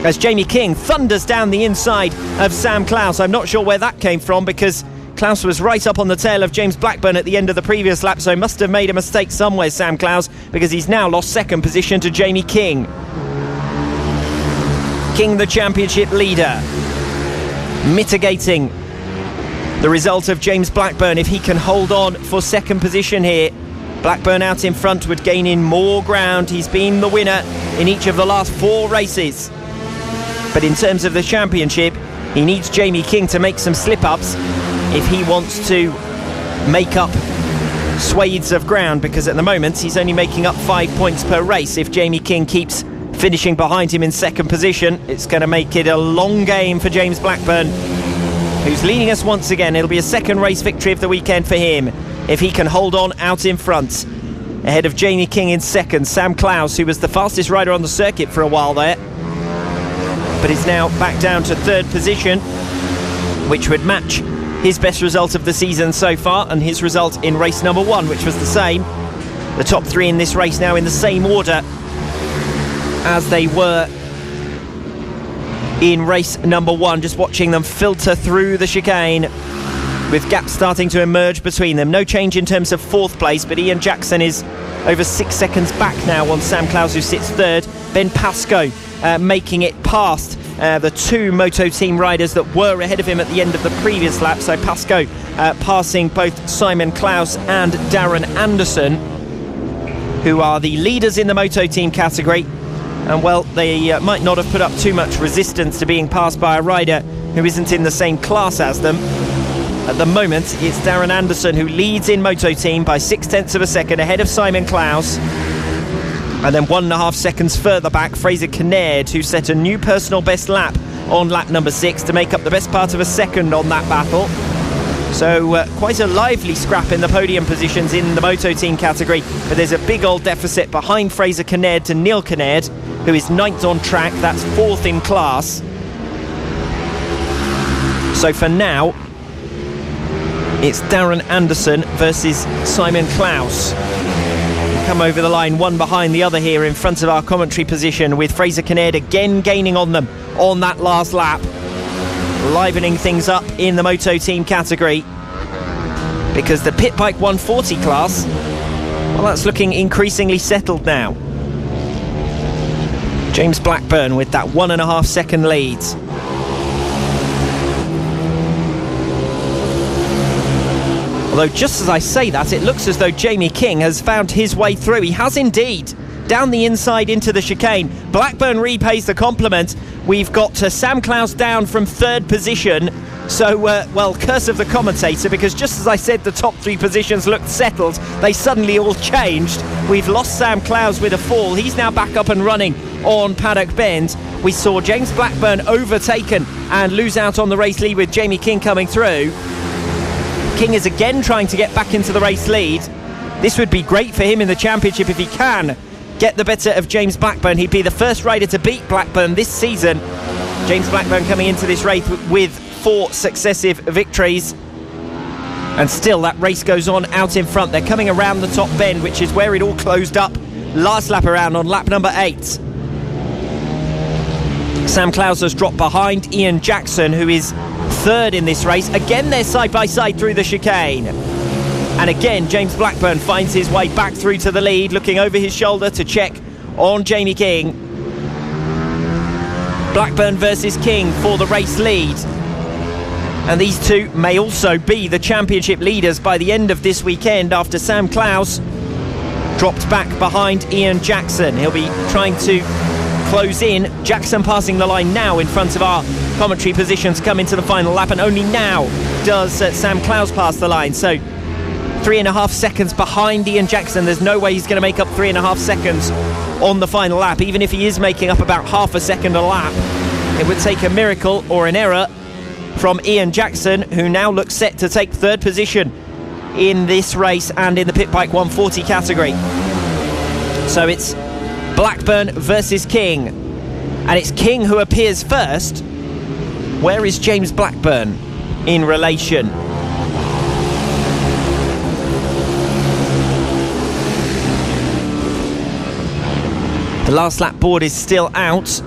as Jamie King thunders down the inside of Sam Klaus. I'm not sure where that came from, because Klaus was right up on the tail of James Blackburn at the end of the previous lap, so must have made a mistake somewhere, Sam Klaus, because he's now lost second position to Jamie King. King, the championship leader, mitigating the result of James Blackburn. If he can hold on for second position here, Blackburn out in front would gain in more ground. He's been the winner in each of the last 4 races. But in terms of the championship, he needs Jamie King to make some slip-ups if he wants to make up swathes of ground, because at the moment he's only making up 5 points per race. If Jamie King keeps finishing behind him in second position, it's going to make it a long game for James Blackburn, who's leading us once again. It'll be a second race victory of the weekend for him if he can hold on out in front, ahead of Jamie King in second. Sam Klaus, who was the fastest rider on the circuit for a while there, but is now back down to third position, which would match his best result of the season so far, and his result in race number 1, which was the same. The top 3 in this race now in the same order as they were in race number 1, just watching them filter through the chicane, with gaps starting to emerge between them. No change in terms of 4th place, but Ian Jackson is over 6 seconds back now on Sam Klaus, who sits 3rd. Ben Pascoe making it past the 2 Moto Team riders that were ahead of him at the end of the previous lap. So Pascoe passing both Simon Klaus and Darren Anderson, who are the leaders in the Moto Team category. And well, they might not have put up too much resistance to being passed by a rider who isn't in the same class as them. At the moment, it's Darren Anderson who leads in Moto Team by 0.6 of a second, ahead of Simon Klaus. And then 1.5 seconds further back, Fraser Kinnaird, who set a new personal best lap on lap number 6 to make up the best part of a second on that battle. So quite a lively scrap in the podium positions in the Moto Team category, but there's a big old deficit behind Fraser Kinnaird to Neil Kinnaird, who is 9th on track. That's 4th in class. So for now, it's Darren Anderson versus Simon Klaus. Come over the line, one behind the other here in front of our commentary position, with Fraser Kinnaird again gaining on them on that last lap, livening things up in the Moto Team category, because the Pit Bike 140 class, well, that's looking increasingly settled now. James Blackburn with that 1.5 second lead. Although just as I say that, it looks as though Jamie King has found his way through. He has indeed, down the inside into the chicane. Blackburn repays the compliment. We've got Sam Klaus down from 3rd position. So, well, curse of the commentator, because just as I said the top 3 positions looked settled, they suddenly all changed. We've lost Sam Klaus with a fall. He's now back up and running on Paddock Bend. We saw James Blackburn overtaken and lose out on the race lead with Jamie King coming through. King is again trying to get back into the race lead. This would be great for him in the championship if he can get the better of James Blackburn. He'd be the first rider to beat Blackburn this season. James Blackburn coming into this race with 4 successive victories, and still that race goes on out in front. They're coming around the top bend, which is where it all closed up last lap around on lap number 8. Sam Klaus has dropped behind Ian Jackson, who is 3rd in this race. Again, they're side by side through the chicane, and again James Blackburn finds his way back through to the lead, looking over his shoulder to check on Jamie King. Blackburn versus King for the race lead, and these two may also be the championship leaders by the end of this weekend, after Sam Klaus dropped back behind Ian Jackson. He'll be trying to close in. Jackson passing the line now in front of our commentary position to come into the final lap, and only now does Sam Klaus pass the line. So 3.5 seconds behind Ian Jackson. There's no way he's going to make up 3.5 seconds on the final lap. Even if he is making up about half a second a lap, it would take a miracle or an error from Ian Jackson, who now looks set to take 3rd position in this race and in the Pit Bike 140 category. So it's Blackburn versus King, and it's King who appears first. Where is James Blackburn in relation? The last lap board is still out,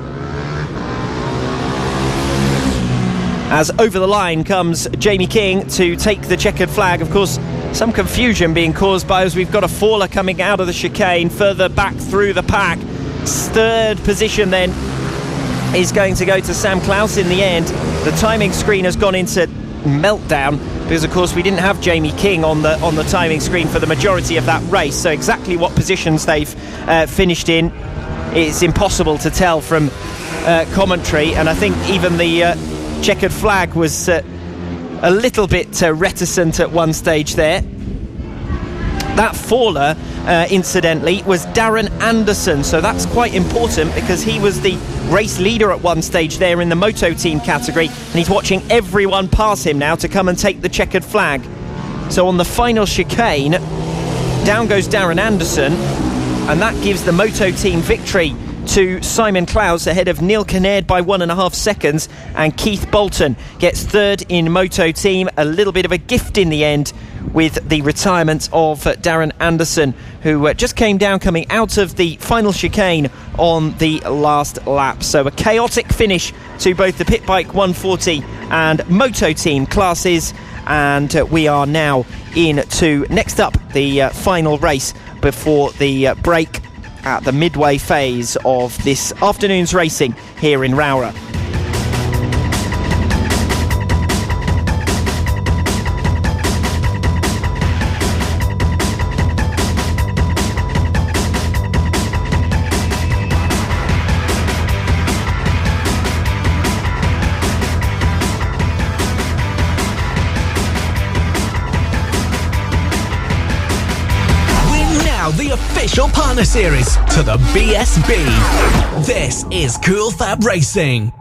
as over the line comes Jamie King to take the checkered flag. Of course, some confusion being caused by as we've got a faller coming out of the chicane further back through the pack. Third position then is going to go to Sam Klaus in the end. The timing screen has gone into meltdown because of course we didn't have Jamie King on the timing screen for the majority of that race, so exactly what positions they've finished in, it's impossible to tell from commentary. And I think even the checkered flag was a little bit reticent at one stage there. That faller, incidentally, was Darren Anderson, so that's quite important because he was the race leader at one stage there in the moto team category, and he's watching everyone pass him now to come and take the checkered flag. So on the final chicane, down goes Darren Anderson, and that gives the moto team victory to Simon Klaus ahead of Neil Kinnaird by 1.5 seconds, and Keith Bolton gets third in moto team. A little bit of a gift in the end with the retirement of Darren Anderson, who just came down coming out of the final chicane on the last lap. So a chaotic finish to both the Pit Bike 140 and moto team classes, and we are now into next up the final race before the break at the midway phase of this afternoon's racing here in Rowrah. The official partner series to the BSB. This is Cool Fab Racing.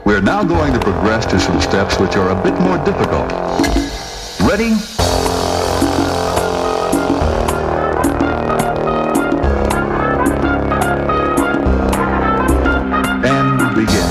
We're now going to progress to some steps which are a bit more difficult. Ready? And begin.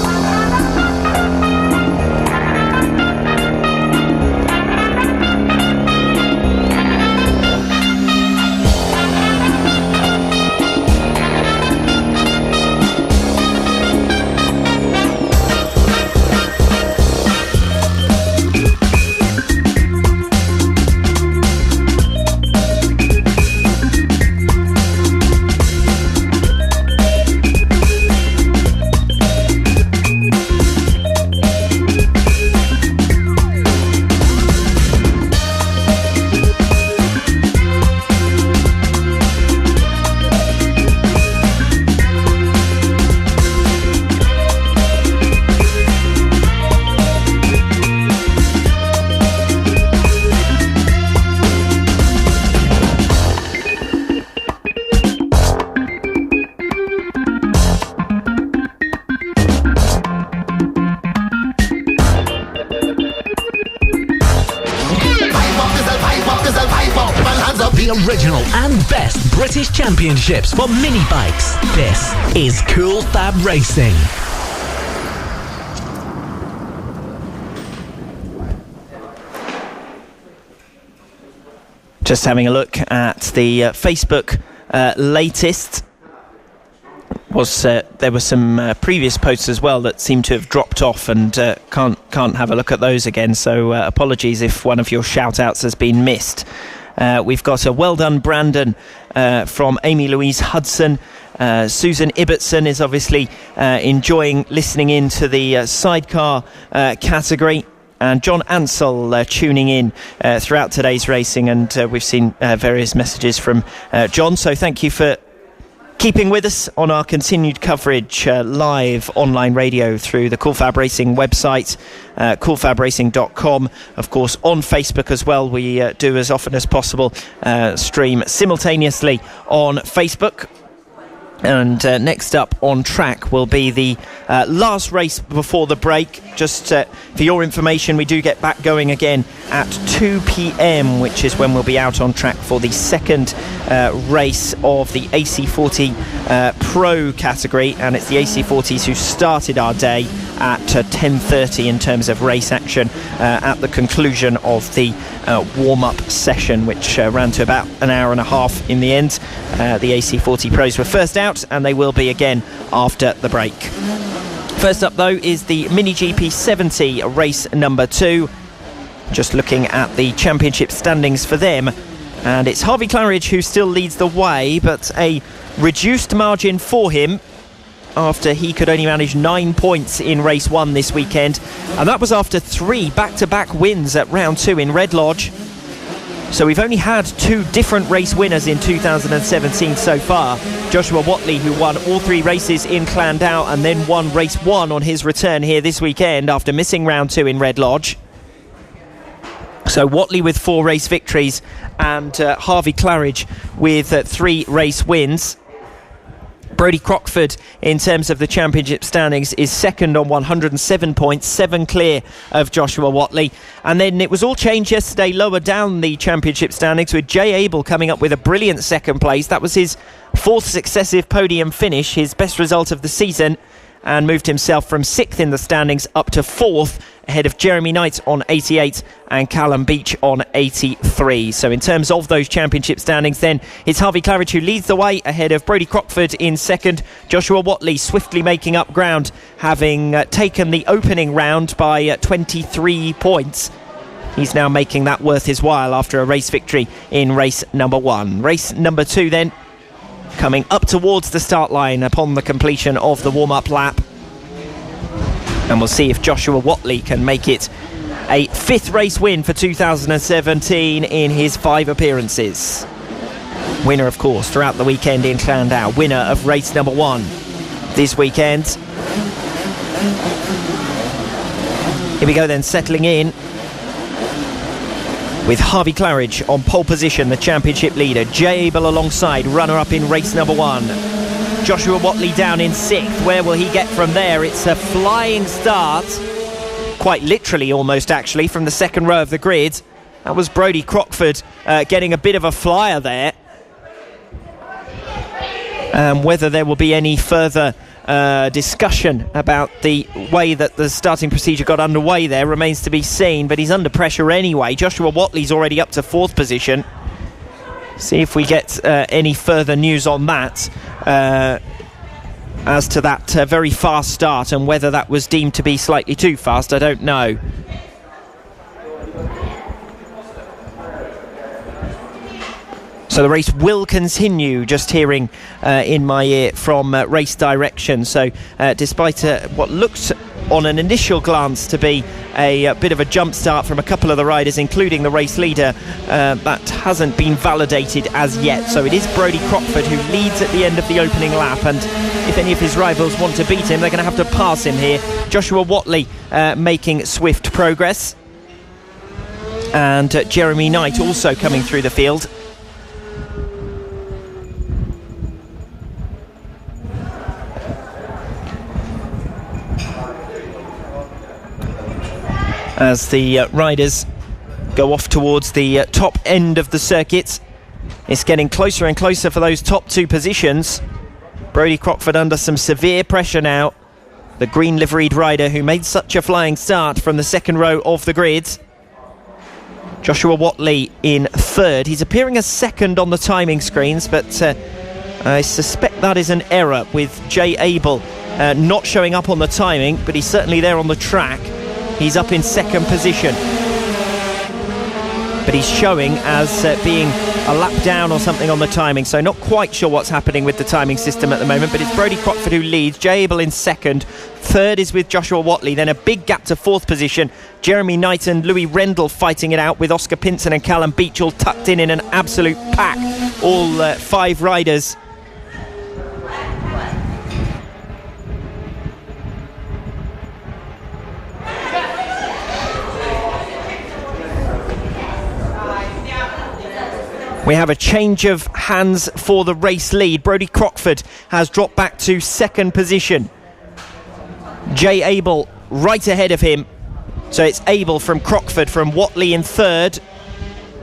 The original and best British championships for mini bikes. This is Cool Fab Racing. Just having a look at the Facebook latest. There were some previous posts as well that seem to have dropped off, and can't have a look at those again. So apologies if one of your shout outs has been missed. We've got a well done Brandon from Amy Louise Hudson. Susan Ibbotson is obviously enjoying listening in to the sidecar category. And John Ansell tuning in throughout today's racing, and we've seen various messages from John, so thank you for Keeping with us on our continued coverage live online radio through the Cool FAB-Racing website, coolfabracing.com. Of course, on Facebook as well. We do as often as possible stream simultaneously on Facebook. And next up on track will be the last race before the break. Just for your information, we do get back going again at 2 p.m, which is when we'll be out on track for the second race of the AC40 Pro category. And it's the AC40s who started our day at 10:30 in terms of race action at the conclusion of the warm-up session, which ran to about an hour and a half in the end. The AC40 Pros were first out, and they will be again after the break. First up, though, is the Mini GP 70 race number 2. Just looking at the championship standings for them, and it's Harvey Claridge who still leads the way, but a reduced margin for him after he could only manage 9 points in race 1 this weekend, and that was after 3 back-to-back wins at round 2 in Red Lodge. So we've only had 2 different race winners in 2017 so far. Joshua Watley, who won all 3 races in Clandau and then won race 1 on his return here this weekend after missing round 2 in Red Lodge. So Watley with 4 race victories, and Harvey Claridge with 3 race wins. Brodie Crockford, in terms of the championship standings, is second on 107 points, 7 clear of Joshua Watley. And then it was all changed yesterday lower down the championship standings, with Jay Abel coming up with a brilliant second place. That was his 4th successive podium finish, his best result of the season, and moved himself from 6th in the standings up to 4th, ahead of Jeremy Knight on 88 and Callum Beach on 83. So in terms of those championship standings, then it's Harvey Claridge who leads the way, ahead of Brodie Crockford in second. Joshua Watley swiftly making up ground, having taken the opening round by 23 points. He's now making that worth his while after a race victory in race number 1. Race number 2 then, coming up towards the start line upon the completion of the warm-up lap. And we'll see if Joshua Watley can make it a 5th race win for 2017 in his 5 appearances. Winner, of course, throughout the weekend in Clandau. Winner of race number 1 this weekend. Here we go then, settling in with Harvey Claridge on pole position, the championship leader. Jay Abel alongside, runner-up in race number 1. Joshua Watley down in 6th. Where will he get from there? It's a flying start, quite literally almost actually, from the second row of the grid. That was Brodie Crockford getting a bit of a flyer there. Whether there will be any further discussion about the way that the starting procedure got underway there remains to be seen, but he's under pressure anyway. Joshua Watley's already up to 4th position. See if we get any further news on that as to that very fast start, and whether that was deemed to be slightly too fast, I don't know. So the race will continue, just hearing in my ear from race direction. So despite what looks on an initial glance to be a bit of a jump start from a couple of the riders, including the race leader, that hasn't been validated as yet. So it is Brodie Crockford who leads at the end of the opening lap, and if any of his rivals want to beat him, they're going to have to pass him here. Joshua Watley making swift progress, and Jeremy Knight also coming through the field. As the riders go off towards the top end of the circuit, it's getting closer and closer for those top 2 positions. Brodie Crockford under some severe pressure now, the green liveried rider who made such a flying start from the second row of the grid. Joshua Watley in 3rd. He's appearing as 2nd on the timing screens, but I suspect that is an error, with Jay Abel not showing up on the timing, but he's certainly there on the track. He's up in 2nd position, but he's showing as being a lap down or something on the timing, so not quite sure what's happening with the timing system at the moment. But it's Brodie Crockford who leads, Jay Abel in 2nd, 3rd is with Joshua Watley, then a big gap to 4th position. Jeremy Knight and Louis Rendell fighting it out, with Oscar Pinson and Callum Beach all tucked in an absolute pack. All 5 riders We have a change of hands for the race lead. Brodie Crockford has dropped back to second position. Jay Abel right ahead of him. So it's Abel from Crockford from Whatley in third.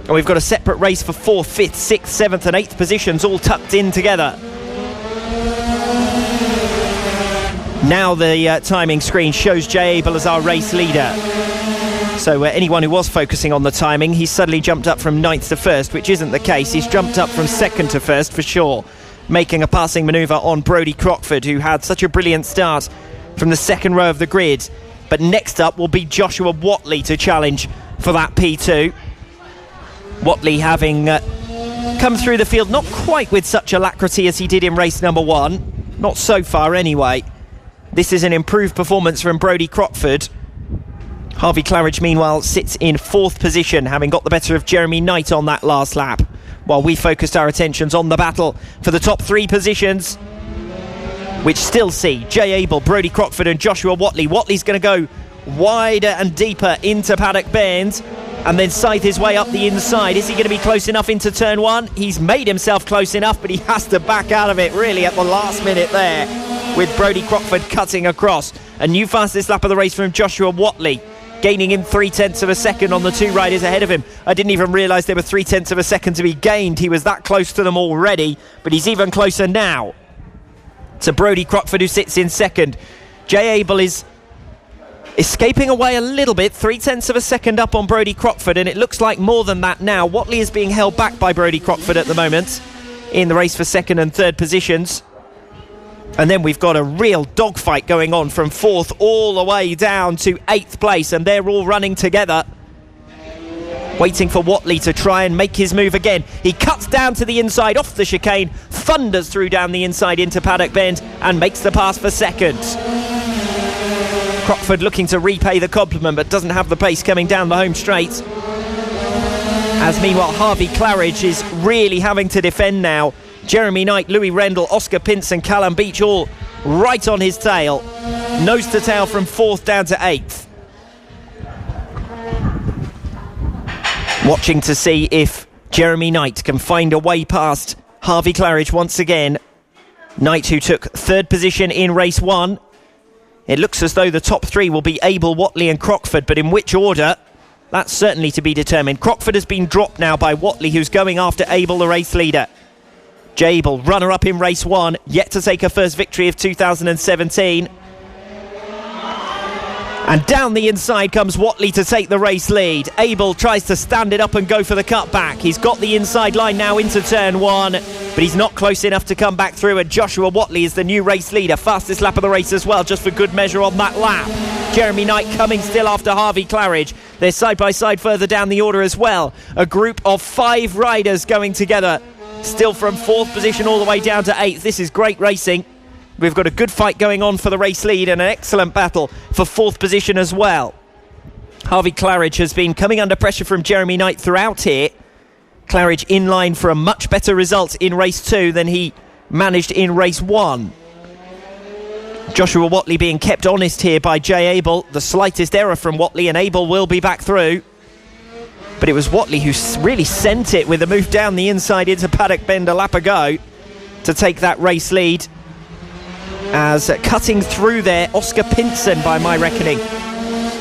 And we've got a separate race for 4th, 5th, 6th, 7th and 8th positions all tucked in together. Now the timing screen shows Jay Abel as our race leader. So anyone who was focusing on the timing, he's suddenly jumped up from 9th to 1st, which isn't the case. He's jumped up from 2nd to 1st for sure, making a passing manoeuvre on Brodie Crockford, who had such a brilliant start from the second row of the grid. But next up will be Joshua Whatley to challenge for that P2. Whatley having come through the field not quite with such alacrity as he did in race number 1. Not so far anyway. This is an improved performance from Brodie Crockford. Harvey Claridge, meanwhile, sits in 4th position, having got the better of Jeremy Knight on that last lap, while we focused our attentions on the battle for the top 3 positions, which still see Jay Abel, Brodie Crockford and Joshua Whatley. Whatley's going to go wider and deeper into Paddock Bend and then scythe his way up the inside. Is he going to be close enough into turn 1? He's made himself close enough, but he has to back out of it really at the last minute there, with Brodie Crockford cutting across. A new fastest lap of the race from Joshua Whatley, gaining in 0.3 of a second on the 2 riders ahead of him. I didn't even realise there were 0.3 of a second to be gained. He was that close to them already, but he's even closer now to Brodie Crockford, who sits in 2nd. Jay Abel is escaping away a little bit, 0.3 of a second up on Brodie Crockford, and it looks like more than that now. Whatley is being held back by Brodie Crockford at the moment in the race for 2nd and 3rd positions. And then we've got a real dogfight going on from 4th all the way down to 8th place, and they're all running together, waiting for Whatley to try and make his move again. He cuts down to the inside off the chicane, thunders through down the inside into Paddock Bend and makes the pass for 2nd. Crockford looking to repay the compliment, but doesn't have the pace coming down the home straight. As meanwhile Harvey Claridge is really having to defend now. Jeremy Knight, Louis Rendell, Oscar Pinson, Callum Beach all right on his tail. Nose to tail from 4th down to 8th. Watching to see if Jeremy Knight can find a way past Harvey Claridge once again. Knight, who took 3rd position in race 1. It looks as though the top 3 will be Abel, Whatley and Crockford, but in which order? That's certainly to be determined. Crockford has been dropped now by Whatley, who's going after Abel, the race leader. Jay Abel, runner-up in race 1, yet to take her first victory of 2017. And down the inside comes Whatley to take the race lead. Abel tries to stand it up and go for the cutback. He's got the inside line now into turn 1, but he's not close enough to come back through, and Joshua Whatley is the new race leader. Fastest lap of the race as well, just for good measure on that lap. Jeremy Knight coming still after Harvey Claridge. They're side by side further down the order as well. A group of 5 riders going together, still from 4th position all the way down to 8th. This is great racing. We've got a good fight going on for the race lead and an excellent battle for 4th position as well. Harvey Claridge has been coming under pressure from Jeremy Knight throughout here. Claridge in line for a much better result in race 2 than he managed in race 1. Joshua Whatley being kept honest here by Jay Abel. The slightest error from Whatley and Abel will be back through. But it was Whatley who really sent it with a move down the inside into Paddock Bend a lap ago to take that race lead. As cutting through there, Oscar Pinson by my reckoning,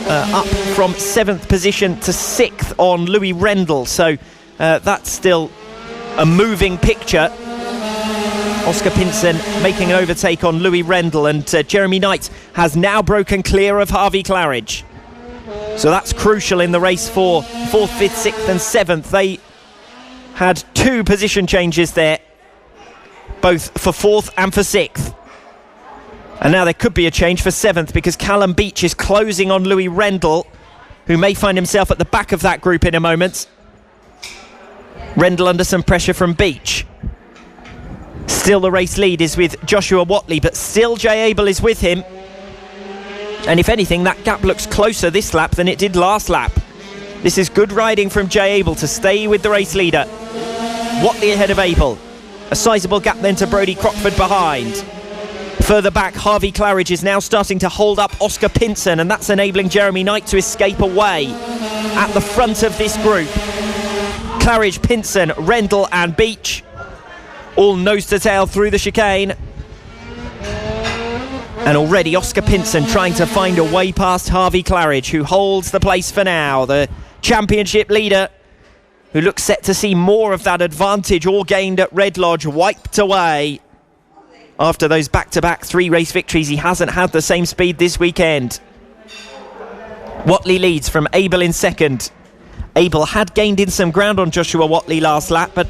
up from 7th position to 6th on Louis Rendell. So that's still a moving picture. Oscar Pinson making an overtake on Louis Rendell, and Jeremy Knight has now broken clear of Harvey Claridge. So that's crucial in the race for 4th, 5th, 6th and 7th. They had 2 position changes there, both for 4th and for 6th. And now there could be a change for 7th, because Callum Beach is closing on Louis Rendell, who may find himself at the back of that group in a moment. Rendell under some pressure from Beach. Still the race lead is with Joshua Whatley, but still Jay Abel is with him. And if anything, that gap looks closer this lap than it did last lap. This is good riding from Jay Abel to stay with the race leader. Whatley ahead of Abel. A sizable gap then to Brodie Crockford behind. Further back, Harvey Claridge is now starting to hold up Oscar Pinson, and that's enabling Jeremy Knight to escape away at the front of this group. Claridge, Pinson, Rendell and Beach all nose to tail through the chicane. And already Oscar Pinson trying to find a way past Harvey Claridge, who holds the place for now. The championship leader, who looks set to see more of that advantage all gained at Red Lodge wiped away. After those back-to-back 3-race victories, he hasn't had the same speed this weekend. Watley leads from Abel in second. Abel had gained in some ground on Joshua Watley last lap, but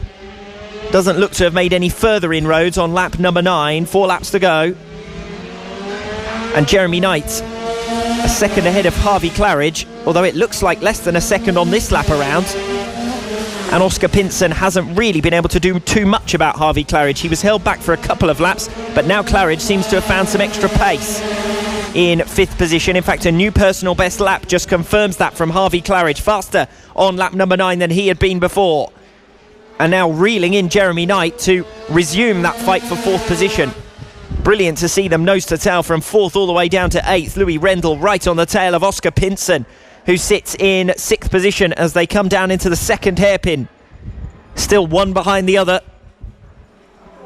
doesn't look to have made any further inroads on lap number 9. 4 laps to go. And Jeremy Knight a second ahead of Harvey Claridge, although it looks like less than a second on this lap around. And Oscar Pinson hasn't really been able to do too much about Harvey Claridge. He was held back for a couple of laps, but now Claridge seems to have found some extra pace in 5th position. In fact, a new personal best lap just confirms that from Harvey Claridge. Faster on lap number 9 than he had been before. And now reeling in Jeremy Knight to resume that fight for 4th position. Brilliant to see them nose to tail from 4th all the way down to 8th. Louis Rendell right on the tail of Oscar Pinson, who sits in 6th position as they come down into the 2nd hairpin. Still one behind the other.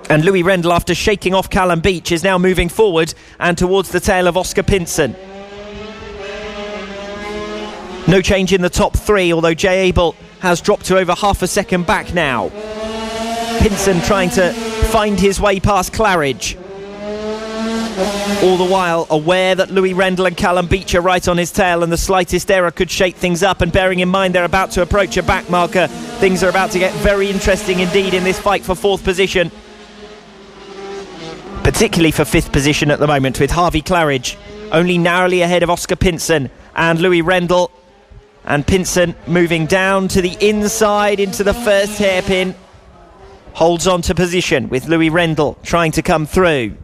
And Louis Rendell, after shaking off Callum Beach, is now moving forward and towards the tail of Oscar Pinson. No change in the top 3, although Jay Abel has dropped to over half a second back now. Pinson trying to find his way past Claridge. All the while aware that Louis Rendell and Callum Beach are right on his tail, and the slightest error could shake things up. And bearing in mind they're about to approach a back marker, things are about to get very interesting indeed in this fight for 4th position. Particularly for 5th position at the moment, with Harvey Claridge only narrowly ahead of Oscar Pinson and Louis Rendell. And Pinson moving down to the inside into the 1st hairpin. Holds on to position with Louis Rendell trying to come through.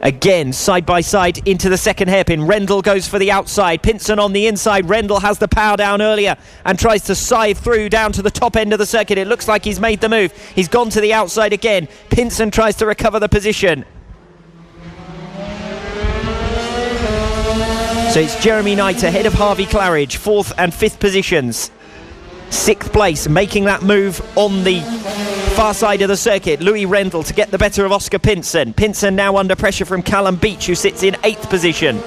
Again, side by side into the 2nd hairpin. Rendell goes for the outside. Pinson on the inside. Rendell has the power down earlier and tries to scythe through down to the top end of the circuit. It looks like he's made the move. He's gone to the outside again. Pinson tries to recover the position. So it's Jeremy Knight ahead of Harvey Claridge, 4th and 5th positions. 6th place, making that move on the far side of the circuit. Louis Rendell to get the better of Oscar Pinson. Pinson now under pressure from Callum Beach, who sits in 8th position.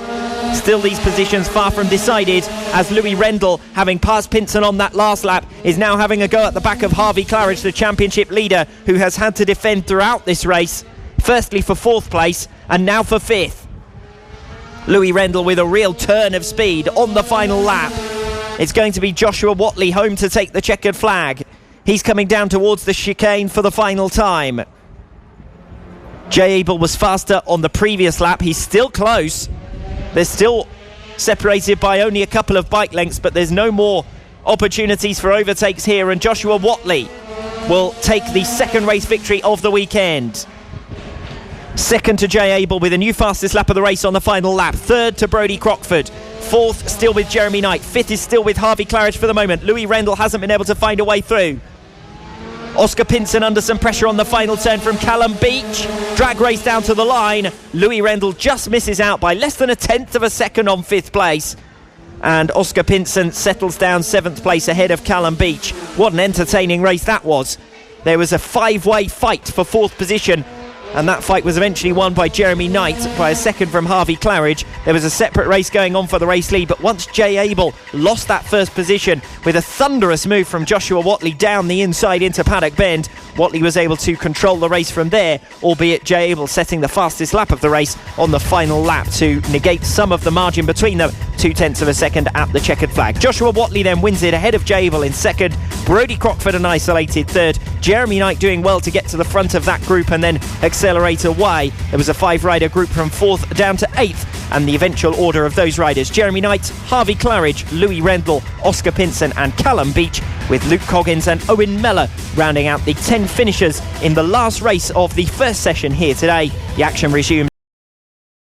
Still these positions far from decided, as Louis Rendell, having passed Pinson on that last lap, is now having a go at the back of Harvey Claridge, the championship leader, who has had to defend throughout this race. Firstly for 4th place, and now for 5th. Louis Rendell with a real turn of speed on the final lap. It's going to be Joshua Watley home to take the checkered flag. He's coming down towards the chicane for the final time. Jay Abel was faster on the previous lap. He's still close. They're still separated by only a couple of bike lengths, but there's no more opportunities for overtakes here, and Joshua Watley will take the 2nd race victory of the weekend. 2nd to Jay Abel with a new fastest lap of the race on the final lap. 3rd to Brodie Crockford. 4th still with Jeremy Knight. 5th is still with Harvey Claridge for the moment. Louis Rendell hasn't been able to find a way through. Oscar Pinson under some pressure on the final turn from Callum Beach. Drag race down to the line. Louis Rendell just misses out by less than 1/10 of a second on 5th place. And Oscar Pinson settles down 7th place ahead of Callum Beach. What an entertaining race that was. There was a 5-way fight for 4th position, and that fight was eventually won by Jeremy Knight by a second from Harvey Claridge. There was a separate race going on for the race lead, but once Jay Abel lost that 1st position with a thunderous move from Joshua Watley down the inside into Paddock Bend, Watley was able to control the race from there, albeit Jay Abel setting the fastest lap of the race on the final lap to negate some of the margin between them, 0.2 of a second at the checkered flag. Joshua Watley then wins it ahead of Jay Abel in 2nd, Brodie Crockford an isolated 3rd, Jeremy Knight doing well to get to the front of that group and then accelerate away. There was a 5-rider group from 4th down to 8th, and the eventual order of those riders: Jeremy Knight, Harvey Claridge, Louis Rendell, Oscar Pinson and Callum Beach, with Luke Coggins and Owen Mellor rounding out the 10 finishers in the last race of the 1st session here today. The action resumes